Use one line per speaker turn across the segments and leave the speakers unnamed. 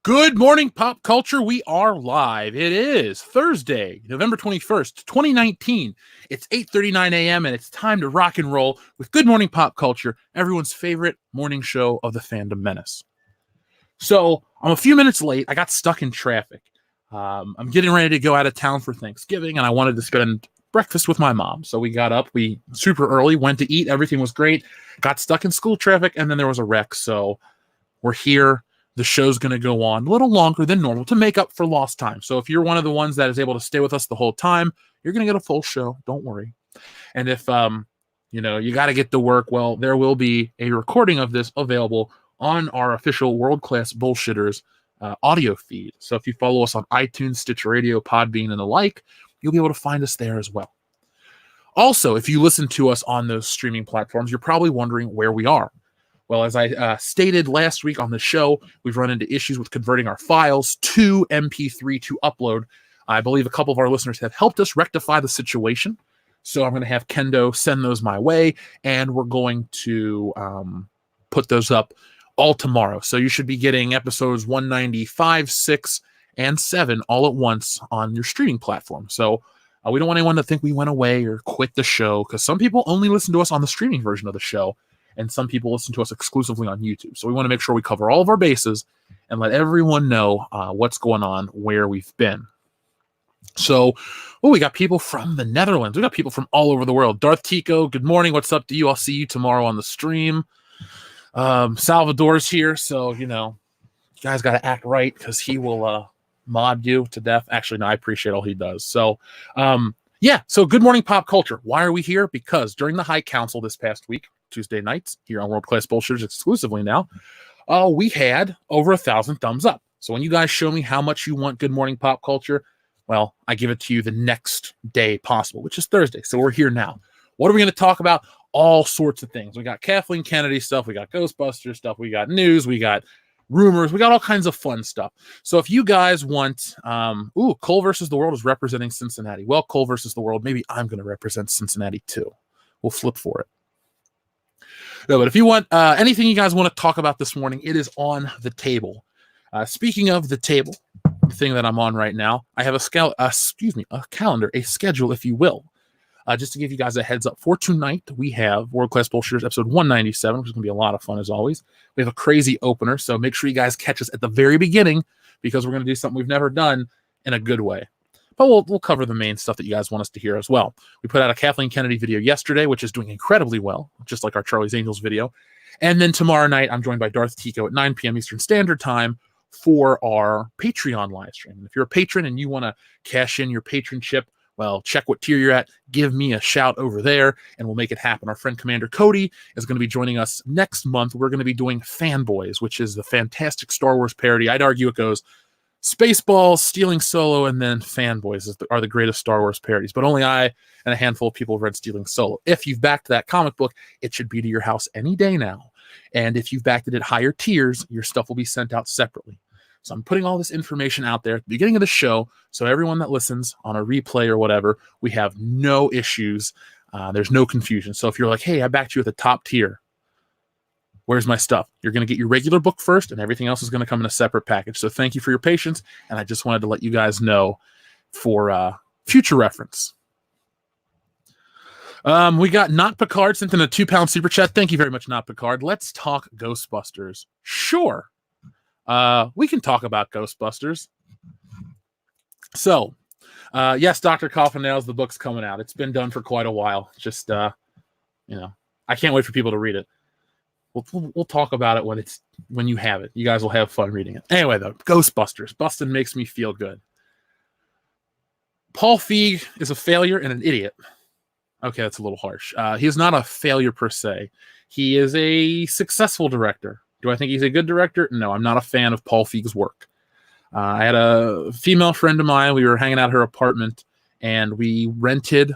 Good morning, pop culture. We are live. It is Thursday, November 21st, 2019. It's 8:39 a.m. and it's time to rock and roll with Good Morning Pop Culture, everyone's favorite morning show of the Fandom Menace. So I'm a few minutes late. I got stuck in traffic. I'm getting ready to go out of town for Thanksgiving, and I wanted to spend breakfast with my mom. So we got up, we super early, went to eat. Everything was great. Got stuck in school traffic, and then there was a wreck. So we're here. The show's going to go on a little longer than normal to make up for lost time. So if you're one of the ones that is able to stay with us the whole time, you're going to get a full show. Don't worry. And if, you got to get to work, well, there will be a recording of this available on our official World Class Bullshitters audio feed. So if you follow us on iTunes, Stitcher Radio, Podbean, and the like, you'll be able to find us there as well. Also, if you listen to us on those streaming platforms, you're probably wondering where we are. Well, as I stated last week on the show, we've run into issues with converting our files to MP3 to upload. I believe a couple of our listeners have helped us rectify the situation. So I'm going to have Kendo send those my way, and we're going to put those up all tomorrow. So you should be getting episodes 195, 6, and 7 all at once on your streaming platform. So we don't want anyone to think we went away or quit the show, because some people only listen to us on the streaming version of the show, and some people listen to us exclusively on YouTube. So we want to make sure we cover all of our bases and let everyone know what's going on, where we've been. So, we got people from the Netherlands. We got people from all over the world. Darth Tico, good morning. What's up to you? I'll see you tomorrow on the stream. Salvador's here, so, you guys got to act right, because he will mod you to death. Actually, no, I appreciate all he does. So, so good morning, pop culture. Why are we here? Because during the High Council this past week, Tuesday nights here on World Class Bullshitters exclusively now, we had over 1,000 thumbs up. So when you guys show me how much you want Good Morning Pop Culture, well, I give it to you the next day possible, which is Thursday. So we're here now. What are we going to talk about? All sorts of things. We got Kathleen Kennedy stuff. We got Ghostbusters stuff. We got news. We got rumors. We got all kinds of fun stuff. So if you guys want, Cole versus the World is representing Cincinnati. Well, Cole versus the World, maybe I'm going to represent Cincinnati too. We'll flip for it. No, but if you want anything you guys want to talk about this morning, it is on the table. Speaking of the table, the thing that I'm on right now, I have a calendar, a schedule, if you will. Just to give you guys a heads up, for tonight, we have World Class Bullshitters episode 197, which is going to be a lot of fun as always. We have a crazy opener, so make sure you guys catch us at the very beginning, because we're going to do something we've never done in a good way. But we'll cover the main stuff that you guys want us to hear as well. We put out a Kathleen Kennedy video yesterday, which is doing incredibly well, just like our Charlie's Angels video. And then tomorrow night, I'm joined by Darth Tico at 9 p.m. Eastern Standard Time for our Patreon live stream. And if you're a patron and you want to cash in your patronship, well, check what tier you're at. Give me a shout over there, and we'll make it happen. Our friend Commander Cody is going to be joining us next month. We're going to be doing Fanboys, which is the fantastic Star Wars parody. I'd argue it goes Spaceballs, Stealing Solo, and then Fanboys are the greatest Star Wars parodies. But only I and a handful of people have read Stealing Solo. If you've backed that comic book, it should be to your house any day now. And if you've backed it at higher tiers, your stuff will be sent out separately. So I'm putting all this information out there at the beginning of the show, so everyone that listens on a replay or whatever, we have no issues. There's no confusion. So if you're like, hey, I backed you at the top tier, where's my stuff? You're going to get your regular book first, and everything else is going to come in a separate package. So thank you for your patience, and I just wanted to let you guys know for future reference. We got Not Picard sent in a £2 super chat. Thank you very much, Not Picard. Let's talk Ghostbusters. Sure. We can talk about Ghostbusters. So, yes, Dr. Coffin-Nails, the book's coming out. It's been done for quite a while. Just, I can't wait for people to read it. We'll talk about it when you have it. You guys will have fun reading it. Anyway, though, Ghostbusters. Bustin' makes me feel good. Paul Feig is a failure and an idiot. Okay, that's a little harsh. He is not a failure per se. He is a successful director. Do I think he's a good director? No, I'm not a fan of Paul Feig's work. I had a female friend of mine. We were hanging out at her apartment, and we rented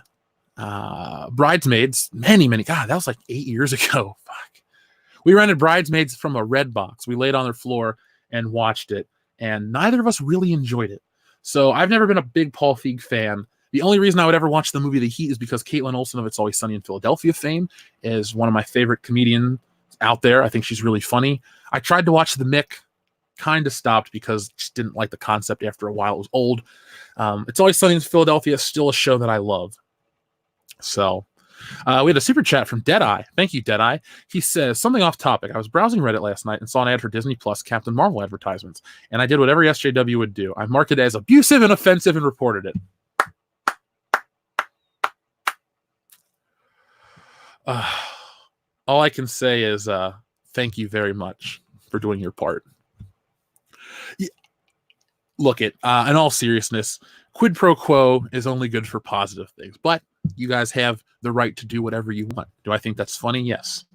Bridesmaids many, God, that was like 8 years ago. Fuck. We rented Bridesmaids from a red box. We laid on their floor and watched it, and neither of us really enjoyed it. So I've never been a big Paul Feig fan. The only reason I would ever watch the movie The Heat is because Caitlin Olsen of It's Always Sunny in Philadelphia fame is one of my favorite comedians out there. I think she's really funny. I tried to watch The Mick. kind of stopped because I just didn't like the concept after a while. It was old. It's Always Sunny in Philadelphia, still a show that I love. So we had a super chat from Deadeye. Thank you, Deadeye. He says, something off topic. I was browsing Reddit last night and saw an ad for Disney Plus Captain Marvel advertisements, and I did what every SJW would do. I marked it as abusive and offensive and reported it. All I can say is thank you very much for doing your part. Look, in all seriousness, quid pro quo is only good for positive things, but you guys have the right to do whatever you want. Do I think that's funny? Yes.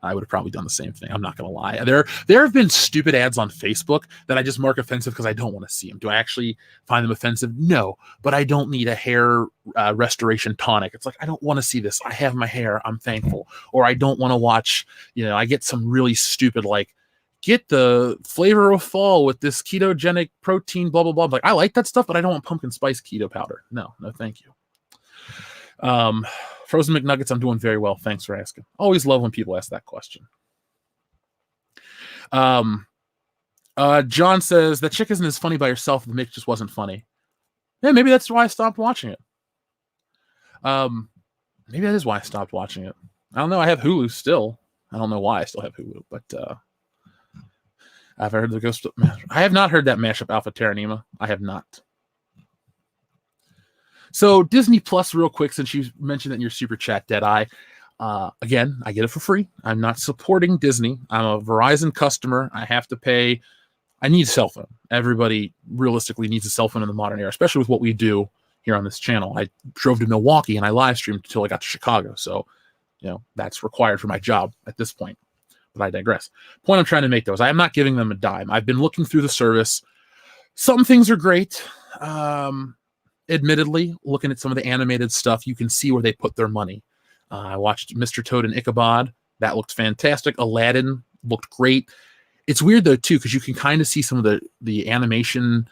I would have probably done the same thing. I'm not going to lie. There have been stupid ads on Facebook that I just mark offensive because I don't want to see them. Do I actually find them offensive? No, but I don't need a hair restoration tonic. It's like, I don't want to see this. I have my hair. I'm thankful. Or I don't want to watch, I get some really stupid, like, get the flavor of fall with this ketogenic protein, blah, blah, blah. Like, I like that stuff, but I don't want pumpkin spice keto powder. No, thank you. Frozen McNuggets, I'm doing very well. Thanks for asking. Always love when people ask that question. John says, that chick isn't as funny by herself. The mix just wasn't funny. Yeah, maybe that's why I stopped watching it. Maybe that is why I stopped watching it. I don't know. I have Hulu still. I don't know why I still have Hulu, but I've heard the Ghost. I have not heard that mashup Alpha Terranima. I have not. So Disney Plus, real quick, since you mentioned it in your super chat, Deadeye. Again, I get it for free. I'm not supporting Disney. I'm a Verizon customer. I have to pay. I need a cell phone. Everybody realistically needs a cell phone in the modern era, especially with what we do here on this channel. I drove to Milwaukee and I live streamed until I got to Chicago. So, that's required for my job at this point. But I digress. Point I'm trying to make, though, is I am not giving them a dime. I've been looking through the service. Some things are great. Admittedly, looking at some of the animated stuff, you can see where they put their money. I watched Mr. Toad and Ichabod. That looked fantastic. Aladdin looked great. It's weird, though, too, because you can kind of see some of the animation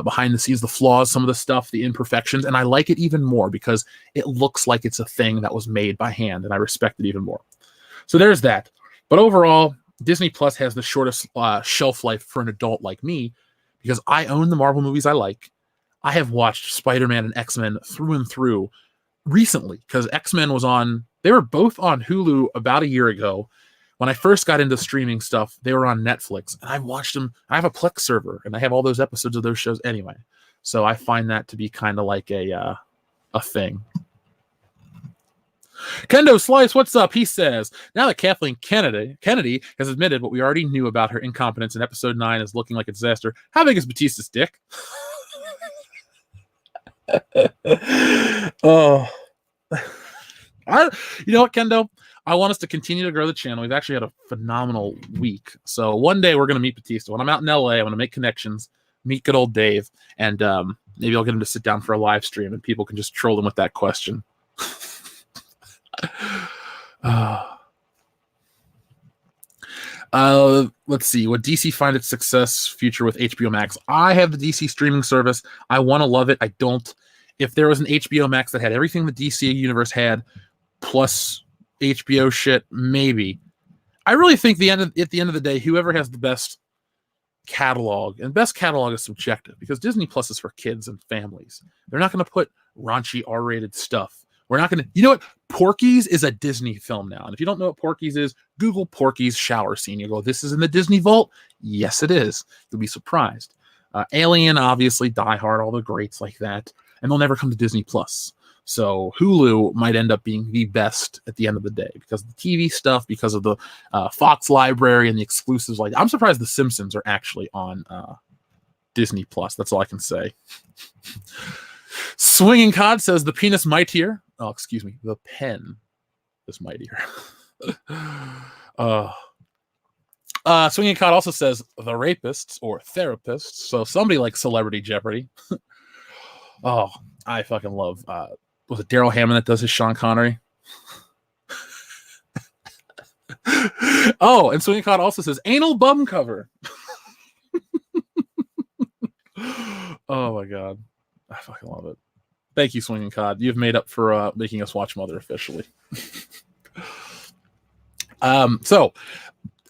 behind the scenes, the flaws, some of the stuff, the imperfections, and I like it even more because it looks like it's a thing that was made by hand, and I respect it even more. So there's that. But overall, Disney Plus has the shortest shelf life for an adult like me because I own the Marvel movies I like. I have watched Spider-Man and X-Men through and through recently because X-Men was on, they were both on Hulu about a year ago. When I first got into streaming stuff, they were on Netflix and I watched them. I have a Plex server and I have all those episodes of those shows anyway. So I find that to be kind of like a thing. Kendo Slice, what's up? He says, now that Kathleen Kennedy has admitted what we already knew about her incompetence in episode 9 is looking like a disaster, how big is Batista's dick? Oh, you know what, Kendo? I want us to continue to grow the channel. We've actually had a phenomenal week. So one day we're going to meet Batista. When I'm out in LA, I'm going to make connections, meet good old Dave, and maybe I'll get him to sit down for a live stream and people can just troll him with that question. Let's see. Would DC find its success future with HBO Max? I have the DC streaming service. I want to love it. I don't. If there was an HBO Max that had everything the DC universe had, plus HBO shit, maybe. I really think at the end of the day, whoever has the best catalog, and best catalog is subjective because Disney Plus is for kids and families. They're not going to put raunchy R-rated stuff. We're not going to, you know what? Porky's is a Disney film now. And if you don't know what Porky's is, Google Porky's shower scene. You go, this is in the Disney vault? Yes, it is. You'll be surprised. Alien, obviously, Die Hard, all the greats like that. And they'll never come to Disney Plus. So Hulu might end up being the best at the end of the day because of the TV stuff, because of the Fox library and the exclusives. Like, I'm surprised The Simpsons are actually on Disney Plus. That's all I can say. Swinging Cod says the penis mightier. Oh, excuse me. The pen is mightier. Swinging Cod also says the rapists or therapists. So somebody like Celebrity Jeopardy. Oh, I fucking love. Was it Daryl Hammond that does his Sean Connery? Oh, and Swinging Cod also says anal bum cover. Oh my god, I fucking love it. Thank you, Swinging Cod. You've made up for making us watch Mother officially. So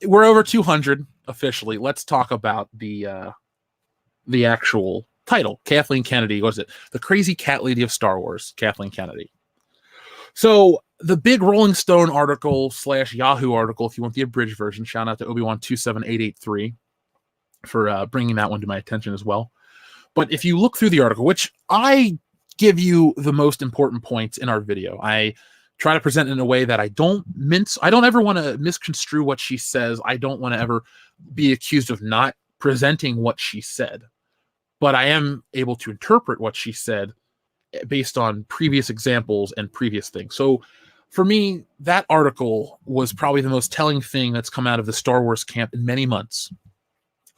we're over 200. officially, let's talk about the actual title. Kathleen Kennedy, what is it? The Crazy Cat Lady of Star Wars, Kathleen Kennedy. So the big Rolling Stone article / Yahoo article, if you want the abridged version, shout out to Obi-Wan 27883 for bringing that one to my attention as well. But if you look through the article, which I give you the most important points in our video, I try to present it in a way that I don't mince. I don't ever want to misconstrue what she says. I don't want to ever be accused of not presenting what she said. But I am able to interpret what she said based on previous examples and previous things. So for me, that article was probably the most telling thing that's come out of the Star Wars camp in many months.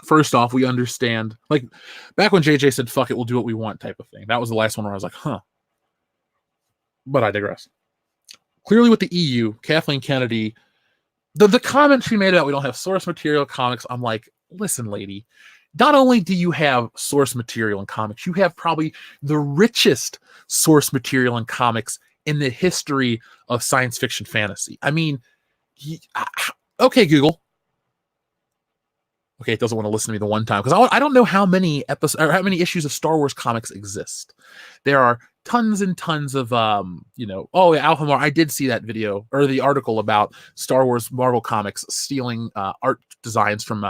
First off, we understand, like back when JJ said, fuck it, we'll do what we want type of thing. That was the last one where I was like, huh. But I digress. Clearly with the EU, Kathleen Kennedy, the comment she made about we don't have source material comics, I'm like, listen, lady, not only do you have source material in comics, you have probably the richest source material in comics in the history of science fiction fantasy. I mean, okay, Google. Okay, it doesn't want to listen to me the one time because I don't know how many episodes or how many issues of Star Wars comics exist. There are tons and tons of oh yeah, Alphamar. I did see that video or the article about Star Wars Marvel comics stealing art designs from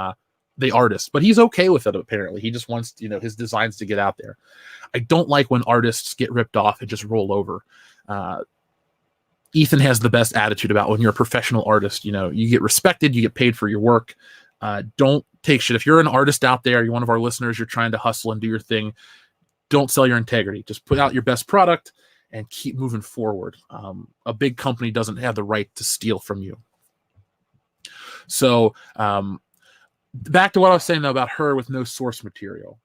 the artist, but he's okay with it apparently. He just wants his designs to get out there. I don't like when artists get ripped off and just roll over. Ethan has the best attitude about when you're a professional artist. You get respected, you get paid for your work. Don't take shit. If you're an artist out there, you're one of our listeners, you're trying to hustle and do your thing, don't sell your integrity. Just put out your best product and keep moving forward. A big company doesn't have the right to steal from you. So back to what I was saying though about her with no source material.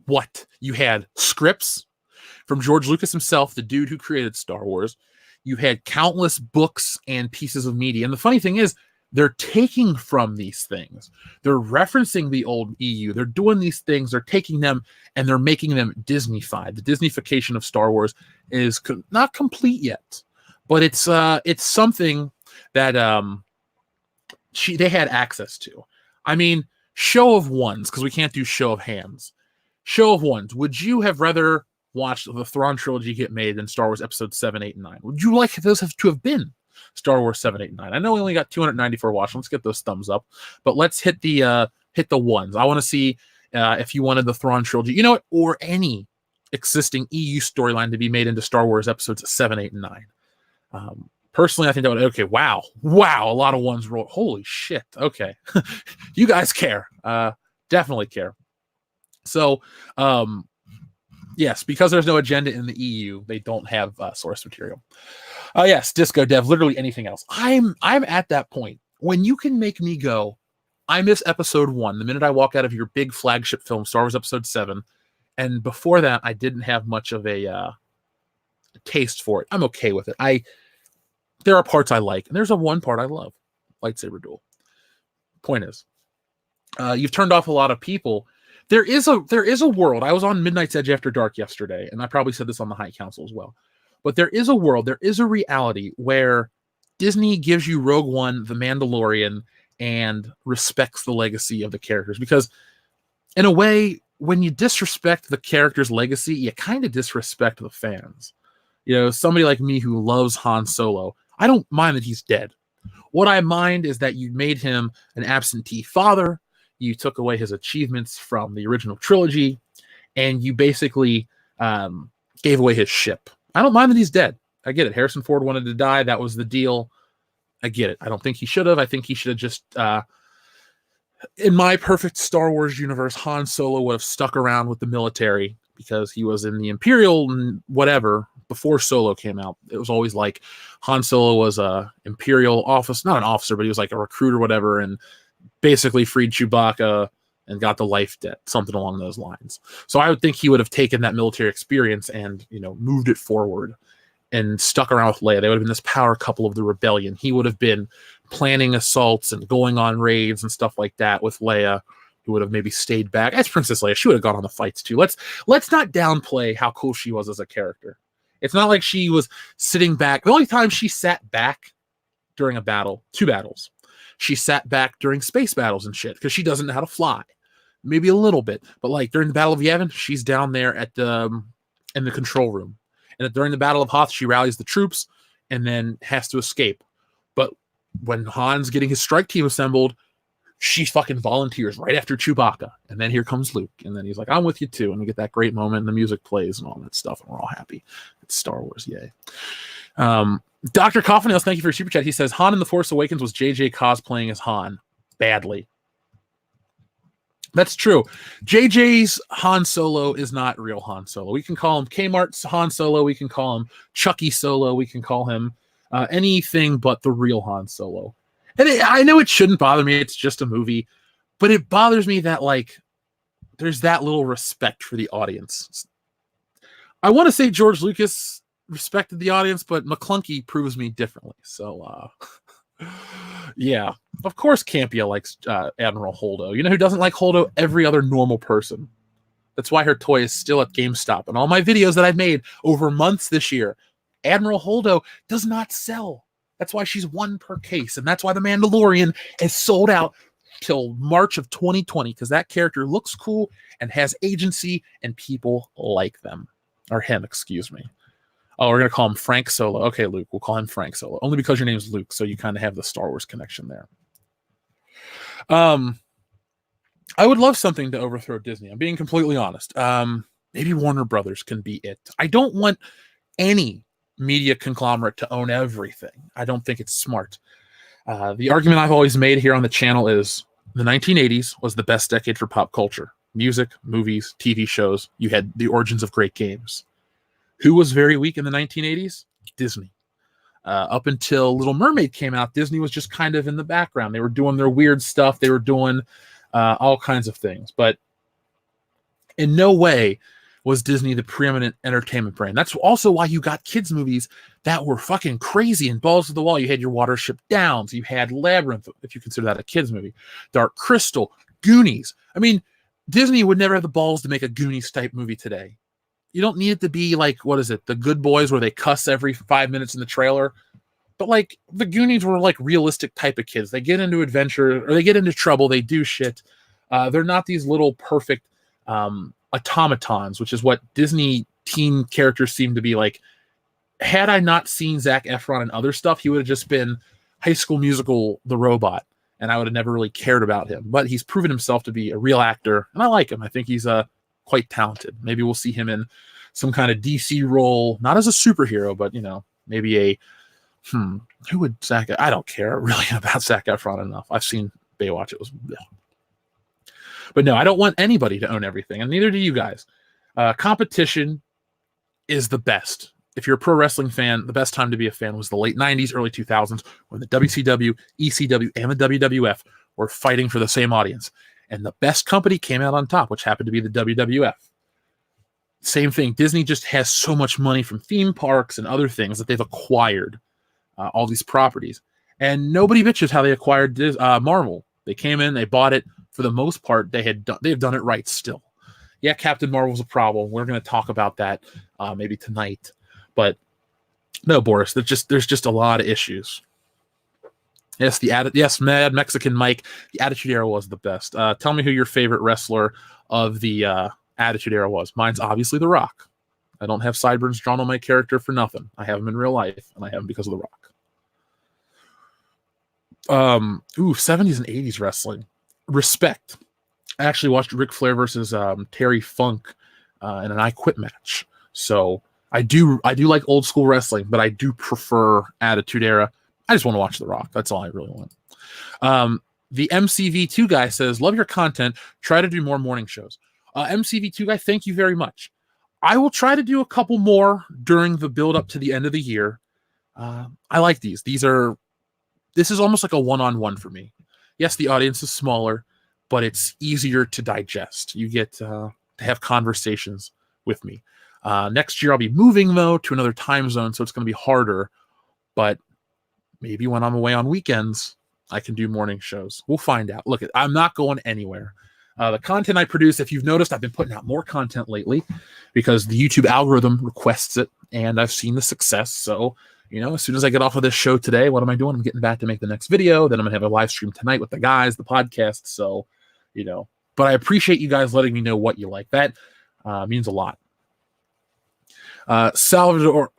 What? You had scripts from George Lucas himself, the dude who created Star Wars. You had countless books and pieces of media. And the funny thing is, they're taking from these things. They're referencing the old EU. They're doing these things. They're taking them and they're making them Disney-fied. The Disneyfication of Star Wars is not complete yet, but it's something that they had access to. I mean, show of ones, because we can't do show of hands. Show of ones. Would you have rather watched the Thrawn trilogy get made than Star Wars Episodes 7, 8, and 9? Would you like those to have been Star Wars 7, 8, and 9? I know we only got 294 watch. Let's get those thumbs up. But let's hit the ones. I want to see if you wanted the Thrawn trilogy, or any existing EU storyline to be made into Star Wars Episodes 7, 8, and 9. Personally, I think that would, okay, wow, a lot of ones roll. Holy shit. Okay. You guys care. Definitely care. So, yes, because there's no agenda in the EU, they don't have source material. Yes, Disco Dev, literally anything else. I'm at that point when you can make me go, I miss episode 1 the minute I walk out of your big flagship film, Star Wars Episode 7, and before that, I didn't have much of a taste for it. I'm okay with it. There are parts I like, and there's one part I love, lightsaber duel. Point is, you've turned off a lot of people. There is a world. I was on Midnight's Edge After Dark yesterday, and I probably said this on the High Council as well. But there is a world, there is a reality where Disney gives you Rogue One, The Mandalorian, and respects the legacy of the characters. Because in a way, when you disrespect the character's legacy, you kind of disrespect the fans. Somebody like me who loves Han Solo, I don't mind that he's dead. What I mind is that you made him an absentee father. You took away his achievements from the original trilogy, and you basically gave away his ship. I don't mind that he's dead. I get it. Harrison Ford wanted to die. That was the deal. I get it. I don't think he should have. I think he should have just, in my perfect Star Wars universe, Han Solo would have stuck around with the military because he was in the Imperial and whatever before Solo came out. It was always like Han Solo was a Imperial officer, not an officer, but he was like a recruit or whatever, and basically freed Chewbacca and got the life debt, something along those lines. So I would think he would have taken that military experience and, moved it forward and stuck around with Leia. They would have been this power couple of the rebellion. He would have been planning assaults and going on raids and stuff like that with Leia, who would have maybe stayed back. As Princess Leia, she would have gone on the fights too. Let's not downplay how cool she was as a character. It's not like she was sitting back. The only time she sat back during a battle, 2 battles, she sat back during space battles and shit because she doesn't know how to fly. Maybe a little bit, but like during the Battle of Yavin, she's down there at the in the control room. And during the Battle of Hoth, she rallies the troops and then has to escape. But when Han's getting his strike team assembled, she fucking volunteers right after Chewbacca. And then here comes Luke. And then he's like, I'm with you too. And we get that great moment and the music plays and all that stuff. And we're all happy. It's Star Wars. Yay. Dr. Coffinails, thank you for your super chat. He says, Han in The Force Awakens was JJ cosplaying as Han. Badly. That's true. JJ's Han Solo is not real Han Solo. We can call him Kmart's Han Solo. We can call him Chucky Solo. We can call him anything but the real Han Solo. And I know it shouldn't bother me. It's just a movie. But it bothers me that, like, there's that little respect for the audience. I want to say George Lucas respected the audience, but McClunky proves me differently. So, yeah. Of course Campia likes Admiral Holdo. You know who doesn't like Holdo? Every other normal person. That's why her toy is still at GameStop. And all my videos that I've made over months this year, Admiral Holdo does not sell. That's why she's one per case. And that's why The Mandalorian is sold out till March of 2020, because that character looks cool and has agency and people like them. Or him, excuse me. Oh, we're going to call him Frank Solo. Okay, Luke, we'll call him Frank Solo. Only because your name's Luke, so you kind of have the Star Wars connection there. I would love something to overthrow Disney. I'm being completely honest. Maybe Warner Brothers can be it. I don't want any media conglomerate to own everything. I don't think it's smart. The argument I've always made here on the channel is the 1980s was the best decade for pop culture. Music, movies, TV shows. You had the origins of great games. Who was very weak in the 1980s? Disney. Up until Little Mermaid came out, Disney was just kind of in the background. They were doing their weird stuff. They were doing all kinds of things. But in no way was Disney the preeminent entertainment brand. That's also why you got kids' movies that were fucking crazy and balls to the wall. You had your Watership Downs. You had Labyrinth, if you consider that a kids' movie. Dark Crystal. Goonies. I mean, Disney would never have the balls to make a Goonies-type movie today. You don't need it to be like, what is it, The Good Boys, where they cuss every 5 minutes in the trailer. But like the Goonies were like realistic type of kids. They get into adventure or they get into trouble. They do shit. They're not these little perfect automatons, which is what Disney teen characters seem to be like. Had I not seen Zac Efron and other stuff, he would have just been High School Musical, the robot, and I would have never really cared about him. But he's proven himself to be a real actor, and I like him. I think he's quite talented. Maybe we'll see him in some kind of DC role, not as a superhero, but, you know, maybe a, who would Zac, I don't care really about Zac Efron enough. I've seen Baywatch. It was, but no, I don't want anybody to own everything, and neither do you guys. Competition is the best. If you're a pro wrestling fan, the best time to be a fan was the late 90s, early 2000s, when the WCW, ECW, and the WWF were fighting for the same audience. And the best company came out on top, which happened to be the WWF. Same thing. Disney just has so much money from theme parks and other things that they've acquired all these properties. And nobody bitches how they acquired Marvel. They came in, they bought it. For the most part, they've done it right still. Yeah, Captain Marvel's a problem. We're going to talk about that maybe tonight. But no, Boris, there's just a lot of issues. Yes, Mad Mexican Mike, the Attitude Era was the best. Tell me who your favorite wrestler of the Attitude Era was. Mine's obviously The Rock. I don't have sideburns drawn on my character for nothing. I have him in real life, and I have him because of The Rock. 70s and 80s wrestling. Respect. I actually watched Ric Flair versus Terry Funk in an I Quit match. So I do like old school wrestling, but I do prefer Attitude Era. I just want to watch The Rock. That's all I really want. The MCV2 guy says, love your content. Try to do more morning shows. MCV2 guy, thank you very much. I will try to do a couple more during the build up to the end of the year. I like these. This is almost like a one-on-one for me. Yes, the audience is smaller, but it's easier to digest. You get to have conversations with me. Next year, I'll be moving, though, to another time zone, so it's going to be harder. But maybe when I'm away on weekends, I can do morning shows. We'll find out. Look, I'm not going anywhere. The content I produce, if you've noticed, I've been putting out more content lately because the YouTube algorithm requests it, and I've seen the success. So As soon as I get off of this show today, what am I doing? I'm getting back to make the next video. Then I'm going to have a live stream tonight with the guys, the podcast. So, but I appreciate you guys letting me know what you like. That means a lot. Salvador,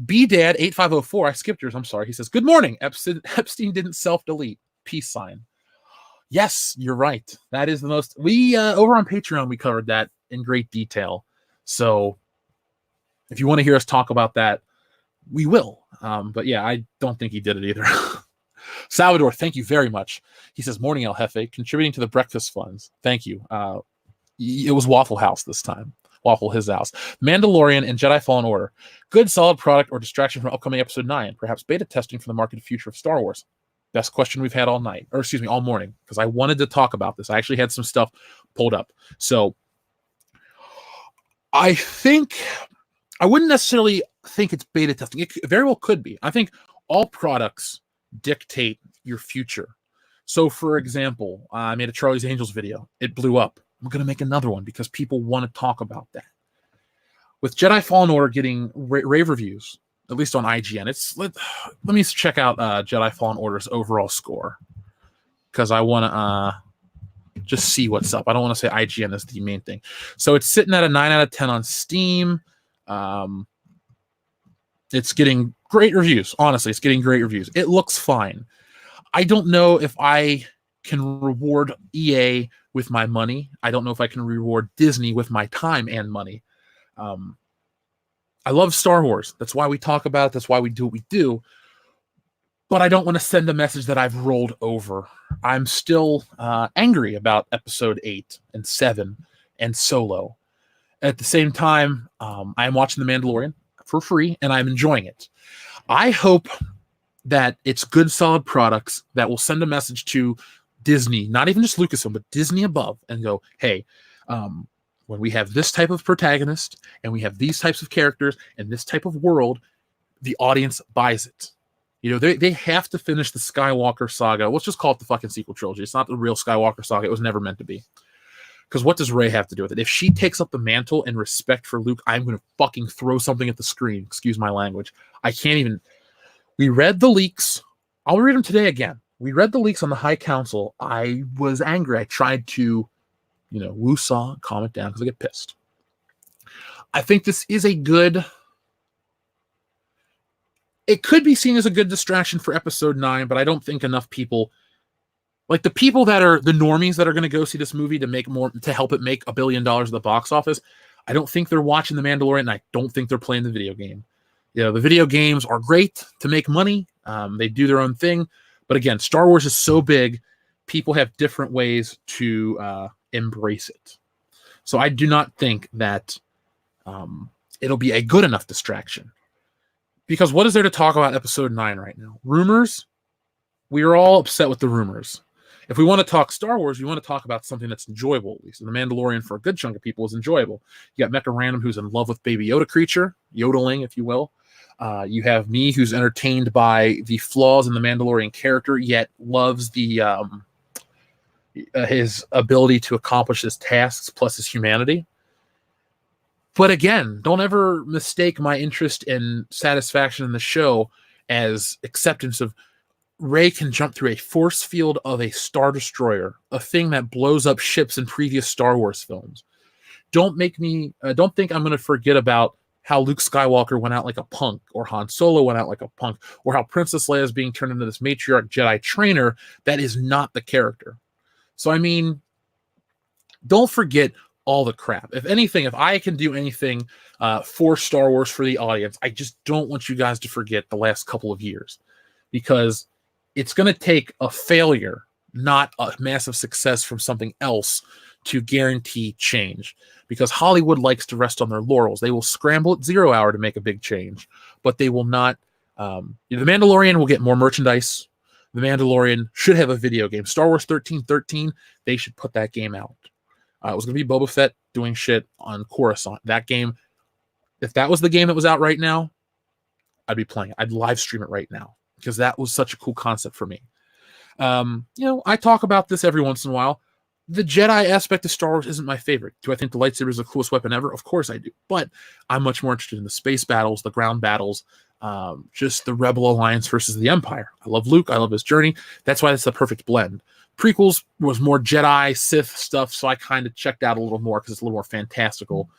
B-Dad 8504. I skipped yours. I'm sorry. He says, good morning. Epstein didn't self-delete. Peace sign. Yes, you're right. That is the most. We, over on Patreon, we covered that in great detail. So if you want to hear us talk about that, we will. But yeah, I don't think he did it either. Salvador, thank you very much. He says, morning, El Jefe, contributing to the breakfast funds. Thank you. It was Waffle House this time. Waffle His House. Mandalorian and Jedi Fallen Order. Good, solid product or distraction from upcoming episode 9. Perhaps beta testing for the marketed future of Star Wars. Best question we've had all night. Or excuse me, all morning. Because I wanted to talk about this. I actually had some stuff pulled up. So I think I wouldn't necessarily think it's beta testing. It very well could be. I think all products dictate your future. So for example, I made a Charlie's Angels video. It blew up. I'm going to make another one because people want to talk about that. With Jedi Fallen Order getting rave reviews, at least on IGN, let me check out Jedi Fallen Order's overall score because I want to just see what's up. I don't want to say IGN is the main thing. So it's sitting at a 9 out of 10 on Steam. It's getting great reviews. Honestly, it's getting great reviews. It looks fine. I don't know if I can reward EA with my money. I don't know if I can reward Disney with my time and money. I love Star Wars. That's why we talk about it. That's why we do what we do. But I don't want to send a message that I've rolled over. I'm still angry about episode 8 and 7 and Solo. At the same time, I am watching The Mandalorian for free, and I'm enjoying it. I hope that it's good, solid products that will send a message to Disney, not even just Lucasfilm, but Disney above, and go, hey, when we have this type of protagonist, and we have these types of characters, and this type of world, the audience buys it. They have to finish the Skywalker saga. Let's just call it the fucking sequel trilogy. It's not the real Skywalker saga. It was never meant to be. Because what does Rey have to do with it? If she takes up the mantle in respect for Luke, I'm going to fucking throw something at the screen. Excuse my language. I can't even. We read the leaks. I'll read them today again. We read the leaks on the High Council. I was angry. I tried to, woo-saw, calm it down because I get pissed. I think this is a good. It could be seen as a good distraction for episode 9, but I don't think enough people. Like the people that are the normies that are going to go see this movie to help it make $1 billion at the box office, I don't think they're watching The Mandalorian, and I don't think they're playing the video game. The video games are great to make money. They do their own thing. But again, Star Wars is so big, people have different ways to embrace it. So I do not think that it'll be a good enough distraction. Because what is there to talk about episode 9 right now? Rumors? We are all upset with the rumors. If we want to talk Star Wars, we want to talk about something that's enjoyable, at least. And The Mandalorian, for a good chunk of people, is enjoyable. You got Mecha Random, who's in love with Baby Yoda creature, yodeling, if you will. You have me, who's entertained by the flaws in the Mandalorian character, yet loves the his ability to accomplish his tasks, plus his humanity. But again, don't ever mistake my interest and satisfaction in the show as acceptance of Rey can jump through a force field of a Star Destroyer, a thing that blows up ships in previous Star Wars films. Don't think I'm going to forget about how Luke Skywalker went out like a punk, or Han Solo went out like a punk, or how Princess Leia is being turned into this matriarch Jedi trainer that is not the character. So, don't forget all the crap. If anything, if I can do anything for Star Wars for the audience, I just don't want you guys to forget the last couple of years, because it's going to take a failure, not a massive success from something else, to guarantee change. Because Hollywood likes to rest on their laurels. They will scramble at 0 hour to make a big change, but they will not. The Mandalorian will get more merchandise. The Mandalorian should have a video game. Star Wars 1313, they should put that game out. It was going to be Boba Fett doing shit on Coruscant. That game, if that was the game that was out right now, I'd be playing it. I'd live stream it right now, because that was such a cool concept for me. I talk about this every once in a while. The Jedi aspect of Star Wars isn't my favorite. Do I think the lightsaber is the coolest weapon ever? Of course I do. But I'm much more interested in the space battles, the ground battles, just the Rebel Alliance versus the Empire. I love Luke. I love his journey. That's why it's the perfect blend. Prequels was more Jedi, Sith stuff, so I kind of checked out a little more because it's a little more fantastical.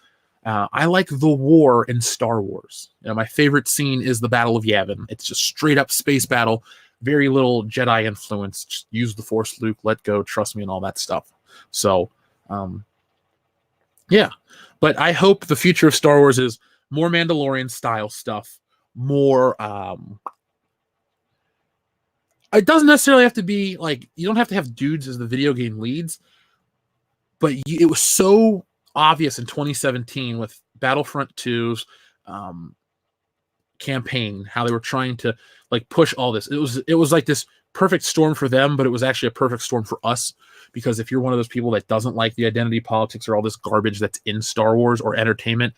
I like the war in Star Wars. My favorite scene is the Battle of Yavin. It's just straight up space battle, very little Jedi influence. Just use the Force, Luke, let go, trust me, and all that stuff. So, yeah. But I hope the future of Star Wars is more Mandalorian style stuff, more it doesn't necessarily have to be like, you don't have to have dudes as the video game leads, but it was so obvious in 2017 with Battlefront 2's campaign, how they were trying to like push all this. It was like this perfect storm for them, but it was actually a perfect storm for us, because if you're one of those people that doesn't like the identity politics or all this garbage that's in Star Wars or entertainment,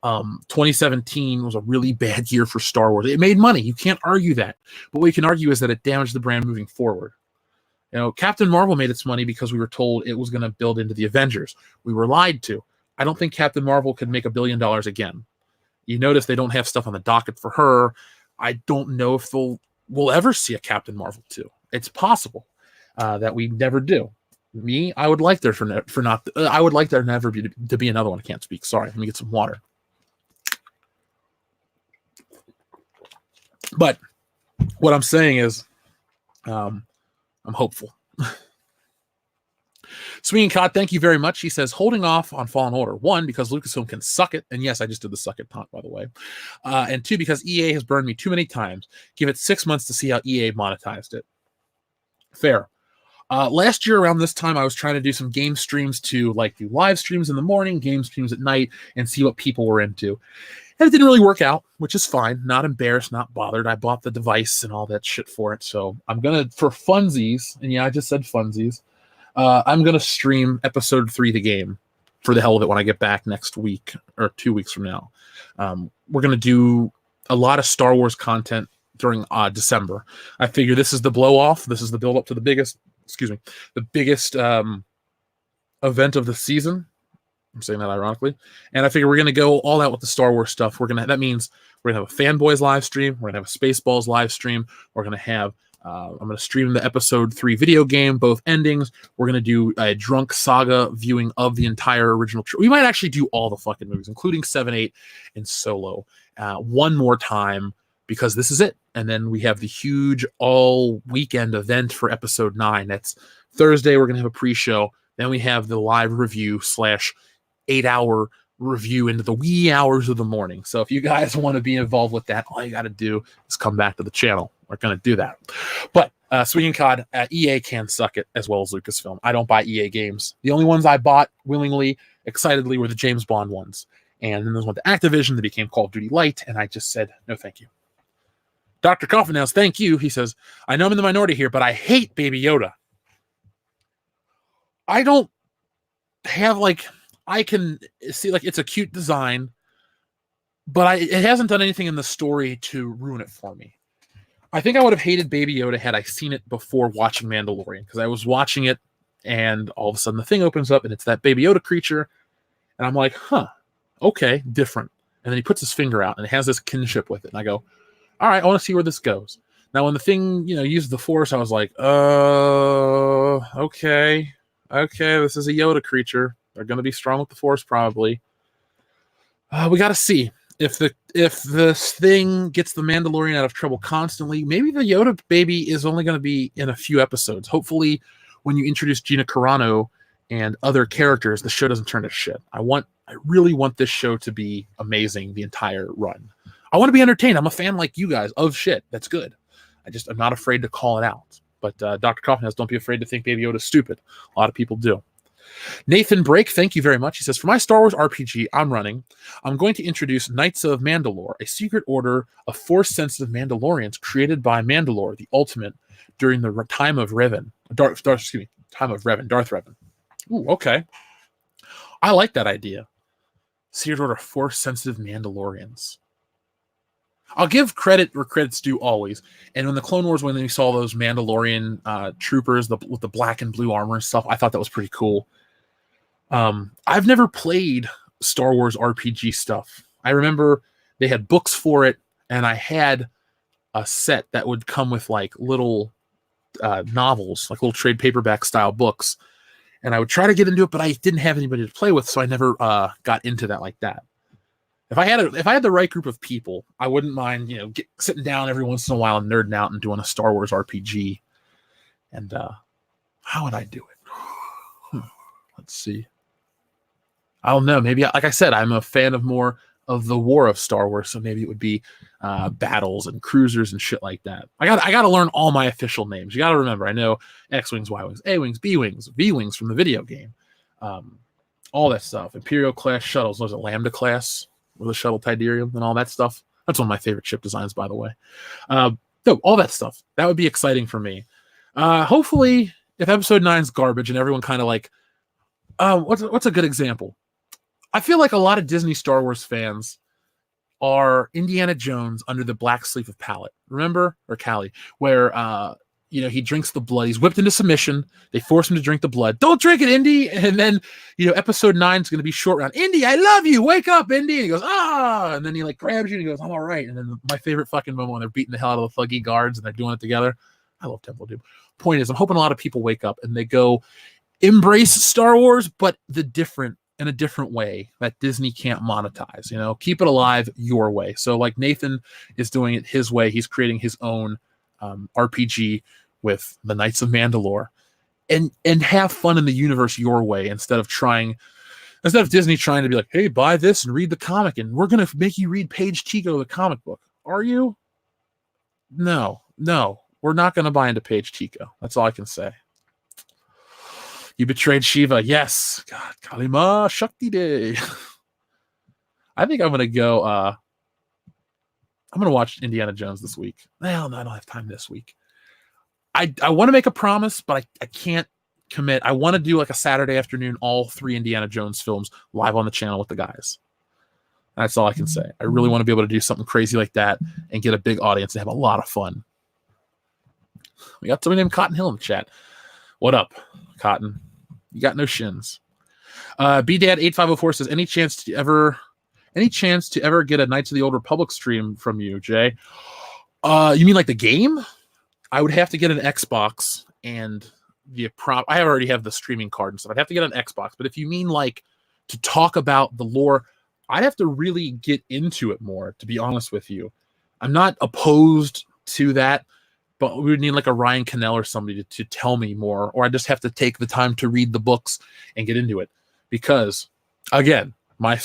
2017 was a really bad year for Star Wars. It made money. You can't argue that. But what you can argue is that it damaged the brand moving forward. Captain Marvel made its money because we were told it was going to build into the Avengers. We were lied to. I don't think Captain Marvel could make $1 billion again. You notice they don't have stuff on the docket for her. I don't know if we'll ever see a Captain Marvel 2. It's possible that we never do. Me, I would like there I would like there never to be another one. I can't speak. Sorry. Let me get some water. But what I'm saying is, I'm hopeful. Swinging Cod, thank you very much. He says, holding off on Fallen Order. 1, because Lucasfilm can suck it. And yes, I just did the suck it taunt, by the way. And 2, because EA has burned me too many times. Give it 6 months to see how EA monetized it. Fair. Last year around this time, I was trying to do some game streams to like do live streams in the morning, game streams at night, and see what people were into. And it didn't really work out, which is fine. Not embarrassed, not bothered. I bought the device and all that shit for it. So I'm going to, for funsies, and yeah, I just said funsies, I'm going to stream episode 3 of the game for the hell of it when I get back next week or 2 weeks from now. We're going to do a lot of Star Wars content during December. I figure this is the blow off. This is the build up to the biggest event of the season. I'm saying that ironically. And I figure we're going to go all out with the Star Wars stuff. That means we're going to have a Fanboys live stream. We're going to have a Spaceballs live stream. We're going to have, I'm going to stream the episode 3 video game, both endings. We're going to do a drunk saga viewing of the entire original. We might actually do all the fucking movies, including 7, 8, and Solo, one more time, because this is it. And then we have the huge all weekend event for episode 9. That's Thursday. We're going to have a pre-show. Then we have the live review / 8-hour review into the wee hours of the morning. So if you guys want to be involved with that, all you got to do is come back to the channel. We're going to do that. But Swinging Cod, EA can suck it as well as Lucasfilm. I don't buy EA games. The only ones I bought willingly, excitedly, were the James Bond ones. And then there's one to Activision that became Call of Duty Lite, and I just said, no thank you. Dr. Coffin thank you. He says, I know I'm in the minority here, but I hate Baby Yoda. I don't have I can see it's a cute design, but it hasn't done anything in the story to ruin it for me. I think I would have hated Baby Yoda had I seen it before watching Mandalorian, because I was watching it and all of a sudden the thing opens up and it's that Baby Yoda creature. And I'm like, huh, okay, different. And then he puts his finger out and it has this kinship with it. And I go, all right, I want to see where this goes. Now, when the thing, used the Force, I was like, okay, this is a Yoda creature. They're going to be strong with the Force, probably. We got to see if this thing gets the Mandalorian out of trouble constantly. Maybe the Yoda baby is only going to be in a few episodes. Hopefully, when you introduce Gina Carano and other characters, the show doesn't turn to shit. I really want this show to be amazing the entire run. I want to be entertained. I'm a fan like you guys of shit that's good. I'm not afraid to call it out. But Dr. Coffin don't be afraid to think Baby Yoda's stupid. A lot of people do. Nathan Brake, thank you very much. He says, for my Star Wars RPG I'm running, I'm going to introduce Knights of Mandalore, a secret order of Force-sensitive Mandalorians created by Mandalore, the Ultimate, during the time of Revan. Darth Revan. Ooh, okay. I like that idea. Secret order of Force-sensitive Mandalorians. I'll give credit where credit's due always. And when the Clone Wars, when we saw those Mandalorian troopers with the black and blue armor and stuff, I thought that was pretty cool. I've never played Star Wars RPG stuff. I remember they had books for it. and I had a set that would come with like little novels, like little trade paperback style books. And I would try to get into it, but I didn't have anybody to play with, so I never got into that like that. If I had the right group of people, I wouldn't mind, sitting down every once in a while and nerding out and doing a Star Wars RPG. And how would I do it? Let's see. I don't know. Maybe, like I said, I'm a fan of more of the war of Star Wars, so maybe it would be battles and cruisers and shit like that. I got to learn all my official names. You got to remember, I know X-Wings, Y-Wings, A-Wings, B-Wings, V-Wings from the video game. All that stuff. Imperial class shuttles. Was it Lambda class with the shuttle Tidarium and all that stuff? That's one of my favorite ship designs, by the way. No, all that stuff. That would be exciting for me. Hopefully, if episode 9's garbage and everyone kind of like, what's a good example? I feel like a lot of Disney Star Wars fans are Indiana Jones under the black sleeve of Pallet. Remember? Or Callie, where he drinks the blood. He's whipped into submission. They force him to drink the blood. Don't drink it, Indy. And then, episode 9 is going to be short round. Indy, I love you. Wake up, Indy. And he goes, ah. And then he like grabs you and he goes, I'm all right. And then my favorite fucking moment when they're beating the hell out of the thuggy guards and they're doing it together. I love Temple Doom. Point is, I'm hoping a lot of people wake up and they go embrace Star Wars, but in a different way that Disney can't monetize. Keep it alive your way. So like Nathan is doing it his way. He's creating his own RPG with the Knights of Mandalore, and have fun in the universe your way instead of Disney trying to be like, hey, buy this and read the comic, and we're gonna make you read Paige Tico, the comic book. Are you? No, we're not gonna buy into Paige Tico. That's all I can say. You betrayed Shiva. Yes. God, Kalima Shakti Day. I think I'm going to go. I'm going to watch Indiana Jones this week. Well, no, I don't have time this week. I want to make a promise, but I can't commit. I want to do like a Saturday afternoon, all 3 Indiana Jones films live on the channel with the guys. That's all I can say. I really want to be able to do something crazy like that and get a big audience and have a lot of fun. We got somebody named Cotton Hill in the chat. What up, Cotton? You got no shins. BDad8504 says, any chance to ever get a Knights of the Old Republic stream from you, Jay? You mean like the game? I would have to get an Xbox and I already have the streaming card and stuff. I'd have to get an Xbox. But if you mean like to talk about the lore, I'd have to really get into it more, to be honest with you. I'm not opposed to that, but we would need like a Ryan Cannell or somebody to tell me more, or I just have to take the time to read the books and get into it. Because, again, my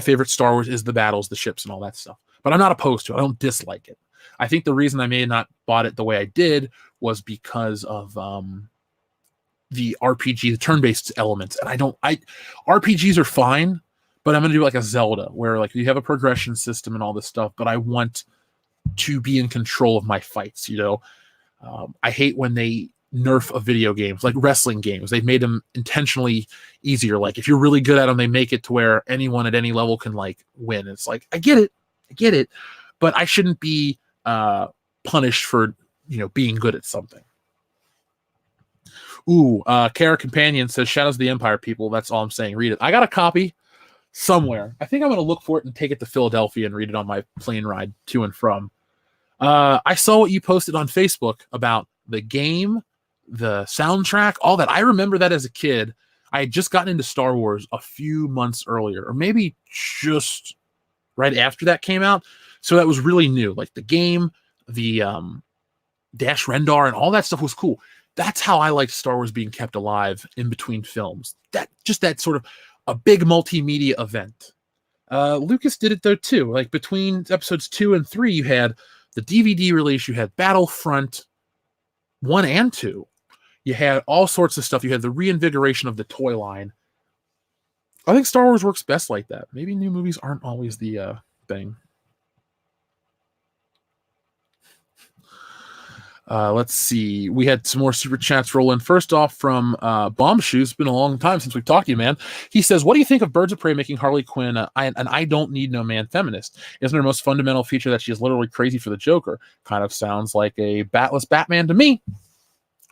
favorite Star Wars is the battles, the ships, and all that stuff. But I'm not opposed to it. I don't dislike it. I think the reason I may have not bought it the way I did was because of the RPG, the turn-based elements. And RPGs are fine, but I'm going to do like a Zelda, where like you have a progression system and all this stuff, but I want to be in control of my fights, I hate when they nerf of video games, like wrestling games. They've made them intentionally easier. Like if you're really good at them, they make it to where anyone at any level can like win. It's like, I get it, but I shouldn't be punished for, being good at something. Ooh, Kara Companion says, Shadows of the Empire, people. That's all I'm saying. Read it. I got a copy somewhere. I think I'm going to look for it and take it to Philadelphia and read it on my plane ride to and from. I saw what you posted on Facebook about the game, the soundtrack, all that. I remember that as a kid. I had just gotten into Star Wars a few months earlier, or maybe just right after that came out. So that was really new. Like the game, the Dash Rendar, and all that stuff was cool. That's how I liked Star Wars being kept alive in between films. That sort of a big multimedia event. Lucas did it though too. Like between episodes 2 and 3, you had the DVD release, you had Battlefront 1 and 2. You had all sorts of stuff. You had the reinvigoration of the toy line. I think Star Wars works best like that. Maybe new movies aren't always the thing. Let's see. We had some more super chats roll in. First off, from Bomb Shoes. It's been a long time since we've talked to you, man. He says, what do you think of Birds of Prey making Harley Quinn an I don't need no man feminist? Isn't her most fundamental feature that she is literally crazy for the Joker? Kind of sounds like a batless Batman to me.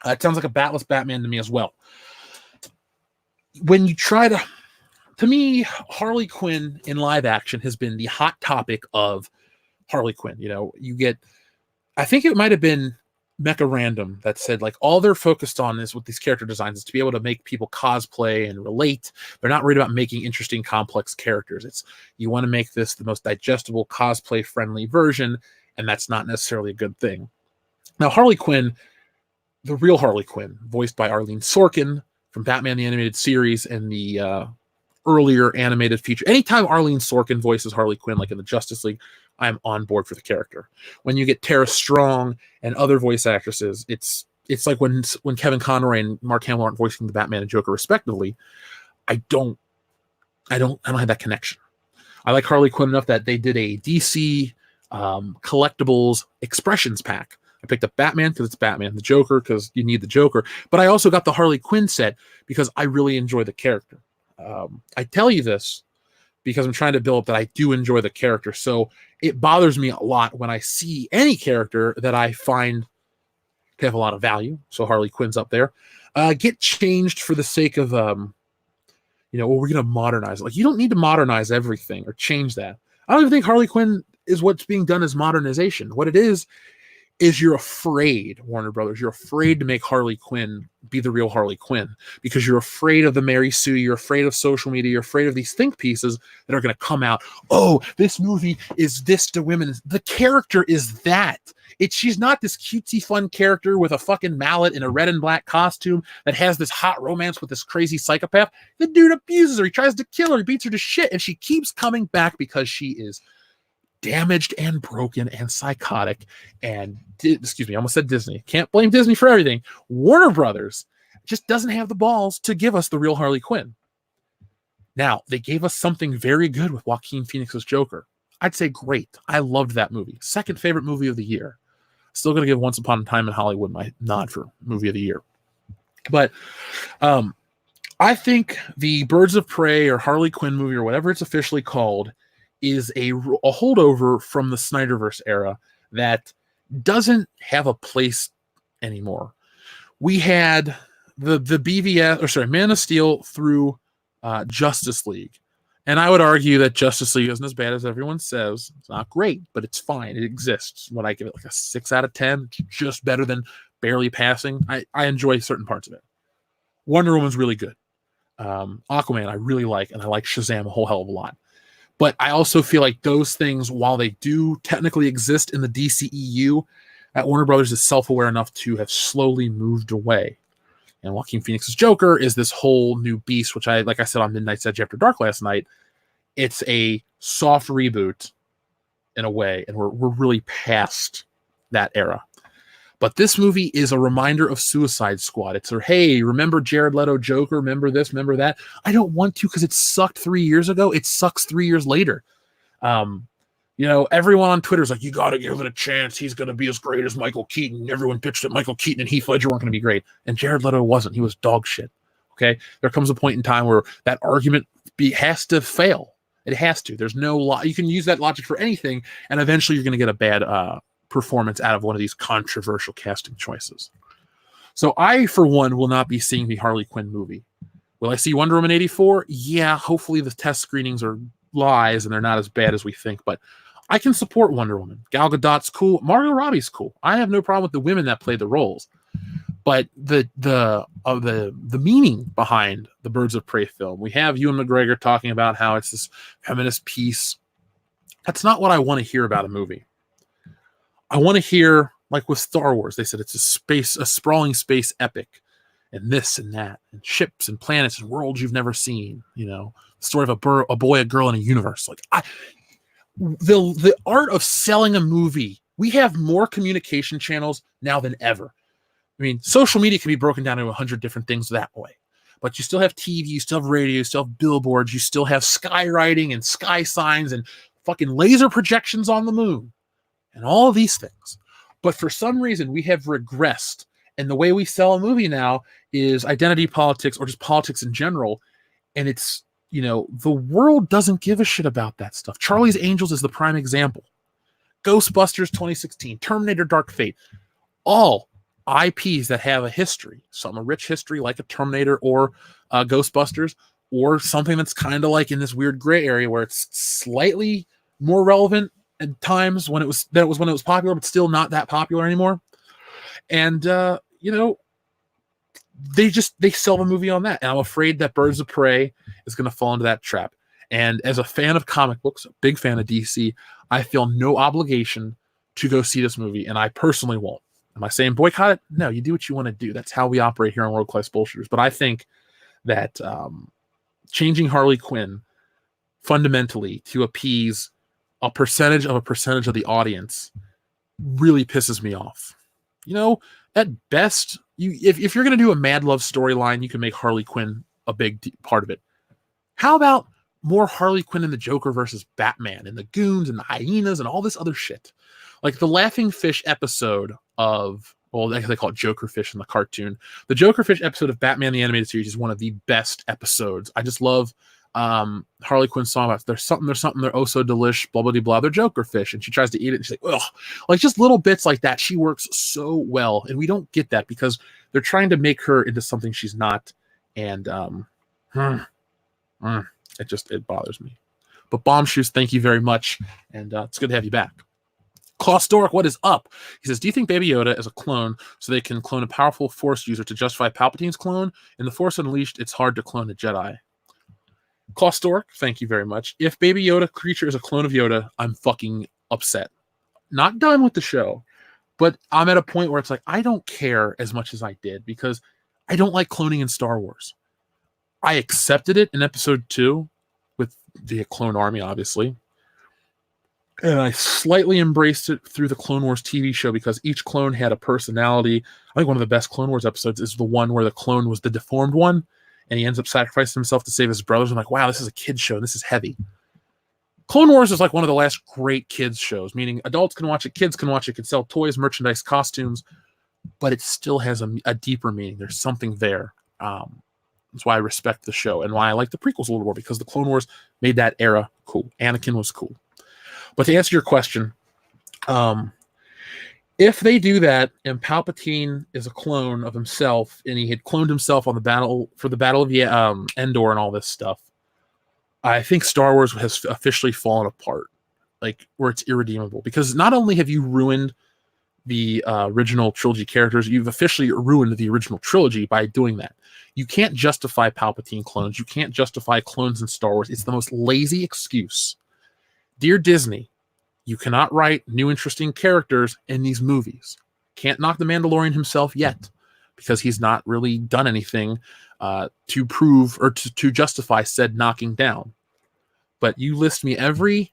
It sounds like a batless Batman to me as well. When you try to me, Harley Quinn in live action has been the hot topic of Harley Quinn. You know, you get, I think it might have been Mecha Random that said like all they're focused on is with these character designs is to be able to make people cosplay and relate. They're not worried about making interesting, complex characters. It's you want to make this the most digestible, cosplay friendly version, and that's not necessarily a good thing. Now, Harley Quinn, the real Harley Quinn, voiced by Arlene Sorkin from Batman the Animated Series and the earlier animated feature. Anytime Arlene Sorkin voices Harley Quinn, like in the Justice League, I'm on board for the character. When you get Tara Strong and other voice actresses, it's like when Kevin Conroy and Mark Hamill aren't voicing the Batman and Joker respectively. I don't have that connection. I like Harley Quinn enough that they did a DC collectibles expressions pack. I picked up Batman because it's Batman, the Joker because you need the Joker, but I also got the Harley Quinn set because I really enjoy the character. I tell you this because I'm trying to build up that I do enjoy the character. So it bothers me a lot when I see any character that I find to have a lot of value. So Harley Quinn's up there. Get changed for the sake of, well, we're going to modernize it. Like, you don't need to modernize everything or change that. I don't even think Harley Quinn is what's being done as modernization. What it is you're afraid, Warner Brothers, you're afraid to make Harley Quinn be the real Harley Quinn because you're afraid of the Mary Sue, you're afraid of social media, you're afraid of these think pieces that are going to come out. Oh, this movie is this to women. The character is that. She's not this cutesy fun character with a fucking mallet in a red and black costume that has this hot romance with this crazy psychopath. The dude abuses her. He tries to kill her. He beats her to shit. And she keeps coming back because she is damaged and broken and psychotic. And excuse me, I almost said Disney. Can't blame Disney for everything. Warner Brothers just doesn't have the balls to give us the real Harley Quinn. Now, they gave us something very good with Joaquin Phoenix's Joker. I'd say great. I loved that movie. Second favorite movie of the year. Still going to give Once Upon a Time in Hollywood my nod for movie of the year. But I think the Birds of Prey or Harley Quinn movie or whatever it's officially called is a holdover from the Snyderverse era that doesn't have a place anymore. We had the Man of Steel through Justice League. And I would argue that Justice League isn't as bad as everyone says. It's not great, but it's fine. It exists. When I give it like a 6 out of 10, it's just better than barely passing. I enjoy certain parts of it. Wonder Woman's really good. Aquaman I really like, and I like Shazam a whole hell of a lot. But I also feel like those things, while they do technically exist in the DCEU, at Warner Brothers is self-aware enough to have slowly moved away. And Joaquin Phoenix's Joker is this whole new beast, which like I said on Midnight's Edge After Dark last night, it's a soft reboot in a way, and we're really past that era. But this movie is a reminder of Suicide Squad. It's hey, remember Jared Leto Joker? Remember this? Remember that? I don't want to because it sucked 3 years ago. It sucks 3 years later. Everyone on Twitter is like, you got to give it a chance. He's going to be as great as Michael Keaton. Everyone pitched that Michael Keaton and Heath Ledger weren't going to be great. And Jared Leto wasn't. He was dog shit. Okay? There comes a point in time where that argument has to fail. It has to. There's no you can use that logic for anything, and eventually you're going to get a bad performance out of one of these controversial casting choices. So I, for one, will not be seeing the Harley Quinn movie. Will I see Wonder Woman 84? Yeah, hopefully the test screenings are lies and they're not as bad as we think, but I can support Wonder Woman. Gal Gadot's cool. Margot Robbie's cool. I have no problem with the women that play the roles. But the meaning behind the Birds of Prey film, we have Ewan McGregor talking about how it's this feminist piece. That's not what I want to hear about a movie. I want to hear, like with Star Wars, they said it's a sprawling space epic, and this and that, and ships and planets and worlds you've never seen. The story of a boy, a girl, in a universe. Like the art of selling a movie. We have more communication channels now than ever. I mean, social media can be broken down into 100 different things that way, but you still have TV, you still have radio, you still have billboards, you still have skywriting and sky signs and fucking laser projections on the moon. And all of these things. But for some reason, we have regressed. And the way we sell a movie now is identity politics or just politics in general. And it's, the world doesn't give a shit about that stuff. Charlie's Angels is the prime example. Ghostbusters 2016, Terminator Dark Fate, all IPs that have a history, a rich history like a Terminator or Ghostbusters, or something that's kind of like in this weird gray area where it's slightly more relevant at times when it was popular, but still not that popular anymore. And they sell the movie on that, and I'm afraid that Birds of Prey is going to fall into that trap. And as a fan of comic books, a big fan of DC, I feel no obligation to go see this movie, and I personally won't. Am I saying boycott it? No, you do what you want to do. That's how we operate here on World Class Bullshitters. But I think that changing Harley Quinn fundamentally to appease a percentage of the audience really pisses me off. At best, if you're going to do a Mad Love storyline, you can make Harley Quinn a big part of it. How about more Harley Quinn and the Joker versus Batman and the goons and the hyenas and all this other shit? Like the Laughing Fish episode of, they call it Joker Fish in the cartoon. The Joker Fish episode of Batman the Animated Series is one of the best episodes. I just love Harley Quinn's song about there's something, they're oh so delish, blah, blah, blah, blah, they're Joker fish. And she tries to eat it and she's like, ugh. Like just little bits like that. She works so well. And we don't get that because they're trying to make her into something she's not. And it bothers me. But Bomb Shoes, thank you very much. And it's good to have you back. Klaus Stork, what is up? He says, do you think Baby Yoda is a clone so they can clone a powerful Force user to justify Palpatine's clone? In The Force Unleashed, it's hard to clone a Jedi. Klaus Stork, thank you very much. If Baby Yoda creature is a clone of Yoda, I'm fucking upset. Not done with the show, but I'm at a point where it's like, I don't care as much as I did because I don't like cloning in Star Wars. I accepted it in episode 2 with the Clone Army, obviously. And I slightly embraced it through the Clone Wars TV show because each clone had a personality. I think one of the best Clone Wars episodes is the one where the clone was the deformed one, and he ends up sacrificing himself to save his brothers. I'm like, wow, this is a kid's show. This is heavy. Clone Wars is like one of the last great kids shows, meaning adults can watch it, kids can watch it, can sell toys, merchandise, costumes, but it still has a deeper meaning. There's something there. That's why I respect the show and why I like the prequels a little more, because the Clone Wars made that era cool. Anakin was cool. But to answer your question, if they do that and Palpatine is a clone of himself and he had cloned himself on the battle of Endor and all this stuff, I think Star Wars has officially fallen apart, like where it's irredeemable. Because not only have you ruined the original trilogy characters, you've officially ruined the original trilogy by doing that. You can't justify Palpatine clones. You can't justify clones in Star Wars. It's the most lazy excuse. Dear Disney, you cannot write new interesting characters in these movies. Can't knock the Mandalorian himself yet because he's not really done anything to prove or to justify said knocking down. But you list me every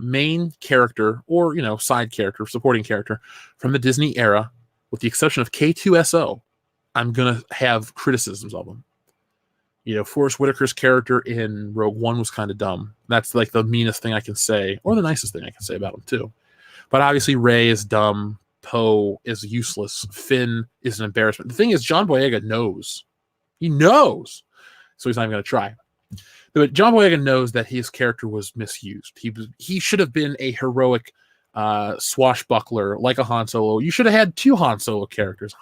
main character or side character, supporting character from the Disney era, with the exception of K2SO, I'm gonna have criticisms of them. Forrest Whitaker's character in Rogue One was kind of dumb. That's like the meanest thing I can say, or the nicest thing I can say about him too. But obviously Rey is dumb. Poe is useless. Finn is an embarrassment. The thing is, John Boyega knows. He knows. So he's not even going to try. But John Boyega knows that his character was misused. He should have been a heroic swashbuckler like a Han Solo. You should have had 2 Han Solo characters.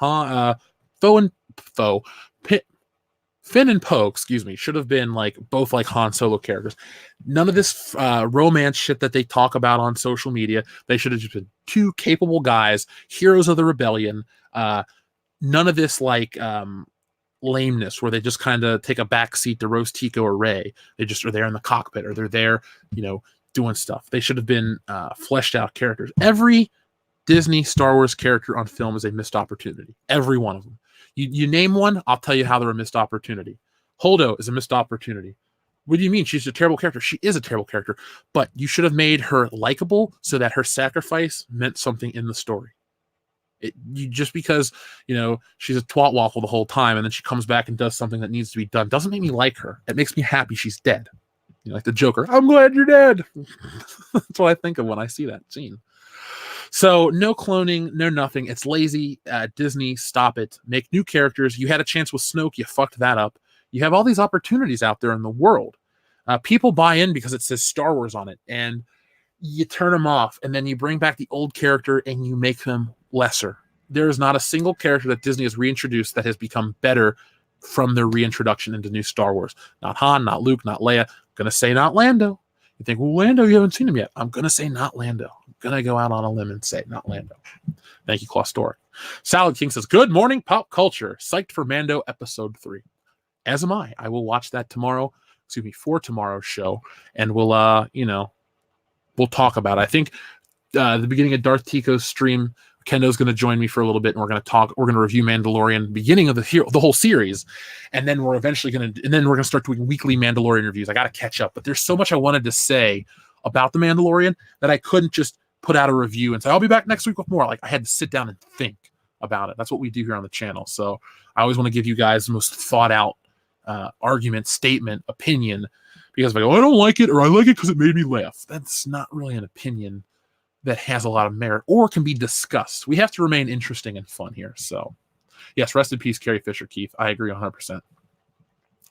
Finn and Poe, should have been both like Han Solo characters. None of this romance shit that they talk about on social media. They should have just been 2 capable guys, heroes of the rebellion. None of this lameness where they just kind of take a back seat to roast Tico or Rey. They just are there in the cockpit, or they're there, doing stuff. They should have been fleshed out characters. Every Disney Star Wars character on film is a missed opportunity. Every one of them. You name one, I'll tell you how they're a missed opportunity. Holdo is a missed opportunity. What do you mean? She's a terrible character. She is a terrible character, but you should have made her likable so that her sacrifice meant something in the story. Just because, she's a twat waffle the whole time and then she comes back and does something that needs to be done doesn't make me like her. It makes me happy she's dead. Like the Joker. I'm glad you're dead. That's what I think of when I see that scene. So no cloning, no nothing. It's lazy. Disney, stop it. Make new characters. You had a chance with Snoke. You fucked that up. You have all these opportunities out there in the world. People buy in because it says Star Wars on it, and you turn them off, and then you bring back the old character and you make them lesser. There is not a single character that Disney has reintroduced that has become better from their reintroduction into new Star Wars. Not Han, not Luke, not Leia. I'm going to say not Lando. You think, well, Lando, you haven't seen him yet. I'm going to say not Lando. I'm going to go out on a limb and say not Lando. Thank you, Claustoric. Salad King says, good morning, pop culture. Psyched for Mando episode 3. As am I. I will watch that tomorrow. For tomorrow's show. And we'll talk about it. I think the beginning of Darth Tico's stream, Kendo's going to join me for a little bit, and we're going to review Mandalorian, beginning of the whole series, and then we're going to start doing weekly Mandalorian reviews. I got to catch up, but there's so much I wanted to say about the Mandalorian that I couldn't just put out a review and say I'll be back next week with more. Like, I had to sit down and think about it. That's what we do here on the channel. So I always want to give you guys the most thought out argument, statement, opinion, because if I go, I don't like it, or I like it because it made me laugh, that's not really an opinion that has a lot of merit or can be discussed. We have to remain interesting and fun here. So, yes, rest in peace, Carrie Fisher, Keith. I agree 100%.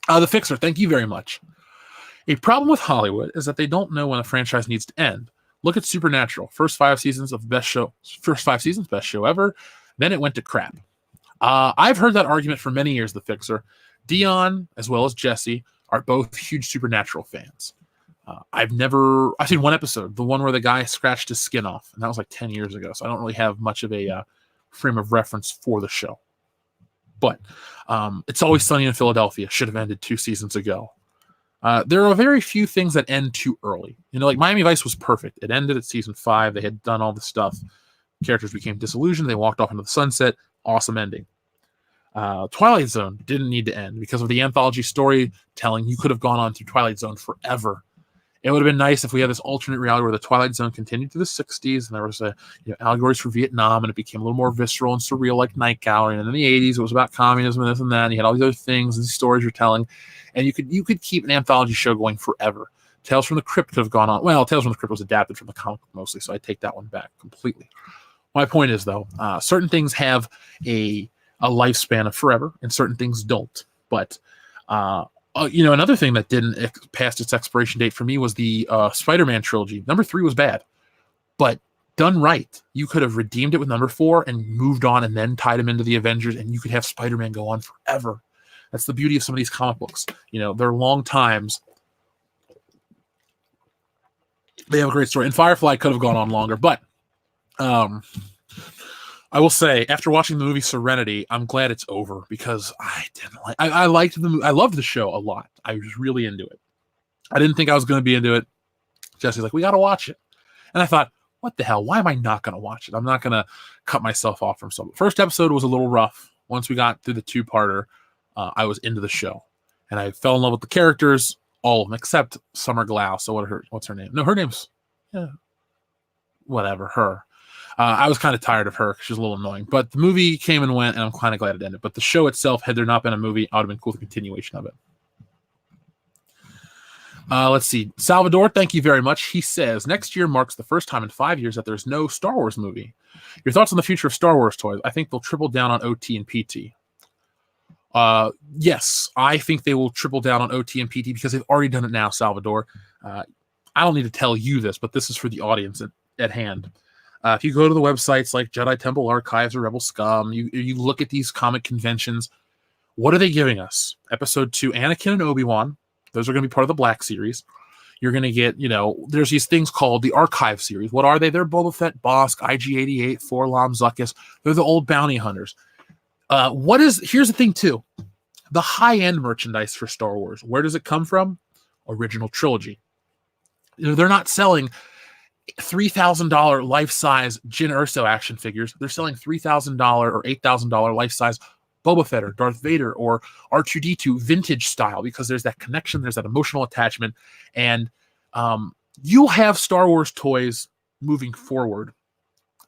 The Fixer, thank you very much. A problem with Hollywood is that they don't know when a franchise needs to end. Look at Supernatural. First 5 seasons, best show ever. Then it went to crap. I've heard that argument for many years, The Fixer. Dion, as well as Jesse, are both huge Supernatural fans. I've seen one episode, the one where the guy scratched his skin off, and that was like 10 years ago, so I don't really have much of a frame of reference for the show. But It's Always Sunny in Philadelphia should have ended 2 seasons ago. There are very few things that end too early. Like Miami Vice was perfect. It ended at season 5. They had done all the stuff. Characters became disillusioned. They walked off into the sunset. Awesome ending. Twilight Zone didn't need to end because of the anthology storytelling. You could have gone on through Twilight Zone forever. It would have been nice if we had this alternate reality where the Twilight Zone continued to the 60s and there was allegories for Vietnam, and it became a little more visceral and surreal like Night Gallery. And in the 80s, it was about communism and this and that. And you had all these other things and these stories you're telling. And you could keep an anthology show going forever. Tales from the Crypt could have gone on. Well, Tales from the Crypt was adapted from the comic book mostly, so I take that one back completely. My point is, though, certain things have a lifespan of forever, and certain things don't. But another thing that didn't pass its expiration date for me was the Spider-Man trilogy. Number 3 was bad, but done right, you could have redeemed it with number 4 and moved on, and then tied him into the Avengers, and you could have Spider-Man go on forever. That's the beauty of some of these comic books. They're long times. They have a great story, and Firefly could have gone on longer, but I will say, after watching the movie Serenity, I'm glad it's over, because I liked the movie. I loved the show a lot. I was really into it. I didn't think I was going to be into it. Jesse's like, we got to watch it. And I thought, what the hell? Why am I not going to watch it? I'm not going to cut myself off from something. First episode was a little rough. Once we got through the 2-parter, I was into the show. And I fell in love with the characters, all of them, except Summer Glau. So what's her name? No, her name's... whatever, her. I was kind of tired of her because she was a little annoying. But the movie came and went, and I'm kind of glad it ended. But the show itself, had there not been a movie, I would have been cool with the continuation of it. Let's see. Salvador, thank you very much. He says, next year marks the first time in 5 years that there's no Star Wars movie. Your thoughts on the future of Star Wars toys? I think they'll triple down on OT and PT. Yes, I think they will triple down on OT and PT because they've already done it now, Salvador. I don't need to tell you this, but this is for the audience at hand. If you go to the websites like Jedi Temple Archives or Rebel Scum, you look at these comic conventions, what are they giving us? Episode 2, Anakin and Obi-Wan. Those are going to be part of the Black Series. You're going to get, there's these things called the Archive Series. What are they? They're Boba Fett, Bosk, IG-88, Forlom, Zuckuss. They're the old bounty hunters. Here's the thing, too. The high-end merchandise for Star Wars, where does it come from? Original trilogy. They're not selling $3,000 life-size Jyn Erso action figures. They're selling $3,000 or $8,000 life-size Boba Fett or Darth Vader or R2-D2 vintage style, because there's that connection, there's that emotional attachment, and you'll have Star Wars toys moving forward.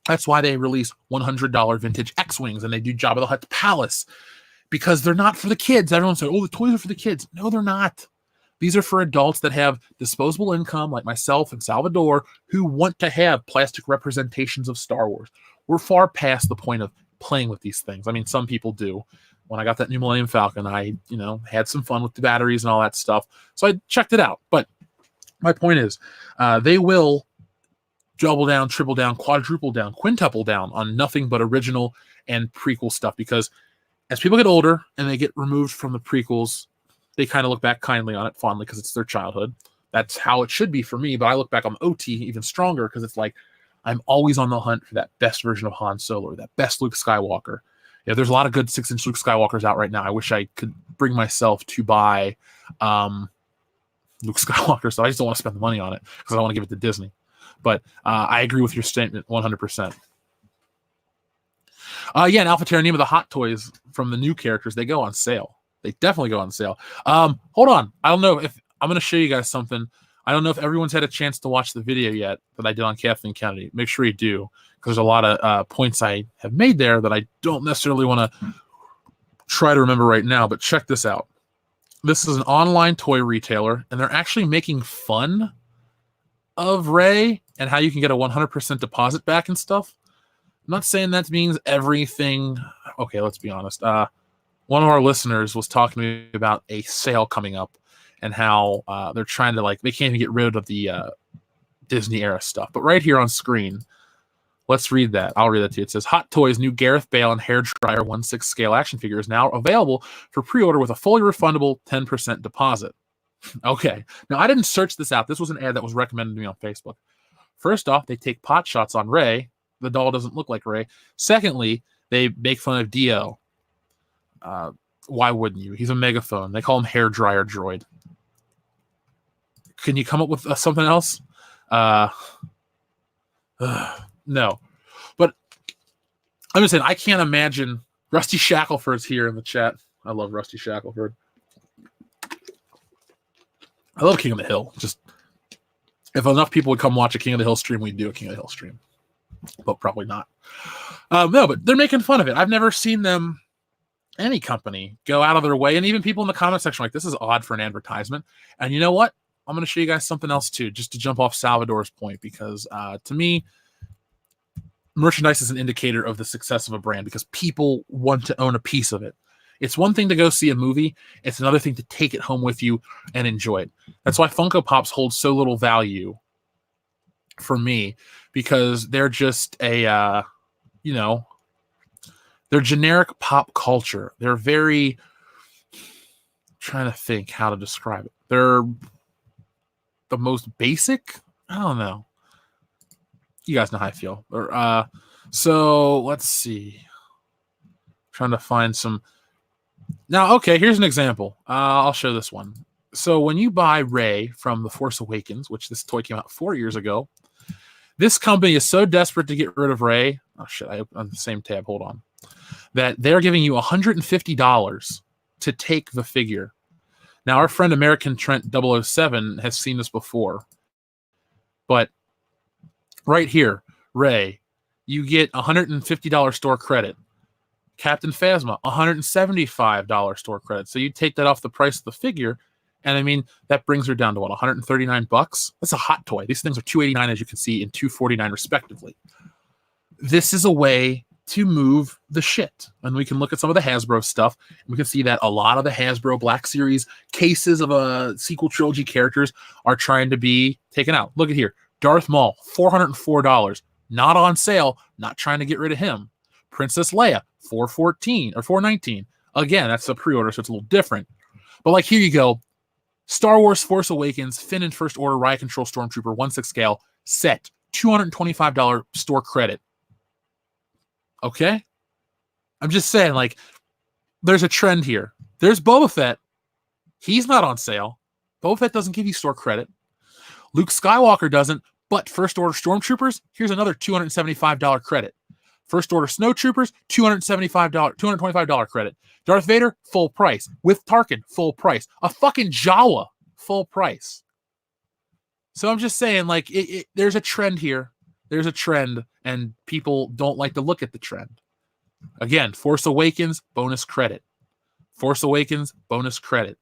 That's why they release $100 vintage X-Wings and they do Jabba the Hutt's palace, because they're not for the kids. Everyone said, oh, the toys are for the kids. No, they're not. These are for adults that have disposable income, like myself and Salvador, who want to have plastic representations of Star Wars. We're far past the point of playing with these things. I mean, some people do. When I got that new Millennium Falcon, I, had some fun with the batteries and all that stuff. So I checked it out. But my point is, they will double down, triple down, quadruple down, quintuple down on nothing but original and prequel stuff, because as people get older and they get removed from the prequels, they kind of look back kindly on it, fondly, because it's their childhood. That's how it should be for me. But I look back on OT even stronger because it's like I'm always on the hunt for that best version of Han Solo, or that best Luke Skywalker. There's a lot of good 6-inch Luke Skywalkers out right now. I wish I could bring myself to buy Luke Skywalker, so I just don't want to spend the money on it because I want to give it to Disney. But I agree with your statement 100%. And Alpha Terranima, the hot toys from the new characters, they go on sale. They definitely go on sale. Hold on. I don't know if I'm going to show you guys something. I don't know if everyone's had a chance to watch the video yet that I did on Kathleen Kennedy. Make sure you do, because there's a lot of points I have made there that I don't necessarily want to try to remember right now. But check this out. This is an online toy retailer, and they're actually making fun of Rey and how you can get a 100% deposit back and stuff. I'm not saying that means everything. Okay, let's be honest. One of our listeners was talking to me about a sale coming up and how they're trying to, like, they can't even get rid of the Disney era stuff. But right here on screen, let's read that. I'll read that to you. It says, Hot Toys new Gareth Bale and Hairdryer 1/6 scale action figure is now available for pre-order with a fully refundable 10% deposit. Okay. Now, I didn't search this out. This was an ad that was recommended to me on Facebook. First off, they take pot shots on Rey. The doll doesn't look like Rey. Secondly, they make fun of Dio. Why wouldn't you? He's a megaphone. They call him Hairdryer Droid. Can you come up with something else? No. But I'm just saying, I can't imagine. Rusty Shackelford's here in the chat. I love Rusty Shackelford. I love King of the Hill. Just if enough people would come watch a King of the Hill stream, we'd do a King of the Hill stream. But probably not. No, but they're making fun of it. I've never seen them, any company, go out of their way. And even people in the comment section like, this is odd for an advertisement. And you know what? I'm going to show you guys something else too, just to jump off Salvador's point, because to me, merchandise is an indicator of the success of a brand because people want to own a piece of it. It's one thing to go see a movie. It's another thing to take it home with you and enjoy it. That's why Funko Pops hold so little value for me, because they're just a, they're generic pop culture. They're very, trying to think how to describe it. They're the most basic. I don't know. You guys know how I feel. So let's see. Trying to find some. Now, okay, here's an example. I'll show this one. So when you buy Rey from The Force Awakens, which this toy came out 4 years ago, this company is so desperate to get rid of Rey. Oh shit! I opened on the same tab. Hold on. That they're giving you $150 to take the figure. Now, our friend American Trent 007 has seen this before, but right here, Rey, you get $150 store credit. Captain Phasma, $175 store credit. So you take that off the price of the figure, and I mean that brings her down to what, $139? That's a hot toy. These things are $289, as you can see, and $249 respectively. This is a way to move the shit. And we can look at some of the Hasbro stuff, and we can see that a lot of the Hasbro Black Series cases of sequel trilogy characters are trying to be taken out. Look at here. Darth Maul, $404. Not on sale. Not trying to get rid of him. Princess Leia, $414 or $419. Again, that's a pre-order, so it's a little different. But like, here you go. Star Wars Force Awakens, Finn and First Order Riot Control Stormtrooper 1/6 scale set, $225 store credit. Okay? I'm just saying, like, there's a trend here. There's Boba Fett. He's not on sale. Boba Fett doesn't give you store credit. Luke Skywalker doesn't, but First Order Stormtroopers, here's another $275 credit. First Order Snowtroopers, $225 credit. Darth Vader, full price. With Tarkin, full price. A fucking Jawa, full price. So I'm just saying, like, there's a trend here. There's a trend, and people don't like to look at the trend. Again, Force Awakens, bonus credit. Force Awakens, bonus credit.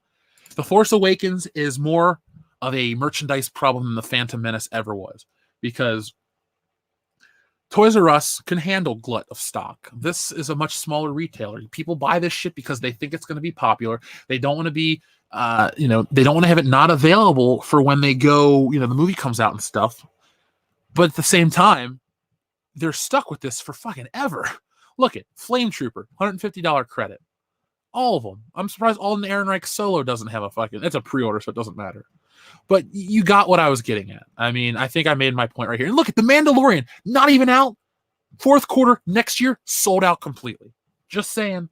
The Force Awakens is more of a merchandise problem than the Phantom Menace ever was, because Toys R Us can handle glut of stock. This is a much smaller retailer. People buy this shit because they think it's going to be popular. They don't want to be, they don't want to have it not available for when they go, the movie comes out and stuff. But at the same time, they're stuck with this for fucking ever. Look at Flame Trooper, $150 credit. All of them. I'm surprised Alden Ehrenreich Solo doesn't have a fucking, it's a pre-order, so it doesn't matter. But you got what I was getting at. I mean, I think I made my point right here. And look at The Mandalorian, not even out. Fourth quarter next year, sold out completely. Just saying.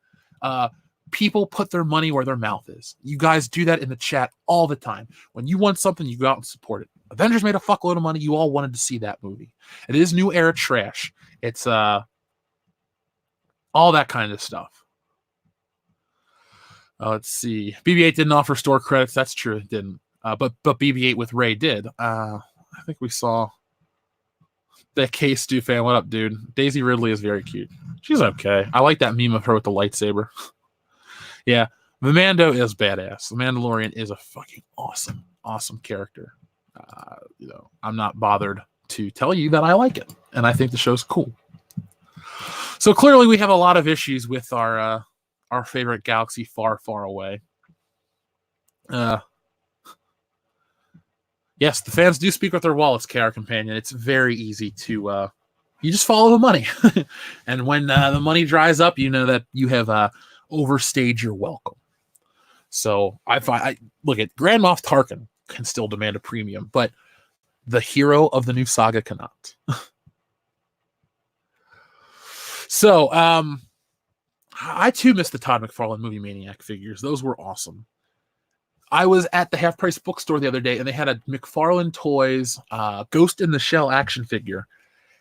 People put their money where their mouth is. You guys do that in the chat all the time. When you want something, you go out and support it. Avengers made a fuckload of money. You all wanted to see that movie. It is new era trash. It's all that kind of stuff. Let's see. BB-8 didn't offer store credits. That's true. It didn't. But BB-8 with Ray did. I think we saw that K-Stu fan. What up, dude? Daisy Ridley is very cute. She's okay. I like that meme of her with the lightsaber. Yeah, the Mando is badass. The Mandalorian is a fucking awesome character. I'm not bothered to tell you that I like it, and I think the show's cool. So clearly, we have a lot of issues with our favorite galaxy far, far away. Yes, the fans do speak with their wallets, KR Companion. It's very easy to you just follow the money, and when the money dries up, you know that you have overstayed your welcome. So I look at Grand Moff Tarkin can still demand a premium, but the hero of the new saga cannot. So I too missed the Todd McFarlane Movie Maniac figures. Those were awesome. I was at the Half Price bookstore the other day, and they had a McFarlane Toys Ghost in the Shell action figure,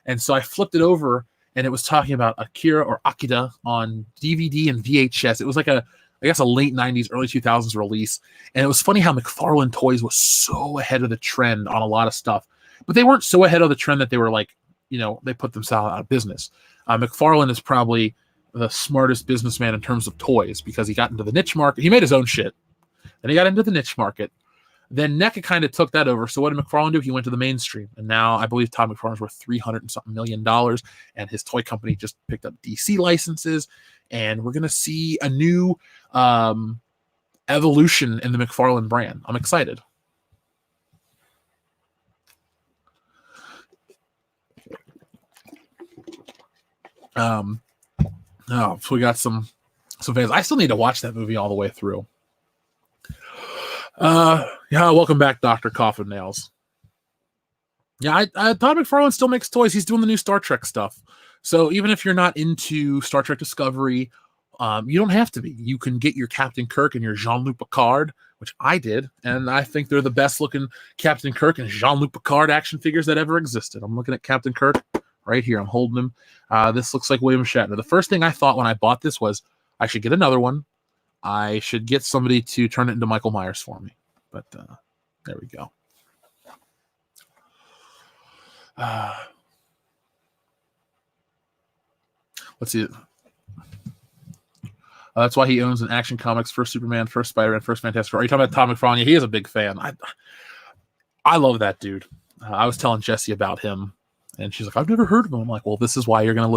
and so I flipped it over. And it was talking about Akira or Akira on DVD and VHS. It was like I guess a late 90s, early 2000s release. And it was funny how McFarlane Toys was so ahead of the trend on a lot of stuff. But they weren't so ahead of the trend that they were like, they put themselves out of business. McFarlane is probably the smartest businessman in terms of toys because he got into the niche market. He made his own shit. Then he got into the niche market. Then NECA kind of took that over. So what did McFarlane do? He went to the mainstream. And now I believe Todd McFarlane's worth $300 and something million. And his toy company just picked up DC licenses. And we're going to see a new evolution in the McFarlane brand. I'm excited. So we got some fans. I still need to watch that movie all the way through. Yeah, welcome back, Dr. Coffin Nails. Yeah, I Todd McFarlane still makes toys. He's doing the new Star Trek stuff. So even if you're not into Star Trek Discovery, you don't have to be. You can get your Captain Kirk and your Jean-Luc Picard, which I did, and I think they're the best looking Captain Kirk and Jean-Luc Picard action figures that ever existed. I'm looking at Captain Kirk right here. I'm holding him. This looks like William Shatner. The first thing I thought when I bought this was I should get another one. I should get somebody to turn it into Michael Myers for me. But there we go. Let's see. That's why he owns an Action Comics, first Superman, first Spider-Man, first Fantastic Four. Are you talking about Todd McFarlane? Yeah, he is a big fan. I love that dude. I was telling Jessie about him, and she's like, I've never heard of him. I'm like, well, this is why you're going to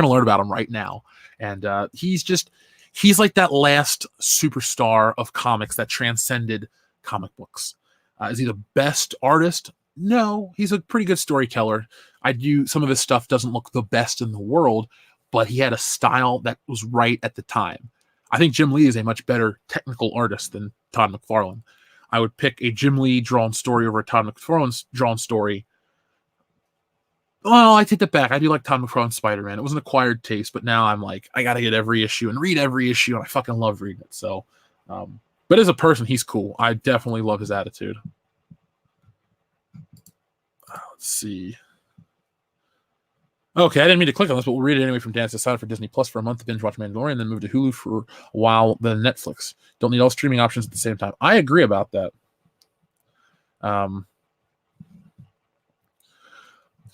learn about him right now. And he's like that last superstar of comics that transcended comic books. Is he the best artist? No, he's a pretty good storyteller. Some of his stuff doesn't look the best in the world, but he had a style that was right at the time. I think Jim Lee is a much better technical artist than Todd McFarlane. I would pick a Jim Lee drawn story over a Todd McFarlane's drawn story. Well, I take that back. I do like Todd McFarlane's Spider-Man. It was an acquired taste, but now I'm like, I got to get every issue and read every issue, and I fucking love reading it. So, but as a person, he's cool. I definitely love his attitude. Let's see. Okay, I didn't mean to click on this, but we'll read it anyway from Dan. Sign up for Disney Plus for a month to binge watch Mandalorian, then move to Hulu for a while, then Netflix. Don't need all streaming options at the same time. I agree about that.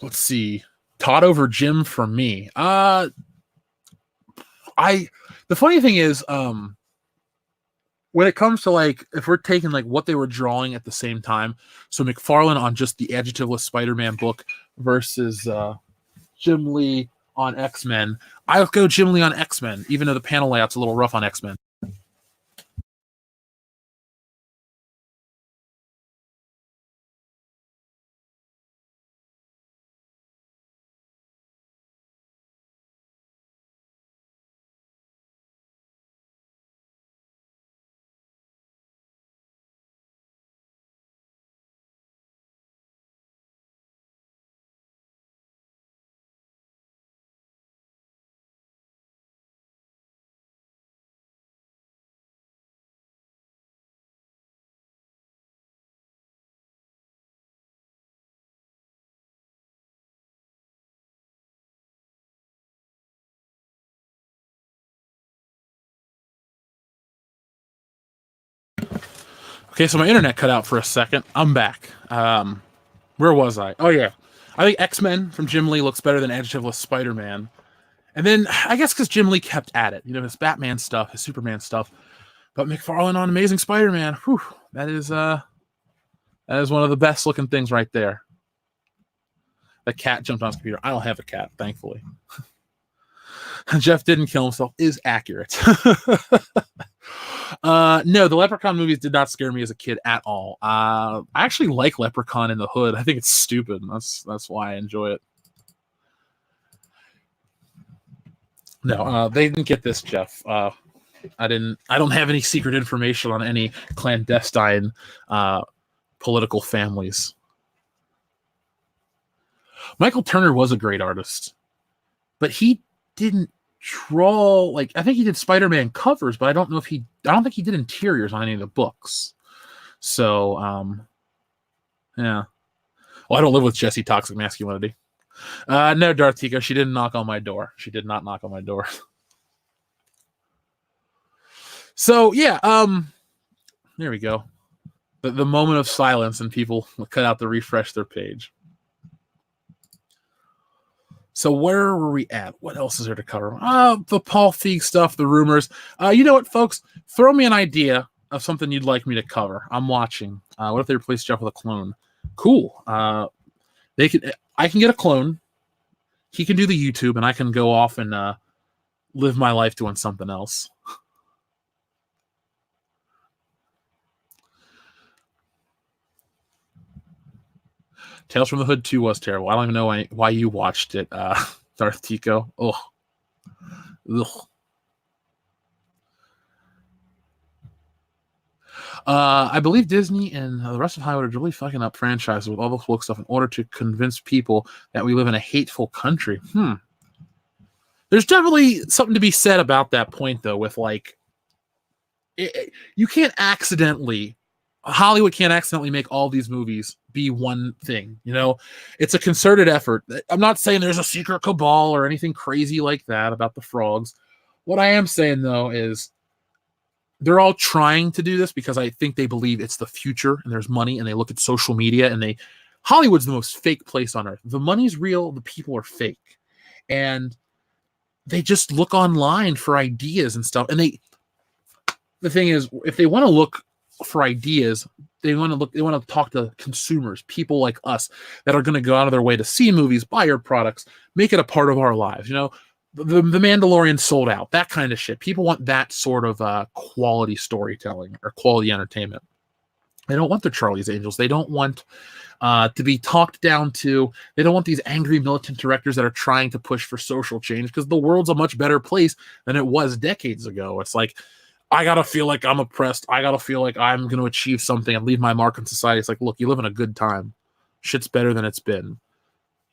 Let's see. Todd over Jim for me. The funny thing is, when it comes to like, if we're taking like what they were drawing at the same time, so McFarlane on just the adjectiveless Spider-Man book versus Jim Lee on X-Men, I'll go Jim Lee on X-Men, even though the panel layout's a little rough on X-Men. Okay, so my internet cut out for a second. I'm back. Where was I? Oh yeah, I think X-Men from Jim Lee looks better than Adjectiveless Spider-Man. And then I guess because Jim Lee kept at it, his Batman stuff, his Superman stuff, but McFarlane on Amazing Spider-Man, whew, that is one of the best looking things right there. The cat jumped on his computer. I don't have a cat, thankfully. Jeff didn't kill himself is accurate. No, the Leprechaun movies did not scare me as a kid at all. I actually like Leprechaun in the Hood. I think it's stupid. That's why I enjoy it. No, they didn't get this, Jeff. I don't have any secret information on any clandestine political families. Michael Turner was a great artist, but he didn't draw, I think he did Spider-Man covers, but I don't think he did interiors on any of the books. So, yeah. Well, I don't live with Jesse Toxic Masculinity. No, Darth Tico, she didn't knock on my door. She did not knock on my door. So, yeah, there we go. The moment of silence, and people cut out to refresh their page. So where were we at? What else is there to cover? The Paul Feig stuff, the rumors. You know what, folks? Throw me an idea of something you'd like me to cover. I'm watching. What if they replace Jeff with a clone? Cool. I can get a clone. He can do the YouTube, and I can go off and live my life doing something else. Tales from the Hood 2 was terrible. I don't even know why you watched it, Darth Tico. Ugh. I believe Disney and the rest of Hollywood are really fucking up franchises with all this woke stuff in order to convince people that we live in a hateful country. There's definitely something to be said about that point, though, with you can't accidentally... Hollywood can't accidentally make all these movies be one thing. It's a concerted effort. I'm not saying there's a secret cabal or anything crazy like that about the frogs. What I am saying, though, is they're all trying to do this because I think they believe it's the future and there's money, and they look at social media, and Hollywood's the most fake place on earth. The money's real, the people are fake. And they just look online for ideas and stuff. And the thing is, if they want to look for ideas, they want to talk to consumers, people like us that are going to go out of their way to see movies, buy our products, make it a part of our lives. The Mandalorian sold out, that kind of shit. People want that sort of quality storytelling or quality entertainment. They don't want the Charlie's Angels. They don't want to be talked down to. They don't want these angry militant directors that are trying to push for social change, because the world's a much better place than it was decades ago. It's like, I gotta feel like I'm oppressed. I gotta feel like I'm going to achieve something and leave my mark on society. It's like, look, you live in a good time. Shit's better than it's been.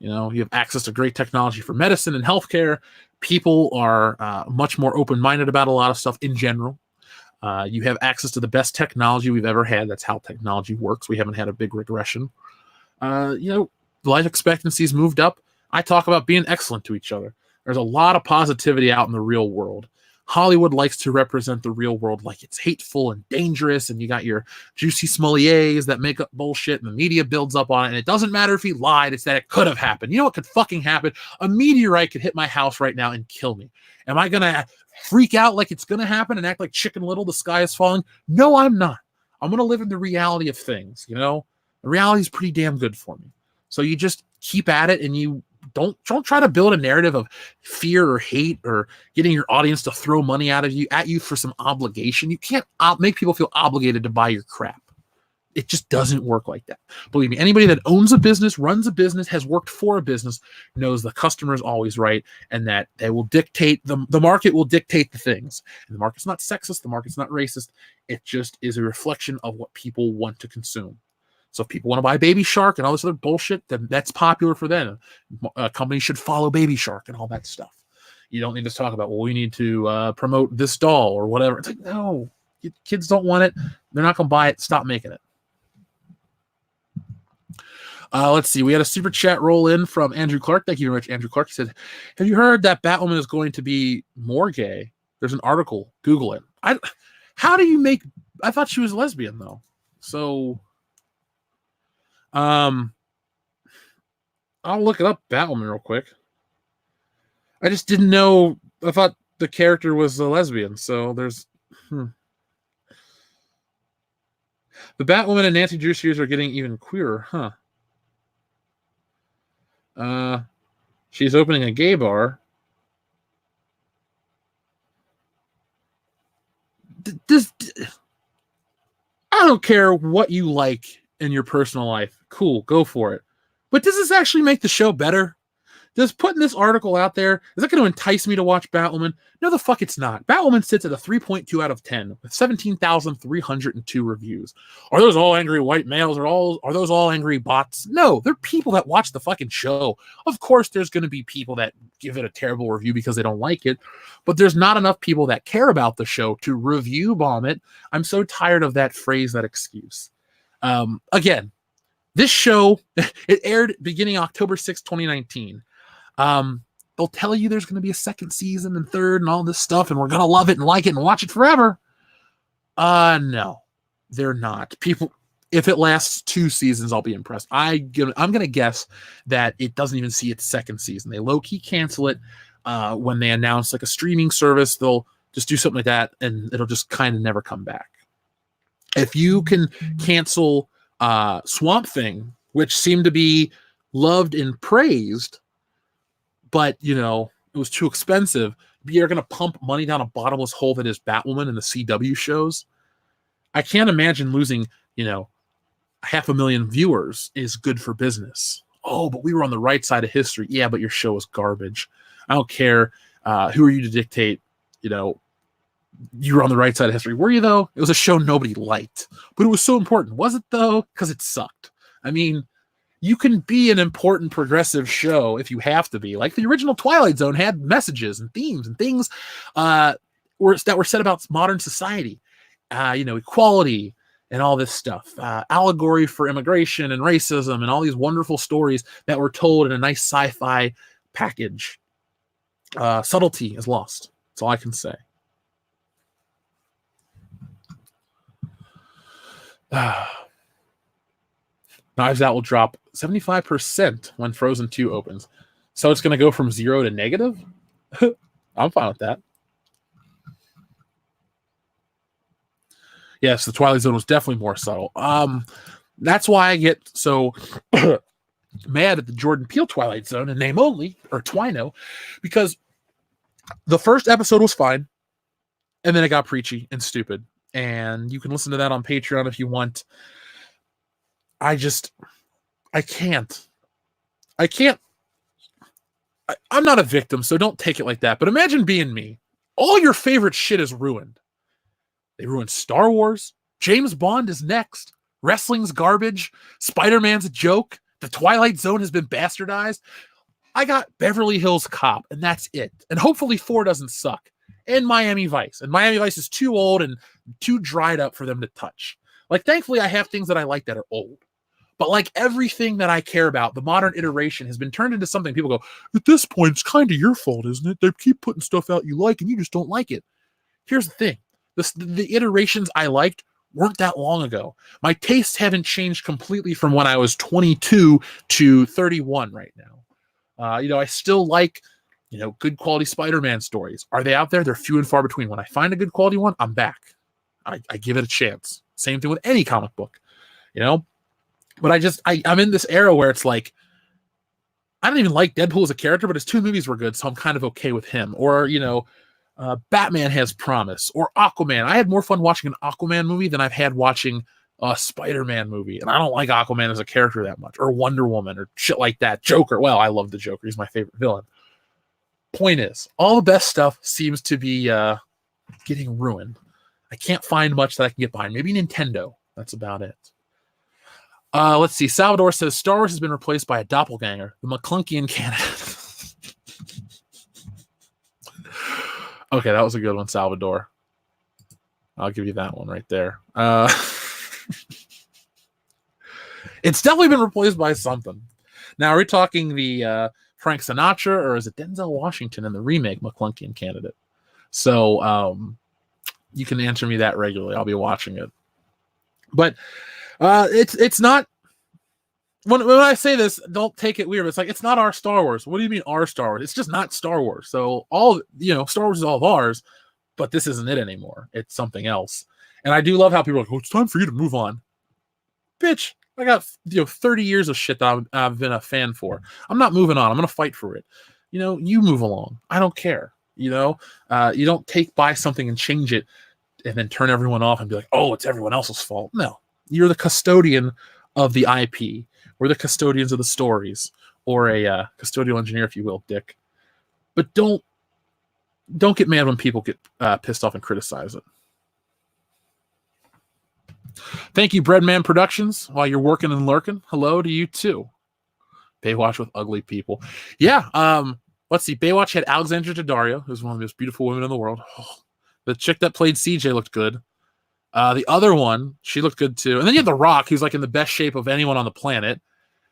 You have access to great technology for medicine and healthcare. People are much more open-minded about a lot of stuff in general. You have access to the best technology we've ever had. That's how technology works. We haven't had a big regression. Life expectancy's moved up. I talk about being excellent to each other. There's a lot of positivity out in the real world. Hollywood likes to represent the real world like it's hateful and dangerous, and you got your juicy sommeliers that make up bullshit, and the media builds up on it, and it doesn't matter if he lied, it's that it could have happened. You know what could fucking happen? A meteorite could hit my house right now and kill me. Am I going to freak out like it's going to happen and act like Chicken Little, the sky is falling? No, I'm not. I'm going to live in the reality of things, The reality is pretty damn good for me. So you just keep at it, and you don't try to build a narrative of fear or hate or getting your audience to throw money at you for some obligation. You can't make people feel obligated to buy your crap. It just doesn't work like that. Believe me, anybody that owns a business, runs a business, has worked for a business, knows the customer is always right, and that they will dictate the market will dictate the things. And the market's not sexist, the market's not racist. It just is a reflection of what people want to consume. So if people want to buy Baby Shark and all this other bullshit, then that's popular for them. Companies should follow Baby Shark and all that stuff. You don't need to talk about, well, we need to promote this doll or whatever. It's like, no, kids don't want it. They're not going to buy it. Stop making it. Let's see. We had a super chat roll in from Andrew Clark. Thank you very much, Andrew Clark. He said, have you heard that Batwoman is going to be more gay? There's an article. Google it. How do you make... I thought she was lesbian, though. So, I'll look it up, Batwoman, real quick. I just didn't know. I thought the character was a lesbian, so there's. The Batwoman and Nancy Drew series are getting even queerer, huh? She's opening a gay bar. I don't care what you like in your personal life. Cool, go for it. But does this actually make the show better? Does putting this article out there, is that going to entice me to watch Batwoman? No, the fuck it's not. Batwoman sits at a 3.2 out of 10 with 17,302 reviews. Are those all angry white males or are those all angry bots? No, they're people that watch the fucking show. Of course, there's going to be people that give it a terrible review because they don't like it, but there's not enough people that care about the show to review bomb it. I'm so tired of that phrase, that excuse. Again, this show, it aired beginning October 6, 2019. They'll tell you there's going to be a second season and third and all this stuff, and we're going to love it and like it and watch it forever. No, they're not. People, if it lasts 2 seasons, I'll be impressed. I'm going to guess that it doesn't even see its second season. They low-key cancel it when they announce like a streaming service. They'll just do something like that, and it'll just kind of never come back. If you can cancel Swamp Thing, which seemed to be loved and praised, but, you know, it was too expensive, you're going to pump money down a bottomless hole that is Batwoman and the CW shows. I can't imagine losing, 500,000 viewers is good for business. Oh, but we were on the right side of history. Yeah, but your show is garbage. I don't care. Who are you to dictate, you were on the right side of history. Were you, though? It was a show nobody liked, but it was so important. Was it, though? Because it sucked. I mean, you can be an important progressive show if you have to be. Like the original Twilight Zone had messages and themes and things that were said about modern society, equality and all this stuff, allegory for immigration and racism and all these wonderful stories that were told in a nice sci-fi package. Subtlety is lost. That's all I can say. Knives Out will drop 75% when Frozen 2 opens. So it's going to go from 0 to negative? I'm fine with that. Yes, the Twilight Zone was definitely more subtle. That's why I get so mad at the Jordan Peele Twilight Zone in name only, or Twino, because the first episode was fine, and then it got preachy and stupid. And you can listen to that on Patreon if you want. I can't. I'm not a victim, so don't take it like that. But imagine being me. All your favorite shit is ruined. They ruined Star Wars. James Bond is next. Wrestling's garbage. Spider-Man's a joke. The Twilight Zone has been bastardized. I got Beverly Hills Cop, and that's it. And hopefully 4 doesn't suck. And Miami Vice. And Miami Vice is too old and too dried up for them to touch. Like, thankfully, I have things that I like that are old. But like everything that I care about, the modern iteration has been turned into something people go, at this point, it's kind of your fault, isn't it? They keep putting stuff out you like, and you just don't like it. Here's the thing. The iterations I liked weren't that long ago. My tastes haven't changed completely from when I was 22 to 31 right now. I still like, good quality Spider-Man stories. Are they out there? They're few and far between. When I find a good quality one, I'm back. I give it a chance. Same thing with any comic book, But I'm in this era where it's like, I don't even like Deadpool as a character, but his 2 movies were good, so I'm kind of okay with him. Or, Batman has promise. Or Aquaman. I had more fun watching an Aquaman movie than I've had watching a Spider-Man movie. And I don't like Aquaman as a character that much. Or Wonder Woman or shit like that. Joker. Well, I love the Joker. He's my favorite villain. Point is, all the best stuff seems to be getting ruined. I can't find much that I can get behind. Maybe Nintendo. That's about it. Let's see. Salvador says Star Wars has been replaced by a doppelganger, the McClunkian candidate. Okay, that was a good one, Salvador. I'll give you that one right there. It's definitely been replaced by something. Now, are we talking the Frank Sinatra, or is it Denzel Washington in the remake McClunkian candidate? So you can answer me that regularly. I'll be watching it. But It's not. When I say this, don't take it weird. It's like, it's not our Star Wars. What do you mean our Star Wars? It's just not Star Wars. So Star Wars is all of ours, but this isn't it anymore. It's something else. And I do love how people are like, oh, it's time for you to move on. Bitch, I got 30 years of shit that I've been a fan for. I'm not moving on. I'm gonna fight for it. You move along. I don't care. You don't buy something and change it and then turn everyone off and be like, oh, it's everyone else's fault. No, you're the custodian of the IP. We're the custodians of the stories, or a custodial engineer, if you will, Dick. But don't get mad when people get pissed off and criticize it. Thank you, Breadman Productions. While you're working and lurking, hello to you too. Baywatch with ugly people. Yeah. Let's see. Baywatch had Alexandra Daddario, who's one of the most beautiful women in the world. Oh, the chick that played CJ looked good. The other one, she looked good too. And then you had The Rock, who's like in the best shape of anyone on the planet.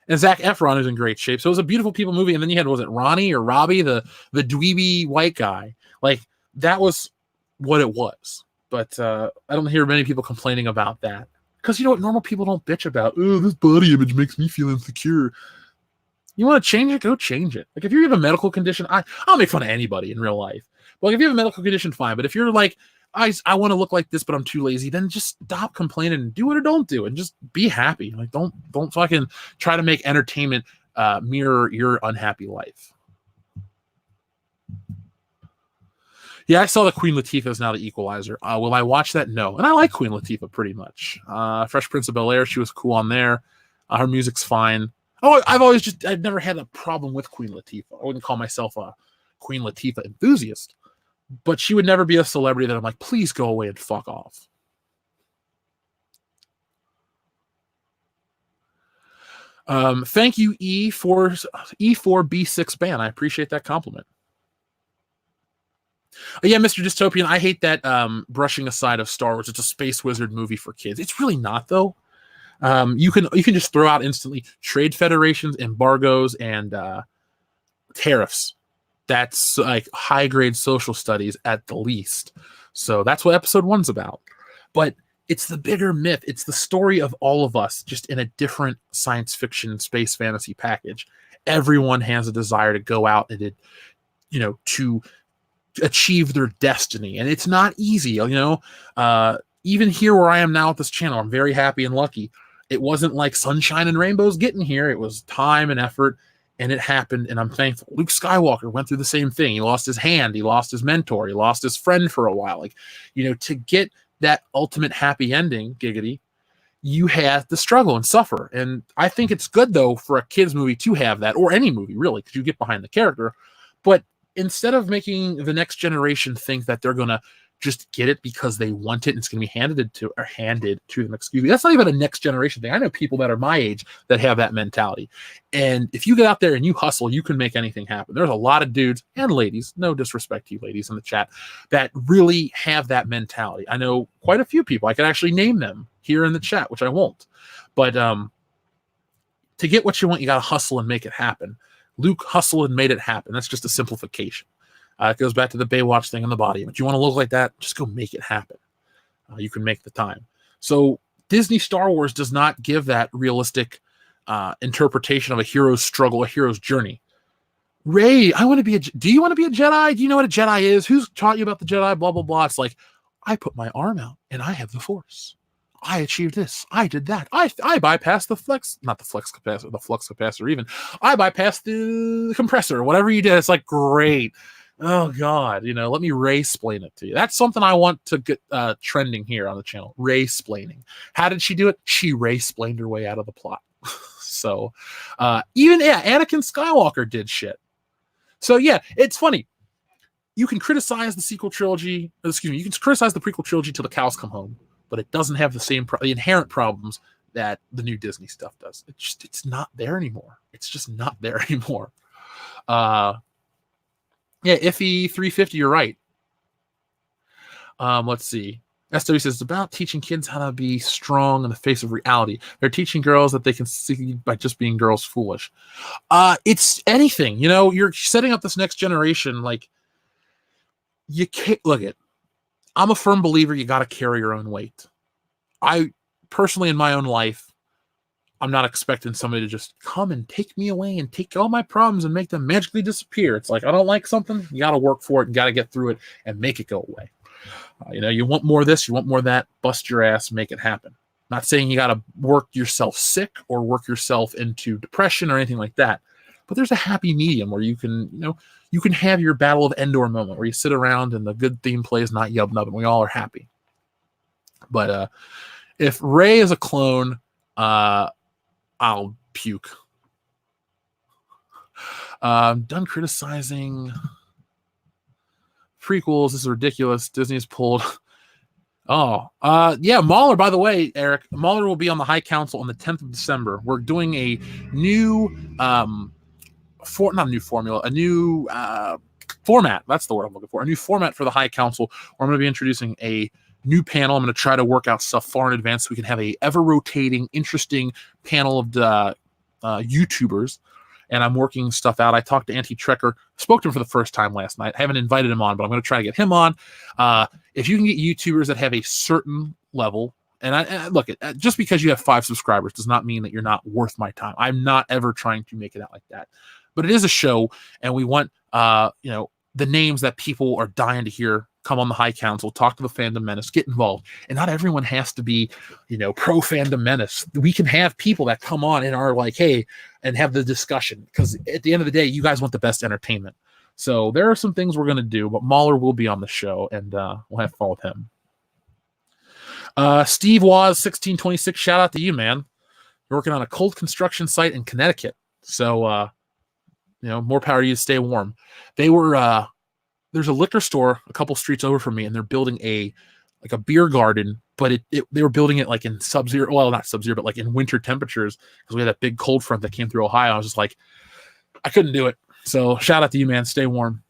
And Zac Efron, who's in great shape. So it was a beautiful people movie. And then you had, was it Ronnie or Robbie, the dweeby white guy? Like, that was what it was. But I don't hear many people complaining about that. Because you know what normal people don't bitch about? Oh, this body image makes me feel insecure. You want to change it? Go change it. Like, if you have a medical condition, I'll make fun of anybody in real life. But like, if you have a medical condition, fine. But if you're like, I want to look like this, but I'm too lazy, then just stop complaining and do it or don't do it. And just be happy. Like, don't fucking try to make entertainment mirror your unhappy life. Yeah, I saw that Queen Latifah is now the Equalizer. Will I watch that? No. And I like Queen Latifah pretty much. Fresh Prince of Bel-Air, she was cool on there. Her music's fine. Oh, I've never had a problem with Queen Latifah. I wouldn't call myself a Queen Latifah enthusiast, but she would never be a celebrity that I'm like, please go away and fuck off. Thank you, E4B6 ban. I appreciate that compliment. Yeah, Mr. Dystopian, I hate that brushing aside of Star Wars. It's a space wizard movie for kids. It's really not, though. You can just throw out instantly trade federations, embargoes, and tariffs. That's like high grade social studies at the least. So that's what episode 1's about. But it's the bigger myth. It's the story of all of us, just in a different science fiction space fantasy package. Everyone has a desire to go out and to achieve their destiny, and it's not easy. Even here where I am now at this channel, I'm very happy and lucky. It wasn't like sunshine and rainbows getting here. It was time and effort, and it happened, and I'm thankful. Luke Skywalker went through the same thing. He lost his hand. He lost his mentor. He lost his friend for a while. To get that ultimate happy ending, giggity, you have to struggle and suffer. And I think it's good, though, for a kid's movie to have that, or any movie, really, because you get behind the character. But instead of making the next generation think that they're going to just get it because they want it and it's going to be handed to them, excuse me. That's not even a next generation thing. I know people that are my age that have that mentality. And if you get out there and you hustle, you can make anything happen. There's a lot of dudes and ladies, no disrespect to you ladies in the chat, that really have that mentality. I know quite a few people. I could actually name them here in the chat, which I won't. But to get what you want, you got to hustle and make it happen. Luke hustled and made it happen. That's just a simplification. It goes back to the Baywatch thing on the body image. You want to look like that? Just go make it happen. You can make the time. So Disney Star Wars does not give that realistic interpretation of a hero's struggle, a hero's journey. Ray, do you want to be a Jedi? Do you know what a Jedi is? Who's taught you about the Jedi? Blah, blah, blah. It's like, I put my arm out and I have the Force. I achieved this. I did that. I bypassed the flux capacitor even. I bypassed the compressor, whatever you did. It's like, great. Oh God, let me Ray-splain it to you. That's something I want to get trending here on the channel. Ray-splaining. How did she do it? She Ray-splained her way out of the plot. So Anakin Skywalker did shit. So yeah, it's funny. You can criticize the sequel trilogy. You can criticize the prequel trilogy till the cows come home, but it doesn't have the same the inherent problems that the new Disney stuff does. It's not there anymore. It's just not there anymore. Yeah, Iffy 350, you're right. Let's see. SW says it's about teaching kids how to be strong in the face of reality. They're teaching girls that they can succeed by just being girls foolish. It's anything, you're setting up this next generation. Like, you can't look at. I'm a firm believer you got to carry your own weight. I personally in my own life, I'm not expecting somebody to just come and take me away and take all my problems and make them magically disappear. It's like, I don't like something, you got to work for it and got to get through it and make it go away. You want more of this, you want more of that, bust your ass, make it happen. Not saying you got to work yourself sick or work yourself into depression or anything like that, but there's a happy medium where you can, you can have your Battle of Endor moment where you sit around and the good theme plays, not yub nub, and we all are happy. But if Rey is a clone, I'll puke. Done criticizing prequels. This is ridiculous. Disney's pulled. Yeah, Mahler, by the way, Eric, Mahler will be on the High Council on the 10th of December. We're doing a new, not a new formula, a new format. That's the word I'm looking for. A new format for the High Council, where I'm going to be introducing a new panel. I'm going to try to work out stuff far in advance so we can have a ever-rotating, interesting panel of YouTubers. And I'm working stuff out. I talked to Auntie Trekker, spoke to him for the first time last night. I haven't invited him on, but I'm going to try to get him on. If you can get YouTubers that have a certain level, and look, just because you have 5 subscribers does not mean that you're not worth my time. I'm not ever trying to make it out like that. But it is a show, and we want the names that people are dying to hear come on the High Council, talk to the Fandom Menace, get involved. And not everyone has to be, pro Fandom Menace. We can have people that come on and are like, hey, and have the discussion. Because at the end of the day, you guys want the best entertainment. So there are some things we're going to do, but Mahler will be on the show, and we'll have fun with him. Steve Waz, 1626, shout out to you, man. You're working on a cold construction site in Connecticut. So, more power to you, stay warm. They were... there's a liquor store a couple streets over from me, and they're building a beer garden, but they were building it like in sub-zero, well, not sub-zero, but like in winter temperatures, because we had that big cold front that came through Ohio. I was just like, I couldn't do it. So shout out to you, man. Stay warm.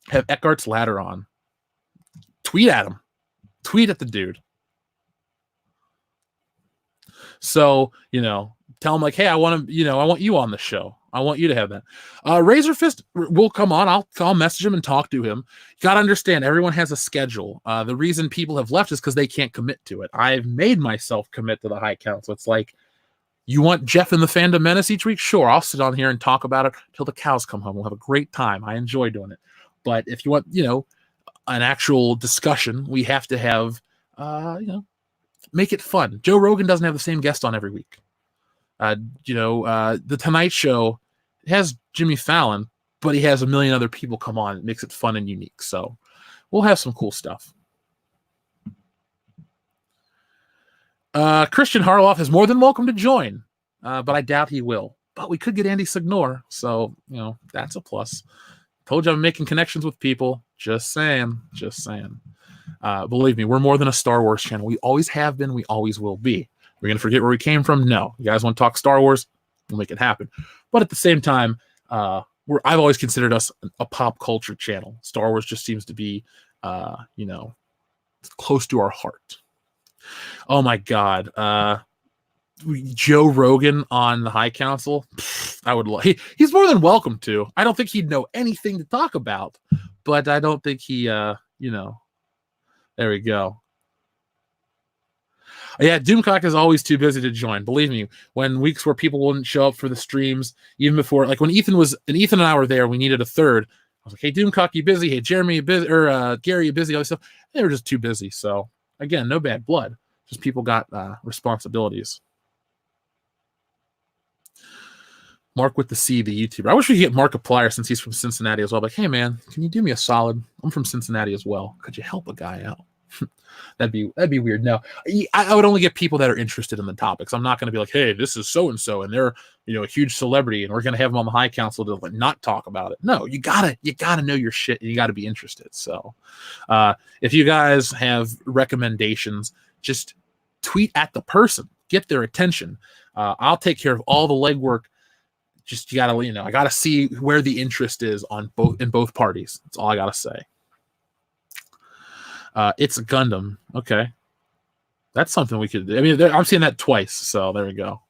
Have Eckhart's ladder on. Tweet at him. Tweet at the dude. So, tell him like, hey, I want you on the show. I want you to have that. Razor Fist will come on. I'll message him and talk to him. You got to understand, everyone has a schedule. The reason people have left is because they can't commit to it. I've made myself commit to the High Council. It's like, you want Jeff and the Fandom Menace each week? Sure, I'll sit on here and talk about it till the cows come home. We'll have a great time. I enjoy doing it. But if you want, an actual discussion, we have to have, make it fun. Joe Rogan doesn't have the same guest on every week. The Tonight Show has Jimmy Fallon, but he has a million other people come on. It makes it fun and unique. So we'll have some cool stuff. Christian Harloff is more than welcome to join, but I doubt he will. But we could get Andy Signor, so that's a plus. Told you I'm making connections with people. Just saying. Believe me, we're more than a Star Wars channel. We always have been. We always will be. We're going to forget where we came from? No. You guys want to talk Star Wars? We'll make it happen. But at the same time, I've always considered us a pop culture channel. Star Wars just seems to be, close to our heart. Oh, my God. Joe Rogan on the High Council? I would love... He's more than welcome to. I don't think he'd know anything to talk about. But I don't think he, there we go. Yeah, Doomcock is always too busy to join. Believe me, when weeks where people wouldn't show up for the streams, even before, like when Ethan and I were there, we needed a third. I was like, hey, Doomcock, you busy? Hey, Jeremy, you busy? Or Gary, you busy? All this stuff. They were just too busy. So, again, no bad blood. Just people got responsibilities. Mark with the C, the YouTuber. I wish we could get Markiplier since he's from Cincinnati as well. Like, hey, man, can you do me a solid? I'm from Cincinnati as well. Could you help a guy out? That'd be weird. No, I would only get people that are interested in the topics. I'm not going to be like, hey, this is so and so, and they're a huge celebrity, and we're going to have them on the High Council to not talk about it. No, you gotta know your shit, and you gotta be interested. So, if you guys have recommendations, just tweet at the person, get their attention. I'll take care of all the legwork. Just you gotta, I gotta see where the interest is in both parties. That's all I gotta say. It's a Gundam. Okay. That's something we could do. I mean, I'm seeing that twice, so there we go.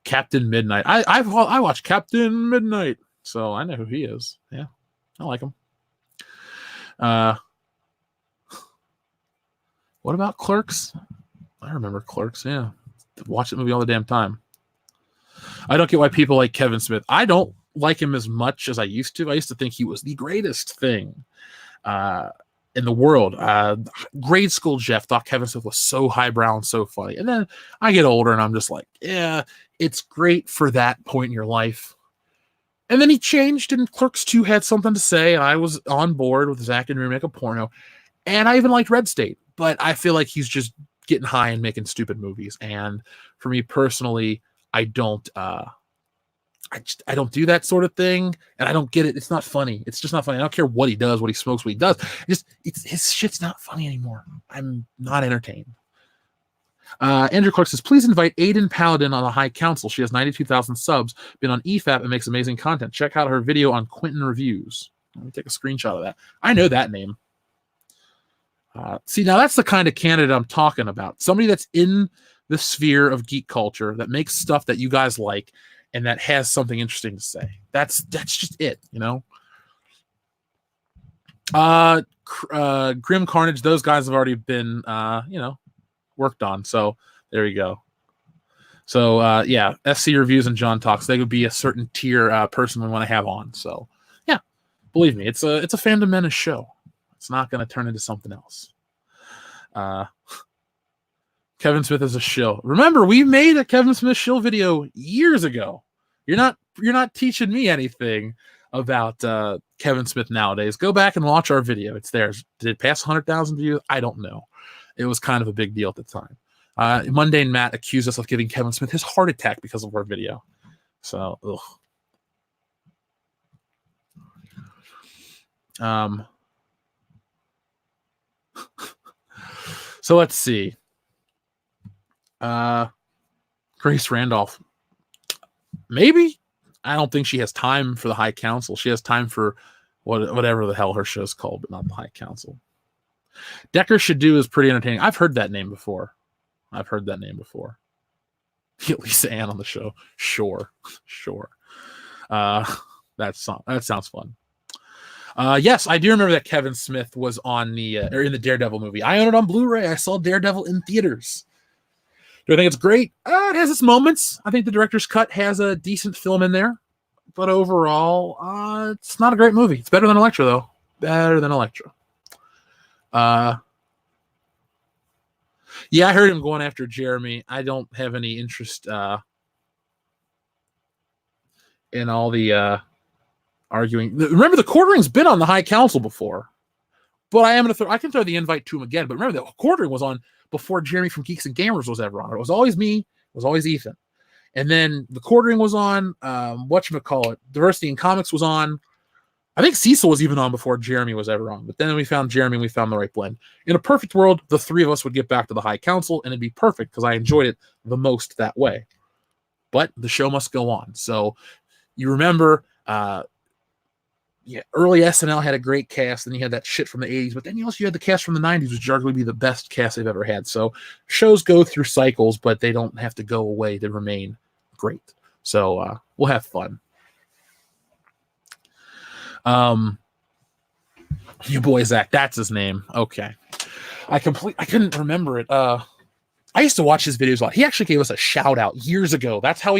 Captain Midnight. I watch Captain Midnight, so I know who he is. Yeah, I like him. What What about Clerks? I remember Clerks. Yeah, watch that movie all the damn time. I don't get why people like Kevin Smith. I don't like him as much as I used to. I used to think he was the greatest thing in the world. Grade school Jeff thought Kevin Smith was so highbrow and so funny. And then I get older and I'm just like, yeah, it's great for that point in your life. And then he changed, and Clerks 2 had something to say, and I was on board with Zack and Remake a Porno. And I even liked Red State, but I feel like he's just getting high and making stupid movies. And for me personally, I don't do that sort of thing, and I don't get it. It's not funny. It's just not funny. I don't care what he does, what he smokes, what he does. His shit's not funny anymore. I'm not entertained. Andrew Clark says, please invite Aiden Paladin on the High Council. She has 92,000 subs, been on EFAP, and makes amazing content. Check out her video on Quentin Reviews. Let me take a screenshot of that. I know that name. See, now that's the kind of candidate I'm talking about. Somebody that's in the sphere of geek culture, that makes stuff that you guys like, and that has something interesting to say. That's just it, you know? Grim Carnage, those guys have already been, worked on. So there you go. So yeah, SC Reviews and John Talks, they would be a certain tier person we want to have on. So yeah, believe me, it's a Fandom Menace show. It's not going to turn into something else. Kevin Smith is a shill. Remember, we made a Kevin Smith shill video years ago. You're not teaching me anything about Kevin Smith nowadays. Go back and watch our video. It's there. Did it pass 100,000 views? I don't know. It was kind of a big deal at the time. Mundane Matt accused us of giving Kevin Smith his heart attack because of our video. So, so let's see. Grace Randolph. Maybe. I don't think she has time for the High Council. She has time for whatever the hell her show's called, but not the High Council. Decker Should Do is pretty entertaining. I've heard that name before. Get Lisa Ann on the show. Sure. That sounds fun. Yes, I do remember that Kevin Smith was on in the Daredevil movie. I own it on Blu-ray. I saw Daredevil in theaters. Do I think it's great? It has its moments. I think the director's cut has a decent film in there, but overall, it's not a great movie. It's better than Elektra, though. Better than Elektra. Yeah, I heard him going after Jeremy. I don't have any interest in all the arguing. Remember, the Quartering's been on the High Council before, but I can throw the invite to him again. But remember, the Quartering was on before Jeremy from Geeks and Gamers was ever on. It was always me. It was always Ethan. And then the Quartering was on. Whatchamacallit, Diversity in Comics was on. I think Cecil was even on before Jeremy was ever on. But then we found Jeremy and we found the right blend. In a perfect world, the three of us would get back to the High Council and it'd be perfect because I enjoyed it the most that way. But the show must go on. So you remember, early SNL had a great cast, and you had that shit from the 80s, but then you had the cast from the 90s, which arguably the best cast they've ever had. So shows go through cycles, but they don't have to go away to remain great. So we'll have fun. Your boy Zach, that's his name. Okay. I couldn't remember it. I used to watch his videos a lot. He actually gave us a shout out years ago. That's how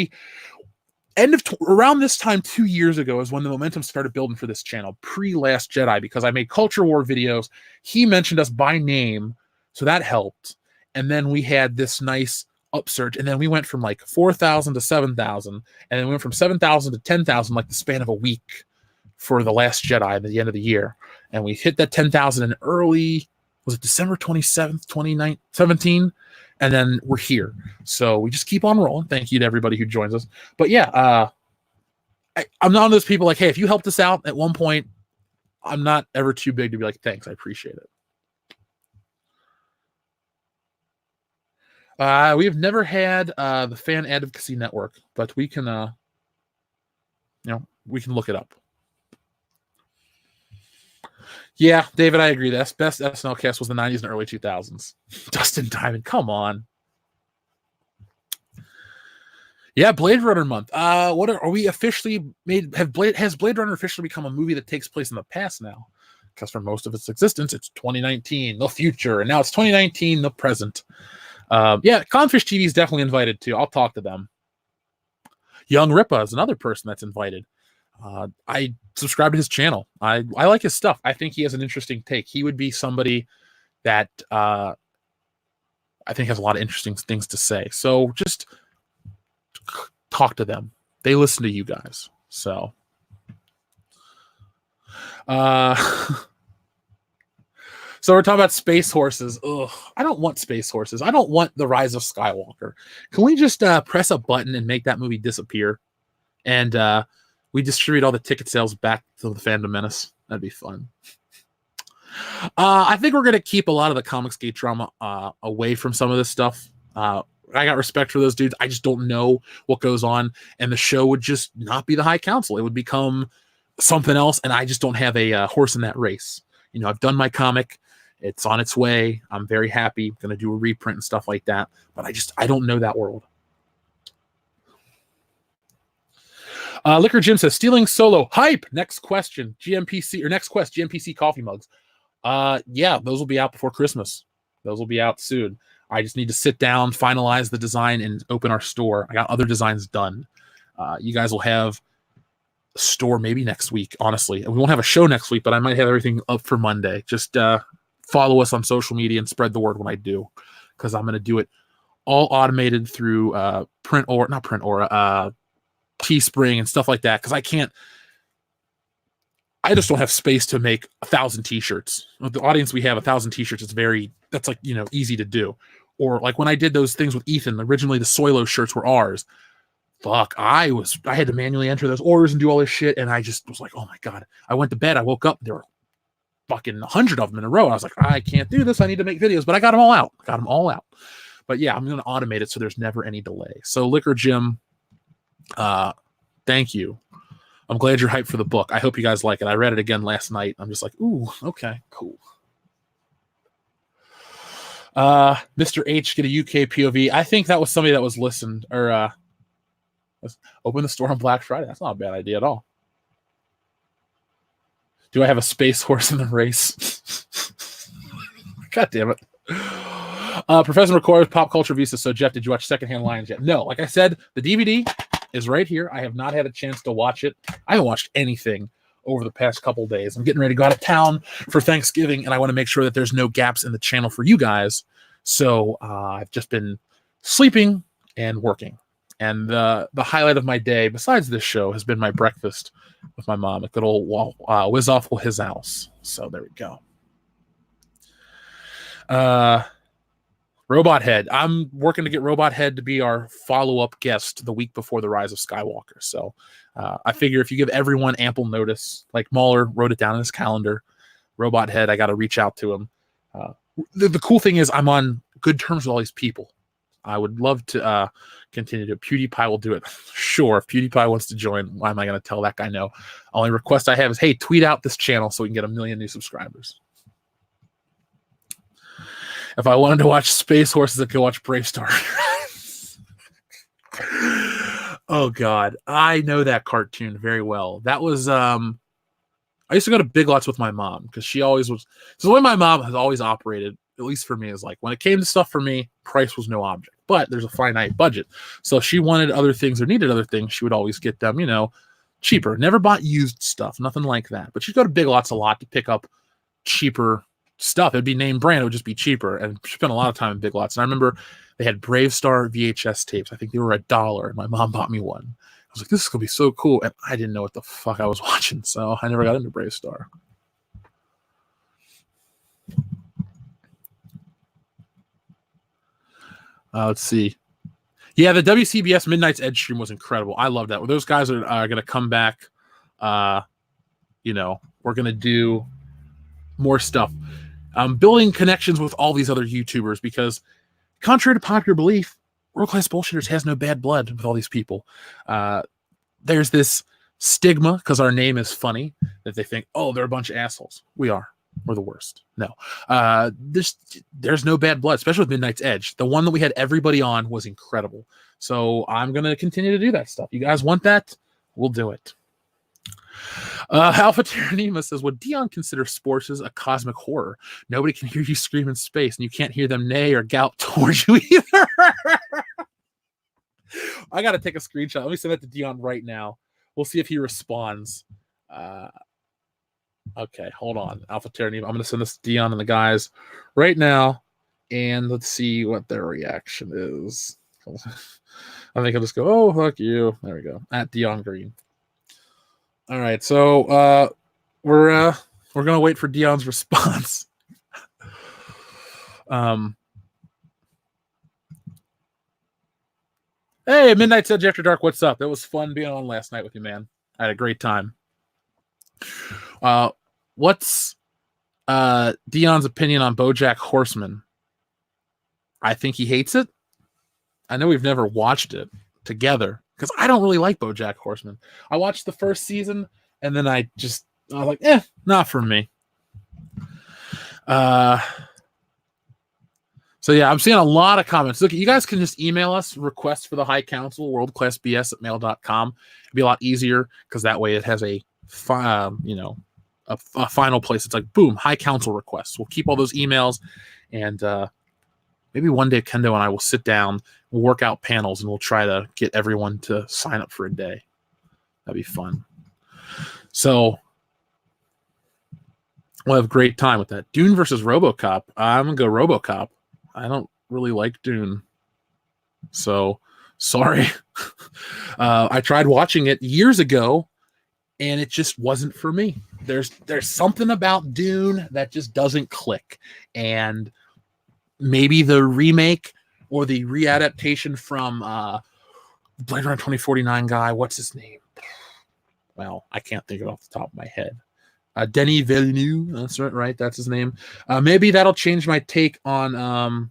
around this time 2 years ago is when the momentum started building for this channel, pre-Last Jedi, because I made Culture War videos. He mentioned us by name, so that helped. And then we had this nice upsurge, and then we went from like 4,000 to 7,000, and then we went from 7,000 to 10,000 like the span of a week for the Last Jedi at the end of the year. And we hit that 10,000 in early, was it December 27th, 2017? And then we're here. So we just keep on rolling. Thank you to everybody who joins us. But yeah, I'm not one of those people like, hey, if you helped us out at one point, I'm not ever too big to be like, thanks, I appreciate it. We have never had the Fan Advocacy Network, but we can, we can look it up. Yeah, David, I agree. The best SNL cast was the 90s and early 2000s. Dustin Diamond, come on. Yeah, Blade Runner month. What are we officially made? Has Blade Runner officially become a movie that takes place in the past now? because for most of its existence, it's 2019, the future, and now it's 2019, the present. Yeah, Clownfish TV is definitely invited too. I'll talk to them. Young Ripa is another person that's invited. I subscribe to his channel. I like his stuff. I think he has an interesting take. He would be somebody that I think has a lot of interesting things to say. So just talk to them. They listen to you guys. So so we're talking about space horses. Ugh, I don't want space horses. I don't want the Rise of Skywalker. Can we just press a button and make that movie disappear? And we distribute all the ticket sales back to the Fandom Menace. That'd be fun. I think we're going to keep a lot of the Comicsgate drama away from some of this stuff. I got respect for those dudes. I just don't know what goes on. And the show would just not be the High Council. It would become something else. And I just don't have a horse in that race. You know, I've done my comic. It's on its way. I'm very happy. I'm going to do a reprint and stuff like that. But I don't know that world. Liquor Jim says, stealing Solo. Hype! Next question. Next quest, GMPC coffee mugs. Yeah, those will be out before Christmas. Those will be out soon. I just need to sit down, finalize the design, and open our store. I got other designs done. You guys will have a store maybe next week, honestly. We won't have a show next week, but I might have everything up for Monday. Just follow us on social media and spread the word when I do, because I'm going to do it all automated through Teespring and stuff like that, because I just don't have space to make 1,000 t-shirts. With the audience we have, 1,000 t-shirts, that's like, you know, easy to do. Or like when I did those things with Ethan, originally the Soilo shirts were ours. Fuck, I had to manually enter those orders and do all this shit, and I just was like, oh my God. I went to bed, I woke up, there were fucking 100 of them in a row. I was like, I can't do this, I need to make videos, but I got them all out. But yeah, I'm going to automate it so there's never any delay. So Liquor Jim, thank you. I'm glad you're hyped for the book. I hope you guys like it. I read it again last night. I'm just like, ooh, okay, cool. Mr. H, get a UK POV. I think that was somebody that was listened, or open the store on Black Friday. That's not a bad idea at all. Do I have a space horse in the race? God damn it. Professor McCoy's Pop Culture Visa. So, Jeff, did you watch Secondhand Lions yet? No. Like I said, the DVD is right here. I have not had a chance to watch it. I haven't watched anything over the past couple days. I'm getting ready to go out of town for Thanksgiving, and I want to make sure that there's no gaps in the channel for you guys. So I've just been sleeping and working. And the highlight of my day, besides this show, has been my breakfast with my mom at good old Whiz Awful His House. So there we go. Robot Head. I'm working to get Robot Head to be our follow-up guest the week before the Rise of Skywalker. So I figure if you give everyone ample notice, like Mahler wrote it down in his calendar, Robot Head, I got to reach out to him. The cool thing is I'm on good terms with all these people. I would love to continue to. PewDiePie will do it. Sure, if PewDiePie wants to join, why am I going to tell that guy no? Only request I have is, hey, tweet out this channel so we can get 1 million new subscribers. If I wanted to watch Space Horses, I could watch Brave Star. Oh, God. I know that cartoon very well. That was, I used to go to Big Lots with my mom because she always was. So the way my mom has always operated, at least for me, is like when it came to stuff for me, price was no object. But there's a finite budget. So if she wanted other things or needed other things, she would always get them, cheaper. Never bought used stuff, nothing like that. But she'd go to Big Lots a lot to pick up cheaper stuff. It'd be name brand, it would just be cheaper. And she spent a lot of time in Big Lots. And I remember they had Brave Star VHS tapes. I think they were $1, and my mom bought me one. I was like, this is gonna be so cool. And I didn't know what the fuck I was watching, so I never got into Brave Star. Let's see. Yeah, the WCBS Midnight's Edge stream was incredible. I love that. Well, those guys are going to come back. We're going to do more stuff. Building connections with all these other YouTubers because, contrary to popular belief, World Class Bullshitters has no bad blood with all these people. There's this stigma because our name is funny that they think, oh, they're a bunch of assholes. We are. We're the worst. No. There's no bad blood, especially with Midnight's Edge. The one that we had everybody on was incredible. So I'm going to continue to do that stuff. You guys want that? We'll do it. Alpha Terranema says, would Dion consider sports as a cosmic horror? Nobody can hear you scream in space, and you can't hear them neigh or gallop towards you either. I got to take a screenshot. Let me send that to Dion right now. We'll see if he responds. Okay, hold on. Alpha Terranema. I'm going to send this to Dion and the guys right now, and let's see what their reaction is. I think I'll just go, oh, fuck you. There we go. At Dion Green. All right, so we're gonna wait for Dion's response. Hey, Midnight Edge After Dark, what's up? That was fun being on last night with you, man. I had a great time. What's Dion's opinion on BoJack Horseman? I think he hates it. I know we've never watched it together because I don't really like BoJack Horseman. I watched the first season and then I was like, not for me. So yeah, I'm seeing a lot of comments. Look, you guys can just email us requests for the High Council, worldclassbs@mail.com. It'd be a lot easier because that way it has a final place. It's like, boom, High Council requests. We'll keep all those emails, and maybe one day Kendo and I will sit down, we'll work out panels, and we'll try to get everyone to sign up for a day. That'd be fun. So we'll have a great time with that. Dune versus RoboCop. I'm going to go RoboCop. I don't really like Dune. So, sorry. I tried watching it years ago, and it just wasn't for me. There's something about Dune that just doesn't click. And maybe the remake or the readaptation from Blade Runner 2049 guy, what's his name? Well, I can't think of it off the top of my head. Denis Villeneuve, that's right, that's his name. Maybe that'll change my take on, not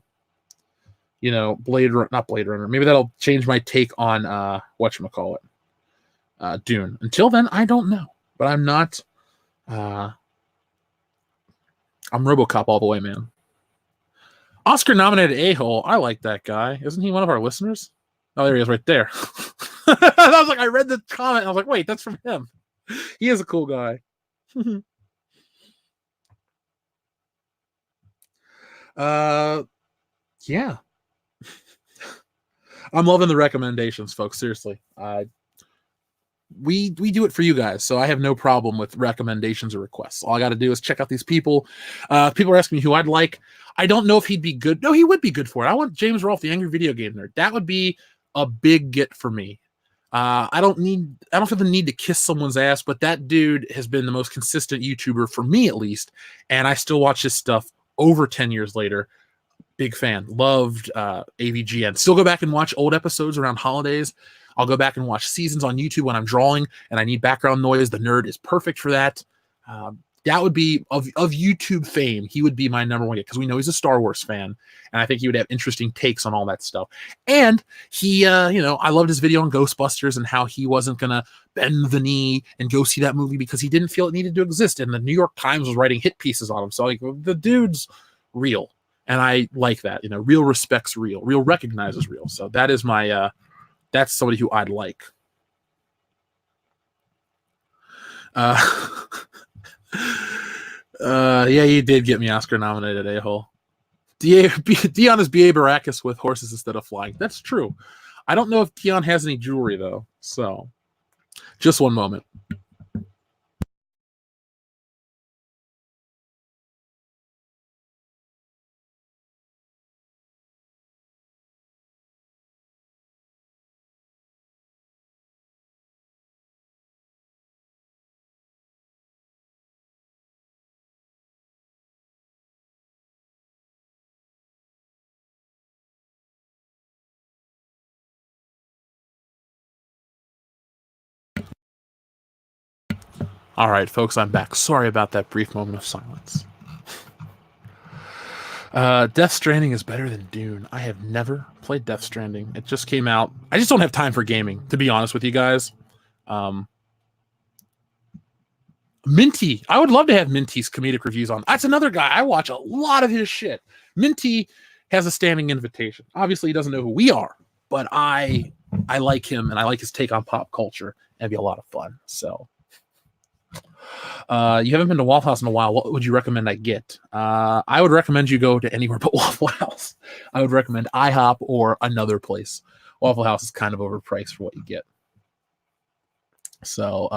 Blade Runner. Maybe that'll change my take on whatchamacallit, Dune. Until then, I don't know. But I'm not. I'm RoboCop all the way, man. Oscar-nominated a-hole. I like that guy. Isn't he one of our listeners? Oh, there he is, right there. I was like, I read the comment. And I was like, wait, that's from him. He is a cool guy. Yeah. I'm loving the recommendations, folks. Seriously. We do it for you guys, so I have no problem with recommendations or requests. All I got to do is check out these people. People are asking me who I'd like. I don't know if he'd be good. No, he would be good for it. I want James Rolfe, the Angry Video Game Nerd. That would be a big get for me. I don't feel the need to kiss someone's ass, but that dude has been the most consistent YouTuber for me, at least, and I still watch his stuff over 10 years later. Big fan. Loved AVGN. Still go back and watch old episodes around holidays. I'll go back and watch seasons on YouTube when I'm drawing and I need background noise. The Nerd is perfect for that. That would be, of YouTube fame, he would be my number one get because we know he's a Star Wars fan, and I think he would have interesting takes on all that stuff. And he, I loved his video on Ghostbusters and how he wasn't going to bend the knee and go see that movie because he didn't feel it needed to exist. And the New York Times was writing hit pieces on him. So like, the dude's real. And I like that. Real respects real. Real recognizes real. So that is my... that's somebody who I'd like. Yeah, you did get me Oscar nominated, a-hole. Dion is B.A. Baracus with horses instead of flying. That's true. I don't know if Dion has any jewelry, though. So, just one moment. All right, folks, I'm back. Sorry about that brief moment of silence. Death Stranding is better than Dune. I have never played Death Stranding. It just came out. I just don't have time for gaming, to be honest with you guys. Minty. I would love to have Minty's comedic reviews on. That's another guy. I watch a lot of his shit. Minty has a standing invitation. Obviously, he doesn't know who we are, but I like him, and I like his take on pop culture. It'd be a lot of fun. So... You haven't been to Waffle House in a while. What would you recommend I get? I would recommend you go to anywhere but Waffle House. I would recommend IHOP or another place. Waffle House is kind of overpriced for what you get. So,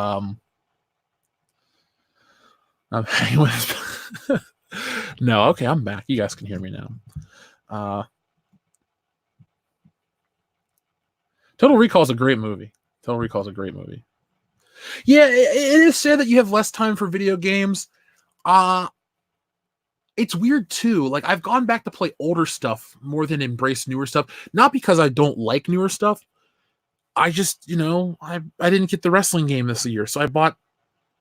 I'm hanging with. No, okay, I'm back. You guys can hear me now. Total Recall is a great movie. Total Recall is a great movie. Yeah, it is sad that you have less time for video games. It's weird too. Like, I've gone back to play older stuff more than embrace newer stuff. Not because I don't like newer stuff. I just, I didn't get the wrestling game this year, so I bought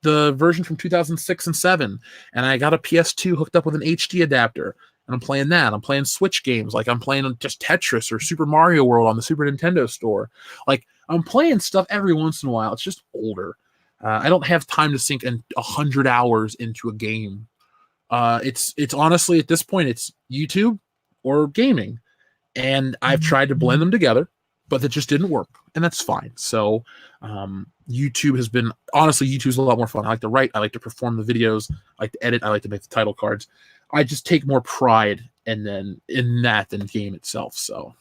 the version from 2006 and 7, and I got a PS2 hooked up with an HD adapter, and I'm playing that. I'm playing Switch games, like I'm playing just Tetris or Super Mario World on the Super Nintendo store. Like, I'm playing stuff every once in a while. It's just older. I don't have time to sink 100 hours into a game. It's honestly, at this point, it's YouTube or gaming, and I've tried to blend them together, but that just didn't work, and that's fine. So YouTube has been, honestly, YouTube's a lot more fun. I like to write, I like to perform the videos, I like to edit, I like to make the title cards. I just take more pride in that than game itself. So,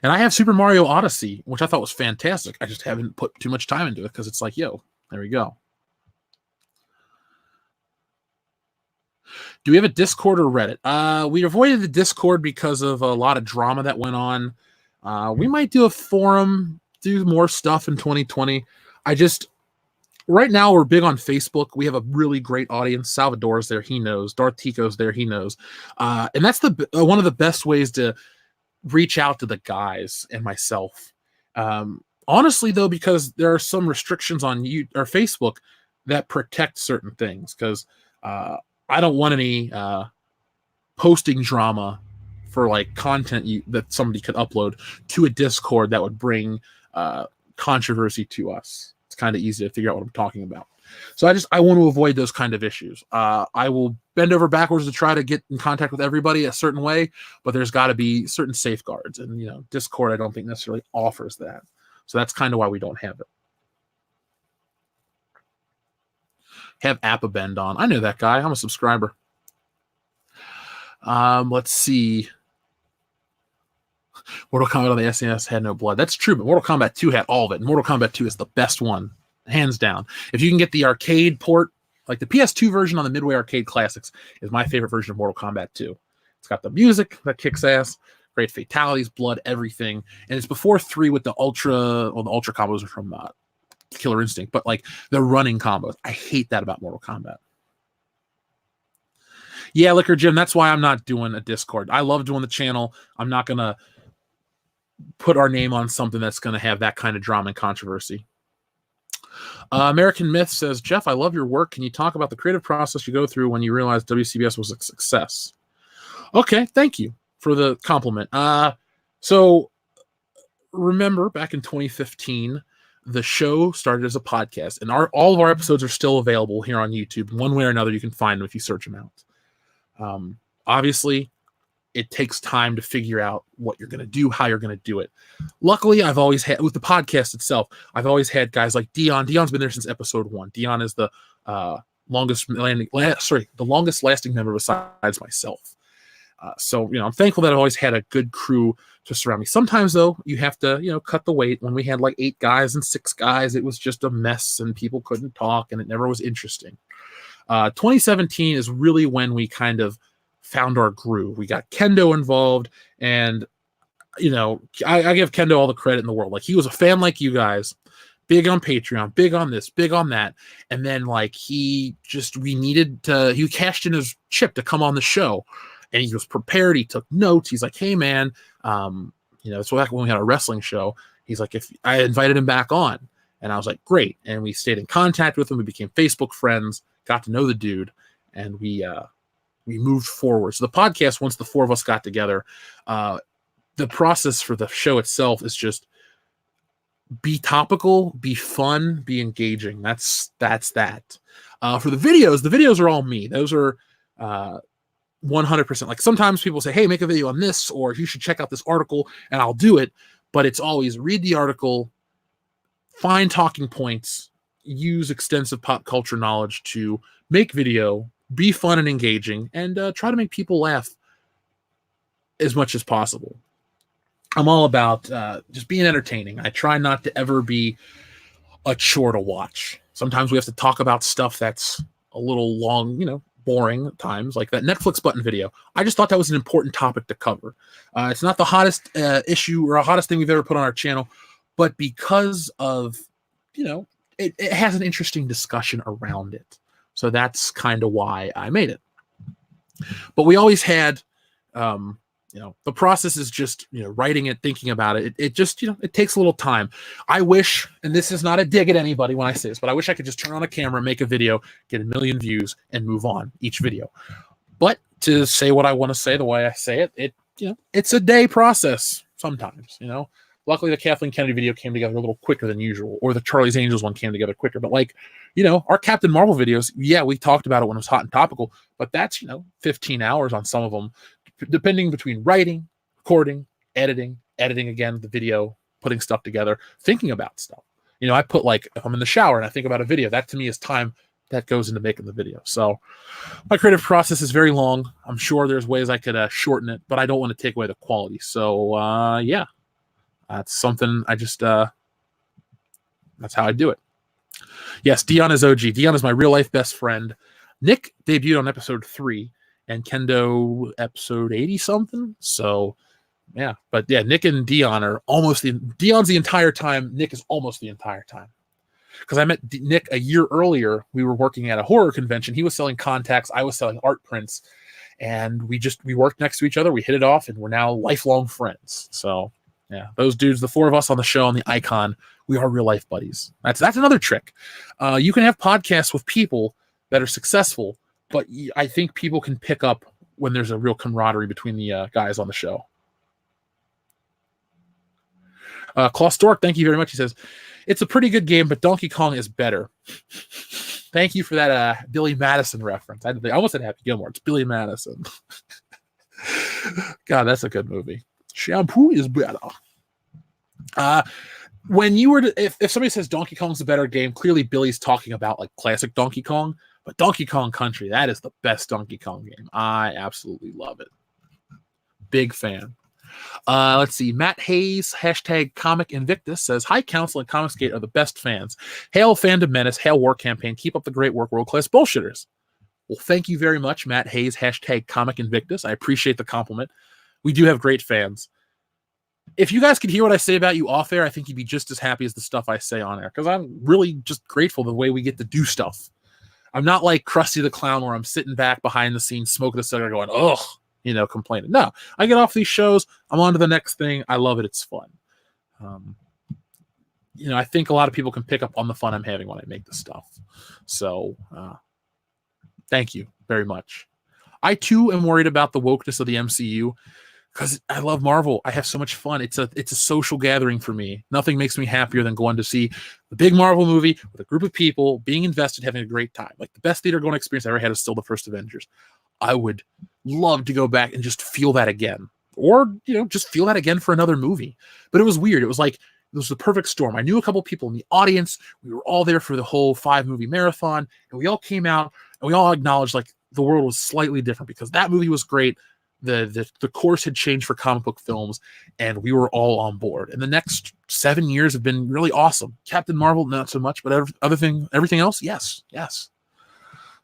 and I have Super Mario Odyssey, which I thought was fantastic. I just haven't put too much time into it because it's like, yo, there we go. Do we have a Discord or Reddit? We avoided the Discord because of a lot of drama that went on. We might do a forum, do more stuff in 2020. Right now we're big on Facebook. We have a really great audience. Salvador's there, he knows. Darth Tico's there, he knows. And that's one of the best ways to reach out to the guys and myself. Honestly, though, because there are some restrictions on Facebook that protect certain things. Because I don't want any posting drama for like content that somebody could upload to a Discord that would bring controversy to us. It's kind of easy to figure out what I'm talking about. So I want to avoid those kind of issues. I will bend over backwards to try to get in contact with everybody a certain way, but there's got to be certain safeguards. And, Discord, I don't think necessarily offers that. So that's kind of why we don't have it. Have Appabend on. I know that guy. I'm a subscriber. Let's see. Mortal Kombat on the SNES had no blood. That's true, but Mortal Kombat 2 had all of it. And Mortal Kombat 2 is the best one, hands down. If you can get the arcade port, like the PS2 version on the Midway Arcade Classics is my favorite version of Mortal Kombat 2. It's got the music that kicks ass, great fatalities, blood, everything. And it's before 3 with the Ultra combos are from Killer Instinct, but like the running combos. I hate that about Mortal Kombat. Yeah, Liquor Jim, that's why I'm not doing a Discord. I love doing the channel. I'm not going to put our name on something that's going to have that kind of drama and controversy. American Myth says, Jeff, I love your work. Can you talk about the creative process you go through when you realized WCBS was a success? Okay, thank you for the compliment. So remember back in 2015, the show started as a podcast, and all of our episodes are still available here on YouTube. One way or another, you can find them if you search them out. Obviously, it takes time to figure out what you're going to do, how you're going to do it. Luckily, I've always had, with the podcast itself, I've always had guys like Dion. Dion's been there since episode 1. Dion is the longest lasting member besides myself. So, I'm thankful that I've always had a good crew to surround me. Sometimes, though, you have to, cut the weight. When we had like 8 guys and 6 guys, it was just a mess and people couldn't talk and it never was interesting. 2017 is really when we kind of found our groove. We got Kendo involved, and I give Kendo all the credit in the world. Like, he was a fan like you guys, big on Patreon, big on this, big on that, and then like he cashed in his chip to come on the show, and he was prepared. He took notes. He's like, hey man, so back when we had a wrestling show, he's like, if I invited him back on, and I was like, great, and we stayed in contact with him. We became Facebook friends, got to know the dude, and we moved forward. So the podcast, once the 4 of us got together, the process for the show itself is just be topical, be fun, be engaging. That's that. For the videos are all me. Those are 100%. Like, sometimes people say, hey, make a video on this, or you should check out this article, and I'll do it. But it's always read the article, find talking points, use extensive pop culture knowledge to make video, be fun and engaging, and try to make people laugh as much as possible. I'm all about just being entertaining. I try not to ever be a chore to watch. Sometimes we have to talk about stuff that's a little long, boring at times, like that Netflix button video. I just thought that was an important topic to cover. It's not the hottest issue or a hottest thing we've ever put on our channel, but because of, it has an interesting discussion around it. So that's kind of why I made it. But we always had, the process is just, writing it, thinking about it. It just, it takes a little time. I wish, and this is not a dig at anybody when I say this, but I wish I could just turn on a camera, make a video, get 1 million views, and move on each video. But to say what I want to say the way I say it, it's a day process sometimes, Luckily, the Kathleen Kennedy video came together a little quicker than usual, or the Charlie's Angels one came together quicker. But our Captain Marvel videos, yeah, we talked about it when it was hot and topical, but that's, 15 hours on some of them, depending between writing, recording, editing again, the video, putting stuff together, thinking about stuff. I put if I'm in the shower and I think about a video, that to me is time that goes into making the video. So my creative process is very long. I'm sure there's ways I could shorten it, but I don't want to take away the quality. So yeah. That's something I just, that's how I do it. Yes, Dion is OG. Dion is my real life best friend. Nick debuted on episode 3 and Kendo episode 80 something. So yeah, but yeah, Nick and Dion are Dion's the entire time. Nick is almost the entire time. Because I met Nick a year earlier. We were working at a horror convention. He was selling contacts. I was selling art prints. And we worked next to each other. We hit it off and we're now lifelong friends. So yeah, those dudes, the 4 of us on the show on the Icon, we are real life buddies. That's another trick. You can have podcasts with people that are successful, but I think people can pick up when there's a real camaraderie between the guys on the show. Klaus Stork, thank you very much. He says, it's a pretty good game, but Donkey Kong is better. Thank you for that Billy Madison reference. I almost said Happy Gilmore. It's Billy Madison. God, that's a good movie. Shampoo is better. When you were if somebody says Donkey Kong's a better game, clearly Billy's talking about classic Donkey Kong, but Donkey Kong Country, that is the best Donkey Kong game. I absolutely love it. Big fan. Let's see. Matt Hayes, hashtag Comic Invictus, says, hi, Council and Comicsgate are the best fans. Hail Fandom Menace, hail War Campaign, keep up the great work, world-class bullshitters. Well, thank you very much, Matt Hayes, hashtag Comic Invictus. I appreciate the compliment. We do have great fans. If you guys could hear what I say about you off air, I think you'd be just as happy as the stuff I say on air, because I'm really just grateful the way we get to do stuff. I'm not like Krusty the Clown where I'm sitting back behind the scenes smoking a cigar going, ugh, complaining. No, I get off these shows. I'm on to the next thing. I love it. It's fun. I think a lot of people can pick up on the fun I'm having when I make this stuff. So thank you very much. I, too, am worried about the wokeness of the MCU because I love Marvel. I have so much fun. It's a social gathering for me. Nothing makes me happier than going to see the big Marvel movie with a group of people, being invested, having a great time. Like, the best theater-going experience I ever had is still the first Avengers. I would love to go back and just feel that again. Or, just feel that again for another movie. But it was weird. It was like, it was the perfect storm. I knew a couple people in the audience. We were all there for the whole 5-movie marathon. And we all came out and we all acknowledged, the world was slightly different because that movie was great. The course had changed for comic book films, and we were all on board. And the next 7 years have been really awesome. Captain Marvel, not so much, but everything else, yes.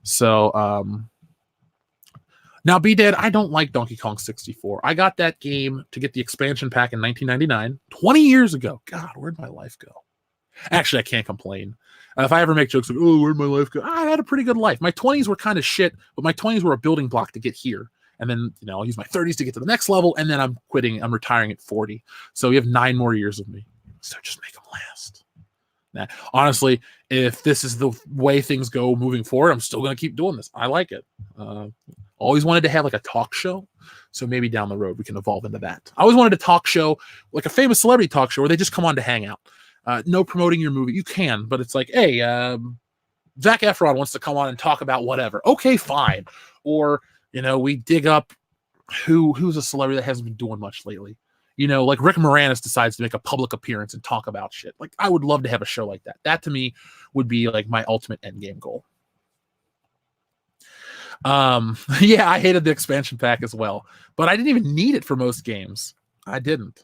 So, now, B-Dad, I don't like Donkey Kong 64. I got that game to get the expansion pack in 1999, 20 years ago. God, where'd my life go? Actually, I can't complain. If I ever make jokes like, oh, where'd my life go? I had a pretty good life. My 20s were kind of shit, but my 20s were a building block to get here. And then, I'll use my 30s to get to the next level, and then I'm quitting. I'm retiring at 40. So you have 9 more years of me. So just make them last. Now, honestly, if this is the way things go moving forward, I'm still going to keep doing this. I like it. Always wanted to have a talk show. So maybe down the road we can evolve into that. I always wanted a talk show, like a famous celebrity talk show where they just come on to hang out. No promoting your movie. You can, but it's like, hey, Zac Efron wants to come on and talk about whatever. Okay, fine. Or, we dig up who's a celebrity that hasn't been doing much lately. Like Rick Moranis decides to make a public appearance and talk about shit. Like, I would love to have a show like that. That to me would be like my ultimate endgame goal. Yeah, I hated the expansion pack as well, but I didn't even need it for most games. I didn't.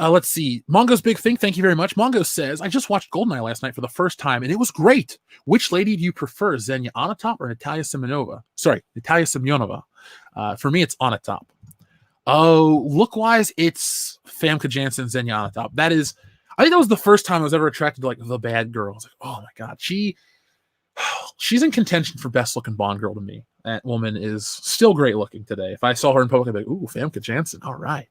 Let's see. Mongo's Big Thing, thank you very much. Mongo says, I just watched GoldenEye last night for the first time, and it was great. Which lady do you prefer, Xenia Onatopp or Natalia Semyonova? Sorry, Natalia Semyonova. For me, it's Onatopp. Oh, look-wise, it's Famke Janssen, Xenia Onatopp. I think that was the first time I was ever attracted to, like, the bad girl. I was like, oh my god, she's in contention for best-looking Bond girl to me. That woman is still great-looking today. If I saw her in public, I'd be like, ooh, Famke Janssen, all right.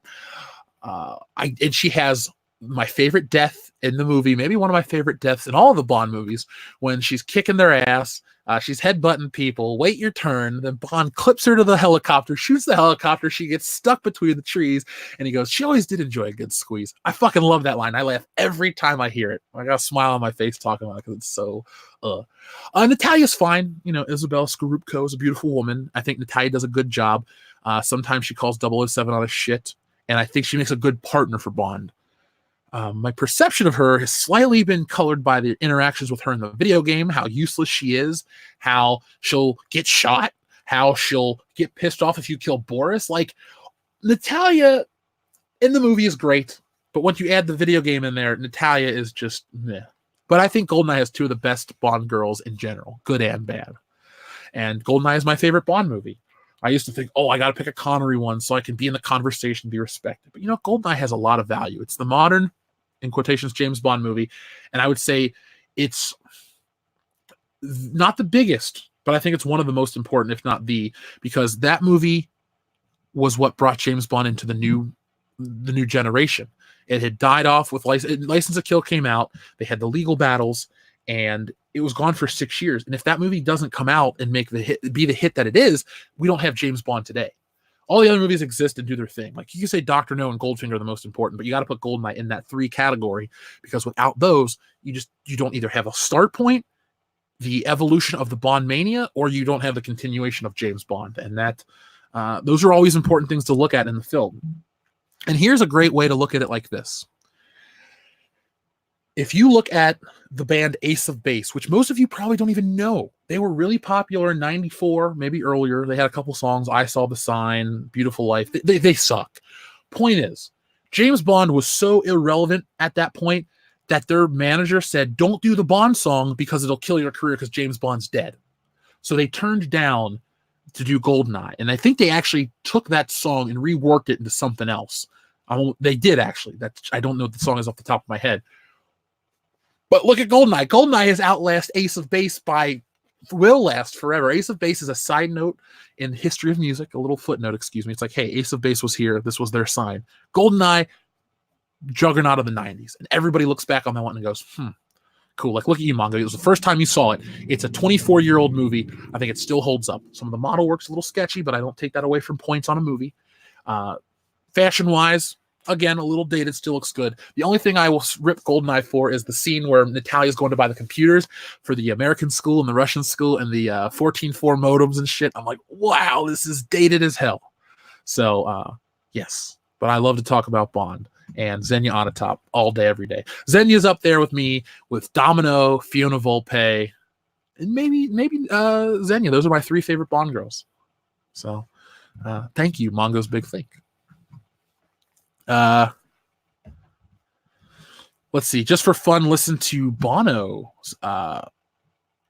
And she has my favorite death in the movie, maybe one of my favorite deaths in all of the Bond movies, when she's kicking their ass, she's headbutting people, wait your turn, then Bond clips her to the helicopter, shoots the helicopter, she gets stuck between the trees, and he goes, she always did enjoy a good squeeze. I fucking love that line. I laugh every time I hear it. I got a smile on my face talking about it because it's so Natalia's fine. Isabel Scorupco is a beautiful woman. I think Natalia does a good job. Sometimes she calls 007 on his shit, and I think she makes a good partner for Bond. My perception of her has slightly been colored by the interactions with her in the video game, how useless she is, how she'll get shot, how she'll get pissed off if you kill Boris. Like, Natalia in the movie is great, but once you add the video game in there, Natalia is just meh. But I think GoldenEye has two of the best Bond girls in general, good and bad. And GoldenEye is my favorite Bond movie. I used to think, I got to pick a Connery one so I can be in the conversation, be respected. But GoldenEye has a lot of value. It's the modern, in quotations, James Bond movie. And I would say it's not the biggest, but I think it's one of the most important, if not the, because that movie was what brought James Bond into the new generation. It had died off with License to Kill came out. They had the legal battles, and it was gone for 6 years. And if that movie doesn't come out and be the hit that it is, we don't have James Bond today. All the other movies exist and do their thing. Like, you can say Dr. No and Goldfinger are the most important, but you got to put GoldenEye in that 3 category, because without those, you don't either have a start point, the evolution of the Bond mania, or you don't have the continuation of James Bond. And that those are always important things to look at in the film. And here's a great way to look at it like this. If you look at the band Ace of Base, which most of you probably don't even know, they were really popular in 94, maybe earlier. They had a couple songs, I Saw the Sign, Beautiful Life. They suck. Point is, James Bond was so irrelevant at that point that their manager said, don't do the Bond song because it'll kill your career because James Bond's dead. So they turned down to do GoldenEye. And I think they actually took that song and reworked it into something else. They did, actually. I don't know what the song is off the top of my head. But look at GoldenEye. GoldenEye has outlasted Ace of Base will last forever. Ace of Base is a side note in the history of music, a little footnote, excuse me. It's like, hey, Ace of Base was here. This was their sign. GoldenEye, juggernaut of the 90s. And everybody looks back on that one and goes, cool. Like, look at you, Mongo. It was the first time you saw it. It's a 24-year-old movie. I think it still holds up. Some of the model work's a little sketchy, but I don't take that away from points on a movie. Fashion-wise, again, a little dated, still looks good. The only thing I will rip GoldenEye for is the scene where Natalia's going to buy the computers for the American school and the Russian school and the 14.4 modems and shit. I'm like, wow, this is dated as hell. So, yes. But I love to talk about Bond and Xenia Onatopp all day, every day. Xenia's up there with me, with Domino, Fiona Volpe, and maybe Xenia. Those are my 3 favorite Bond girls. So, thank you, Mongo's Big Think. Let's see. Just for fun, listen to Bono's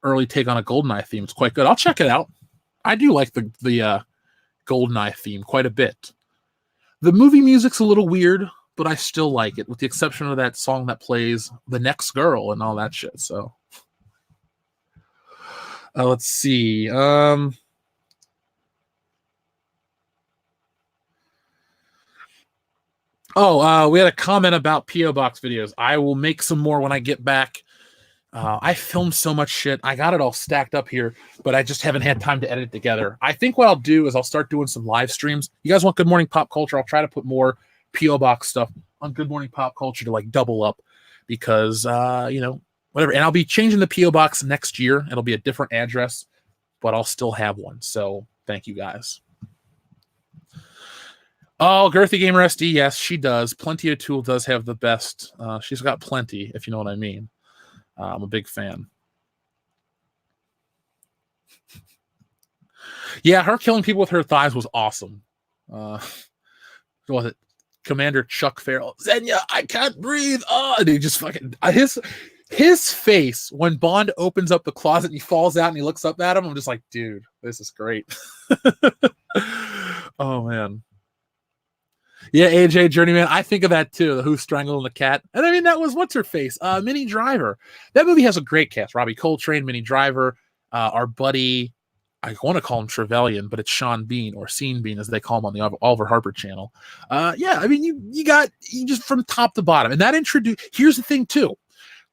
early take on a GoldenEye theme. It's quite good. I'll check it out. I do like the GoldenEye theme quite a bit. The movie music's a little weird, but I still like it, with the exception of that song that plays The Next Girl and all that shit. So, let's see. We had a comment about P.O. Box videos. I will make some more when I get back. I filmed so much shit. I got it all stacked up here, but I just haven't had time to edit it together. I think what I'll do is I'll start doing some live streams. You guys want Good Morning Pop Culture? I'll try to put more P.O. Box stuff on Good Morning Pop Culture to like double up, because, whatever. And I'll be changing the P.O. Box next year. It'll be a different address, but I'll still have one. So thank you guys. Oh, Girthy Gamer SD, yes, she does. Plenty of Tool does have the best. She's got plenty, if you know what I mean. I'm a big fan. Yeah, her killing people with her thighs was awesome. What was it? Commander Chuck Farrell. Xenia, I can't breathe. Oh, and he just fucking his face when Bond opens up the closet and he falls out and he looks up at him. I'm just like, dude, this is great. Oh man. Yeah, AJ Journeyman. I think of that too. The Who Strangling the Cat. And I mean, that was what's her face? Minnie Driver. That movie has a great cast. Robbie Coltrane, Minnie Driver, our buddy, I want to call him Trevelyan, but it's Sean Bean or Scene Bean as they call him on the Oliver Harper channel. Yeah, I mean, you just from top to bottom. And that here's the thing too.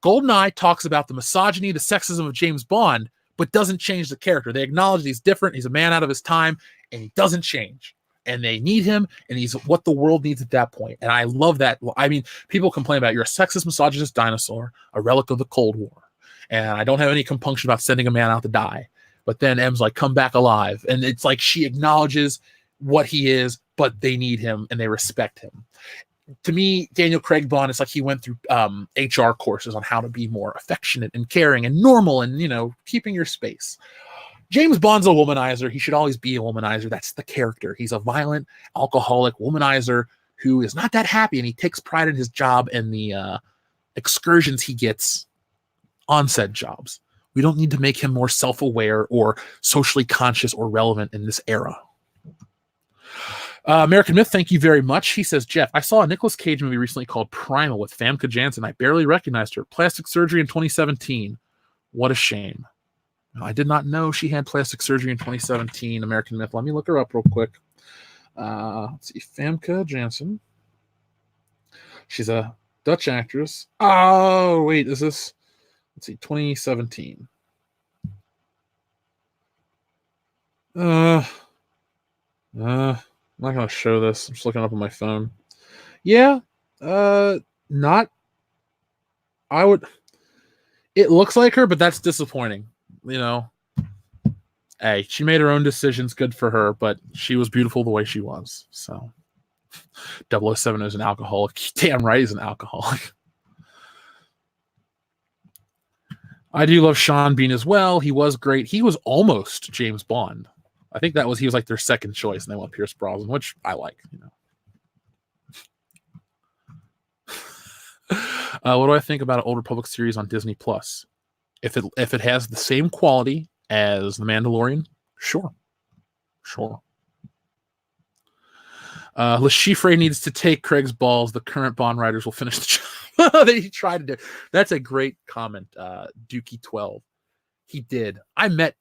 GoldenEye talks about the misogyny, the sexism of James Bond, but doesn't change the character. They acknowledge he's different. He's a man out of his time, and he doesn't change. And they need him, and he's what the world needs at that point. And I love that. I mean, people complain about you're a sexist, misogynist dinosaur, a relic of the Cold War. And I don't have any compunction about sending a man out to die. But then M's like, come back alive. And it's like she acknowledges what he is, but they need him and they respect him. To me, Daniel Craig Bond, it's like he went through HR courses on how to be more affectionate and caring and normal and, keeping your space. James Bond's a womanizer. He should always be a womanizer. That's the character. He's a violent, alcoholic womanizer who is not that happy, and he takes pride in his job and the excursions he gets on said jobs. We don't need to make him more self-aware or socially conscious or relevant in this era. American Myth, thank you very much. He says, Jeff, I saw a Nicolas Cage movie recently called Primal with Famke Janssen. I barely recognized her. Plastic surgery in 2017. What a shame. I did not know she had plastic surgery in 2017. American Myth. Let me look her up real quick. Let's see. Famke Janssen. She's a Dutch actress. Oh, wait. Is this... Let's see, 2017. I'm not gonna show this. I'm just looking up on my phone. Yeah, not. I would. It looks like her, but that's disappointing. Hey, she made her own decisions. Good for her, but she was beautiful the way she was. So, 007 is an alcoholic. Damn right, he's an alcoholic. I do love Sean Bean as well. He was great. He was almost James Bond. I think he was like their second choice, and they went Pierce Brosnan, which I like. What do I think about an Old Republic series on Disney Plus? If it has the same quality as The Mandalorian, sure. Le Chiffre needs to take Craig's balls. The current Bond writers will finish the job that he tried to do. That's a great comment, Dookie12. He did. I met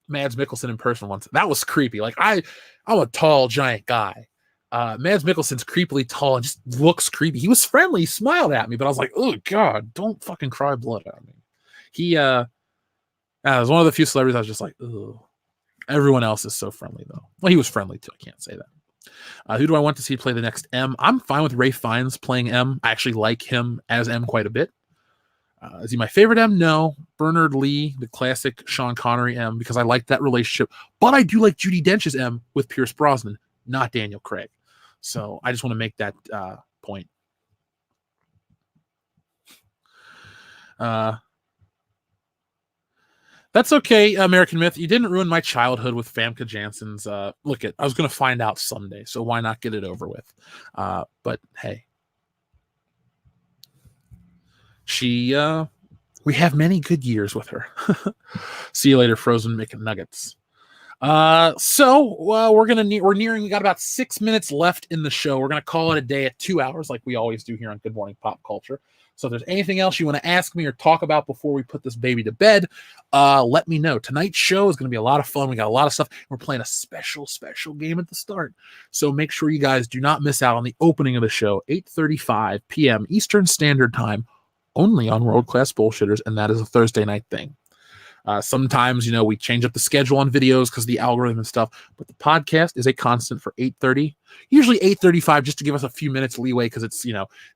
Mads Mikkelsen in person once. That was creepy. Like I'm a tall, giant guy. Mads Mikkelsen's creepily tall and just looks creepy. He was friendly. He smiled at me, but I was like, oh, God, don't fucking cry blood at me. He was one of the few celebrities I was just like, oh. Everyone else is so friendly, though. Well, he was friendly, too. I can't say that. Who do I want to see play the next M? I'm fine with Ralph Fiennes playing M. I actually like him as M quite a bit. Is he my favorite M? No. Bernard Lee, the classic Sean Connery M, because I like that relationship. But I do like Judi Dench's M with Pierce Brosnan, not Daniel Craig. So I just want to make that point. That's okay, American Myth. You didn't ruin my childhood with Famke Janssen's. I was going to find out someday, so why not get it over with? But hey, we have many good years with her. See you later, Frozen McNuggets. We're nearing. We got about 6 minutes left in the show. We're gonna call it a day at 2 hours, like we always do here on Good Morning Pop Culture. So if there's anything else you want to ask me or talk about before we put this baby to bed, let me know. Tonight's show is going to be a lot of fun. We got a lot of stuff. We're playing a special game at the start. So make sure you guys do not miss out on the opening of the show, 8:35 p.m. Eastern Standard Time, only on World Class Bullshitters, and that is a Thursday night thing. Sometimes, we change up the schedule on videos because of the algorithm and stuff, but the podcast is a constant for 8:30, usually 8:35, just to give us a few minutes leeway because it's,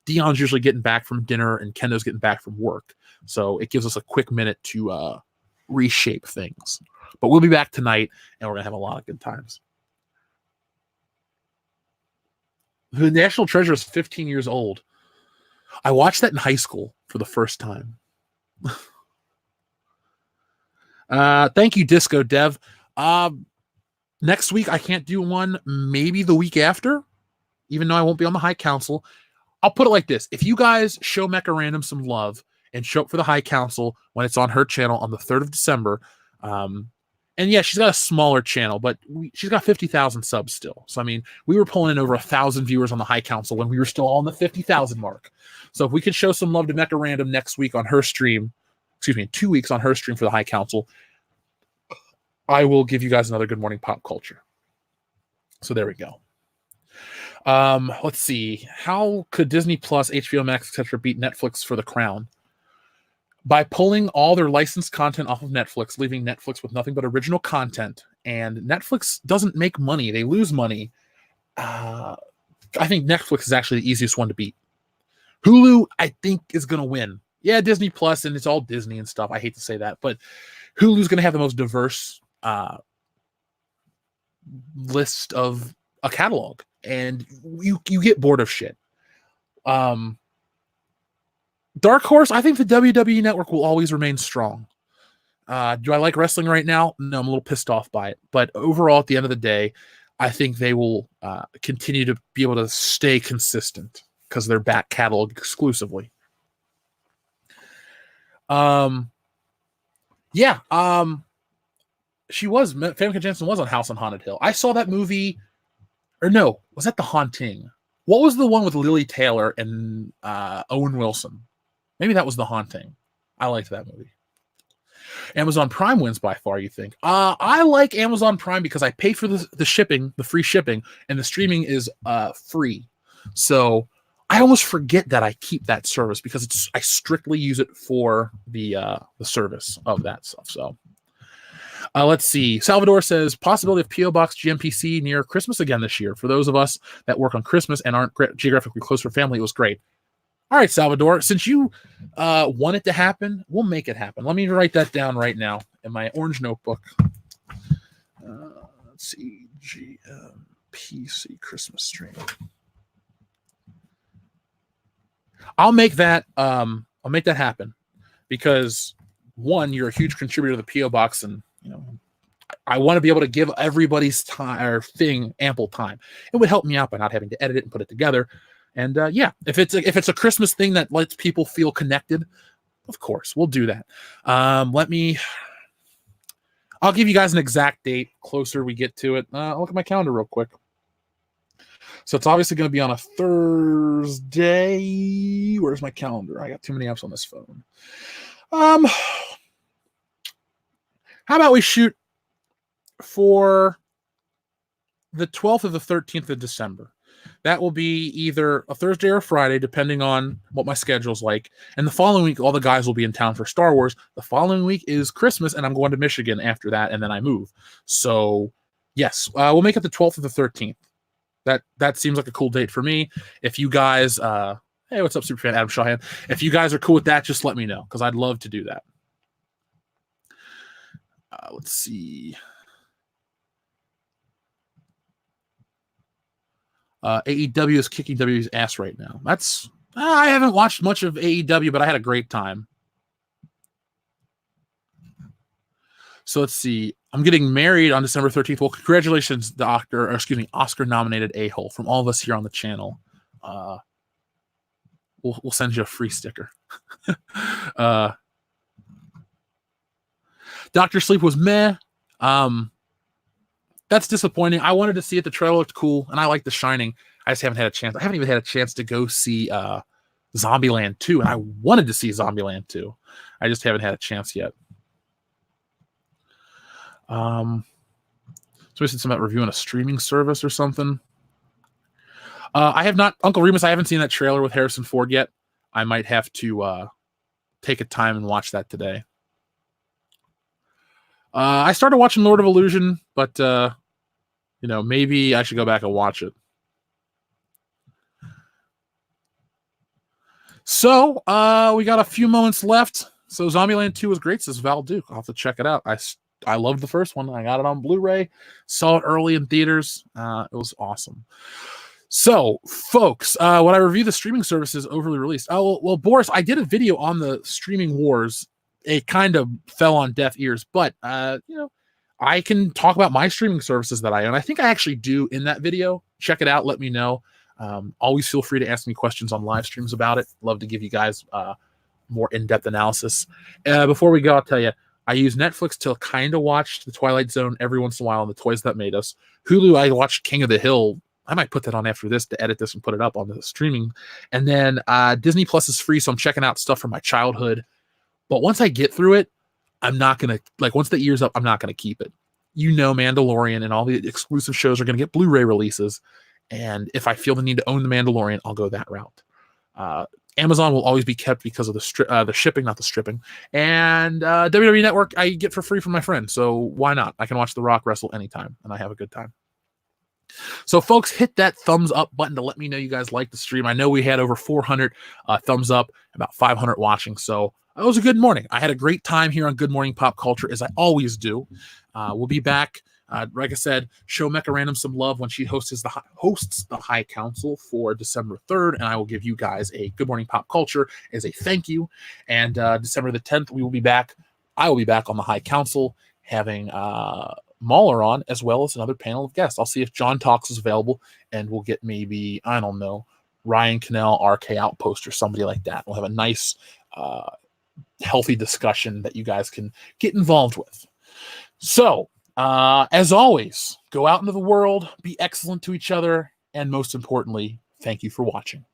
Dion's usually getting back from dinner and Kendo's getting back from work. So it gives us a quick minute to reshape things. But we'll be back tonight, and we're going to have a lot of good times. The National Treasure is 15 years old. I watched that in high school for the first time. Thank you, Disco Dev. Next week, I can't do one. Maybe the week after, even though I won't be on the High Council. I'll put it like this. If you guys show Mecha Random some love and show up for the High Council when it's on her channel on the 3rd of December, and yeah, she's got a smaller channel, but she's got 50,000 subs still. So, I mean, we were pulling in over 1,000 viewers on the High Council when we were still on the 50,000 mark. So if we could show some love to Mecha Random next week on her stream, 2 weeks on her stream for the High Council, I will give you guys another Good Morning Pop Culture. So there we go. Let's see. How could Disney Plus, HBO Max, etc. beat Netflix for the crown? By pulling all their licensed content off of Netflix, leaving Netflix with nothing but original content. And Netflix doesn't make money. They lose money. I think Netflix is actually the easiest one to beat. Hulu, I think, is going to win. Yeah, Disney Plus, and it's all Disney and stuff. I hate to say that, but Hulu's going to have the most diverse list of a catalog, and you get bored of shit. Dark Horse, I think the WWE Network will always remain strong. Do I like wrestling right now? No, I'm a little pissed off by it. But overall, at the end of the day, I think they will continue to be able to stay consistent because they're back catalog exclusively. Famke Janssen was on House on Haunted Hill. I saw that movie, or no, was that The Haunting? What was the one with Lily Taylor and Owen Wilson? Maybe that was The Haunting. I liked that movie. Amazon Prime wins by far, you think? I like Amazon Prime because I pay for the shipping, the free shipping, and the streaming is free. So I almost forget that I keep that service because I strictly use it for the service of that stuff. So let's see. Salvador says, possibility of P.O. Box GMPC near Christmas again this year. For those of us that work on Christmas and aren't geographically close for family, it was great. All right, Salvador, since you want it to happen, we'll make it happen. Let me write that down right now in my orange notebook. Let's see. GMPC Christmas stream. I'll make that happen because, one, you're a huge contributor to the P.O. Box, and I want to be able to give everybody's time or thing ample time. It would help me out by not having to edit it and put it together. And if it's a Christmas thing that lets people feel connected, of course we'll do that. I'll give you guys an exact date closer we get to it. I'll look at my calendar real quick. So it's obviously going to be on a Thursday. Where's my calendar? I got too many apps on this phone. How about we shoot for the 12th or the 13th of December? That will be either a Thursday or a Friday, depending on what my schedule's like. And the following week, all the guys will be in town for Star Wars. The following week is Christmas, and I'm going to Michigan after that, and then I move. So, yes, we'll make it the 12th or the 13th. That seems like a cool date for me. If you guys, hey, what's up, Superfan Adam Shahan? If you guys are cool with that, just let me know, because I'd love to do that. Let's see. AEW is kicking WWE's ass right now. I haven't watched much of AEW, but I had a great time. So let's see. I'm getting married on December 13th. Well, congratulations, Oscar-nominated a-hole from all of us here on the channel. We'll send you a free sticker. Dr. Sleep was meh. That's disappointing. I wanted to see it. The trailer looked cool, and I like The Shining. I just haven't had a chance. I haven't even had a chance to go see Zombieland 2, and I wanted to see Zombieland 2. I just haven't had a chance yet. So we said something about reviewing a streaming service or something. I have not, Uncle Remus, I haven't seen that trailer with Harrison Ford yet. I might have to take a time and watch that today. I started watching Lord of Illusion, but maybe I should go back and watch it. So we got a few moments left. So Zombieland 2 was great, says Val Duke. I'll have to check it out. I loved the first one. I got it on Blu-ray, saw it early in theaters. It was awesome. So, folks, when I review the streaming services overly released, well, Boris, I did a video on the streaming wars. It kind of fell on deaf ears, but I can talk about my streaming services that I own. I think I actually do in that video. Check it out. Let me know. Always feel free to ask me questions on live streams about it. Love to give you guys more in-depth analysis. Before we go, I'll tell you, I use Netflix to kind of watch The Twilight Zone every once in a while on The Toys That Made Us. Hulu, I watch King of the Hill. I might put that on after this to edit this and put it up on the streaming. And then Disney Plus is free, so I'm checking out stuff from my childhood. But once I get through it, I'm not going to, once the year's up, I'm not going to keep it. Mandalorian and all the exclusive shows are going to get Blu-ray releases. And if I feel the need to own The Mandalorian, I'll go that route. Amazon will always be kept because of the shipping, not the stripping. And WWE Network I get for free from my friend. So why not? I can watch The Rock wrestle anytime, and I have a good time. So, folks, hit that thumbs up button to let me know you guys like the stream. I know we had over 400 thumbs up, about 500 watching. So it was a good morning. I had a great time here on Good Morning Pop Culture, as I always do. We'll be back. Like I said, show Mecca Random some love when she hosts the High Council for December 3rd, and I will give you guys a Good Morning Pop Culture as a thank you. And December the 10th, we will be back. I will be back on the High Council having Mahler on, as well as another panel of guests. I'll see if John Talks is available, and we'll get maybe, I don't know, Ryan Cannell, RK Outpost, or somebody like that. We'll have a nice, healthy discussion that you guys can get involved with. So, as always, go out into the world, be excellent to each other, and most importantly, thank you for watching.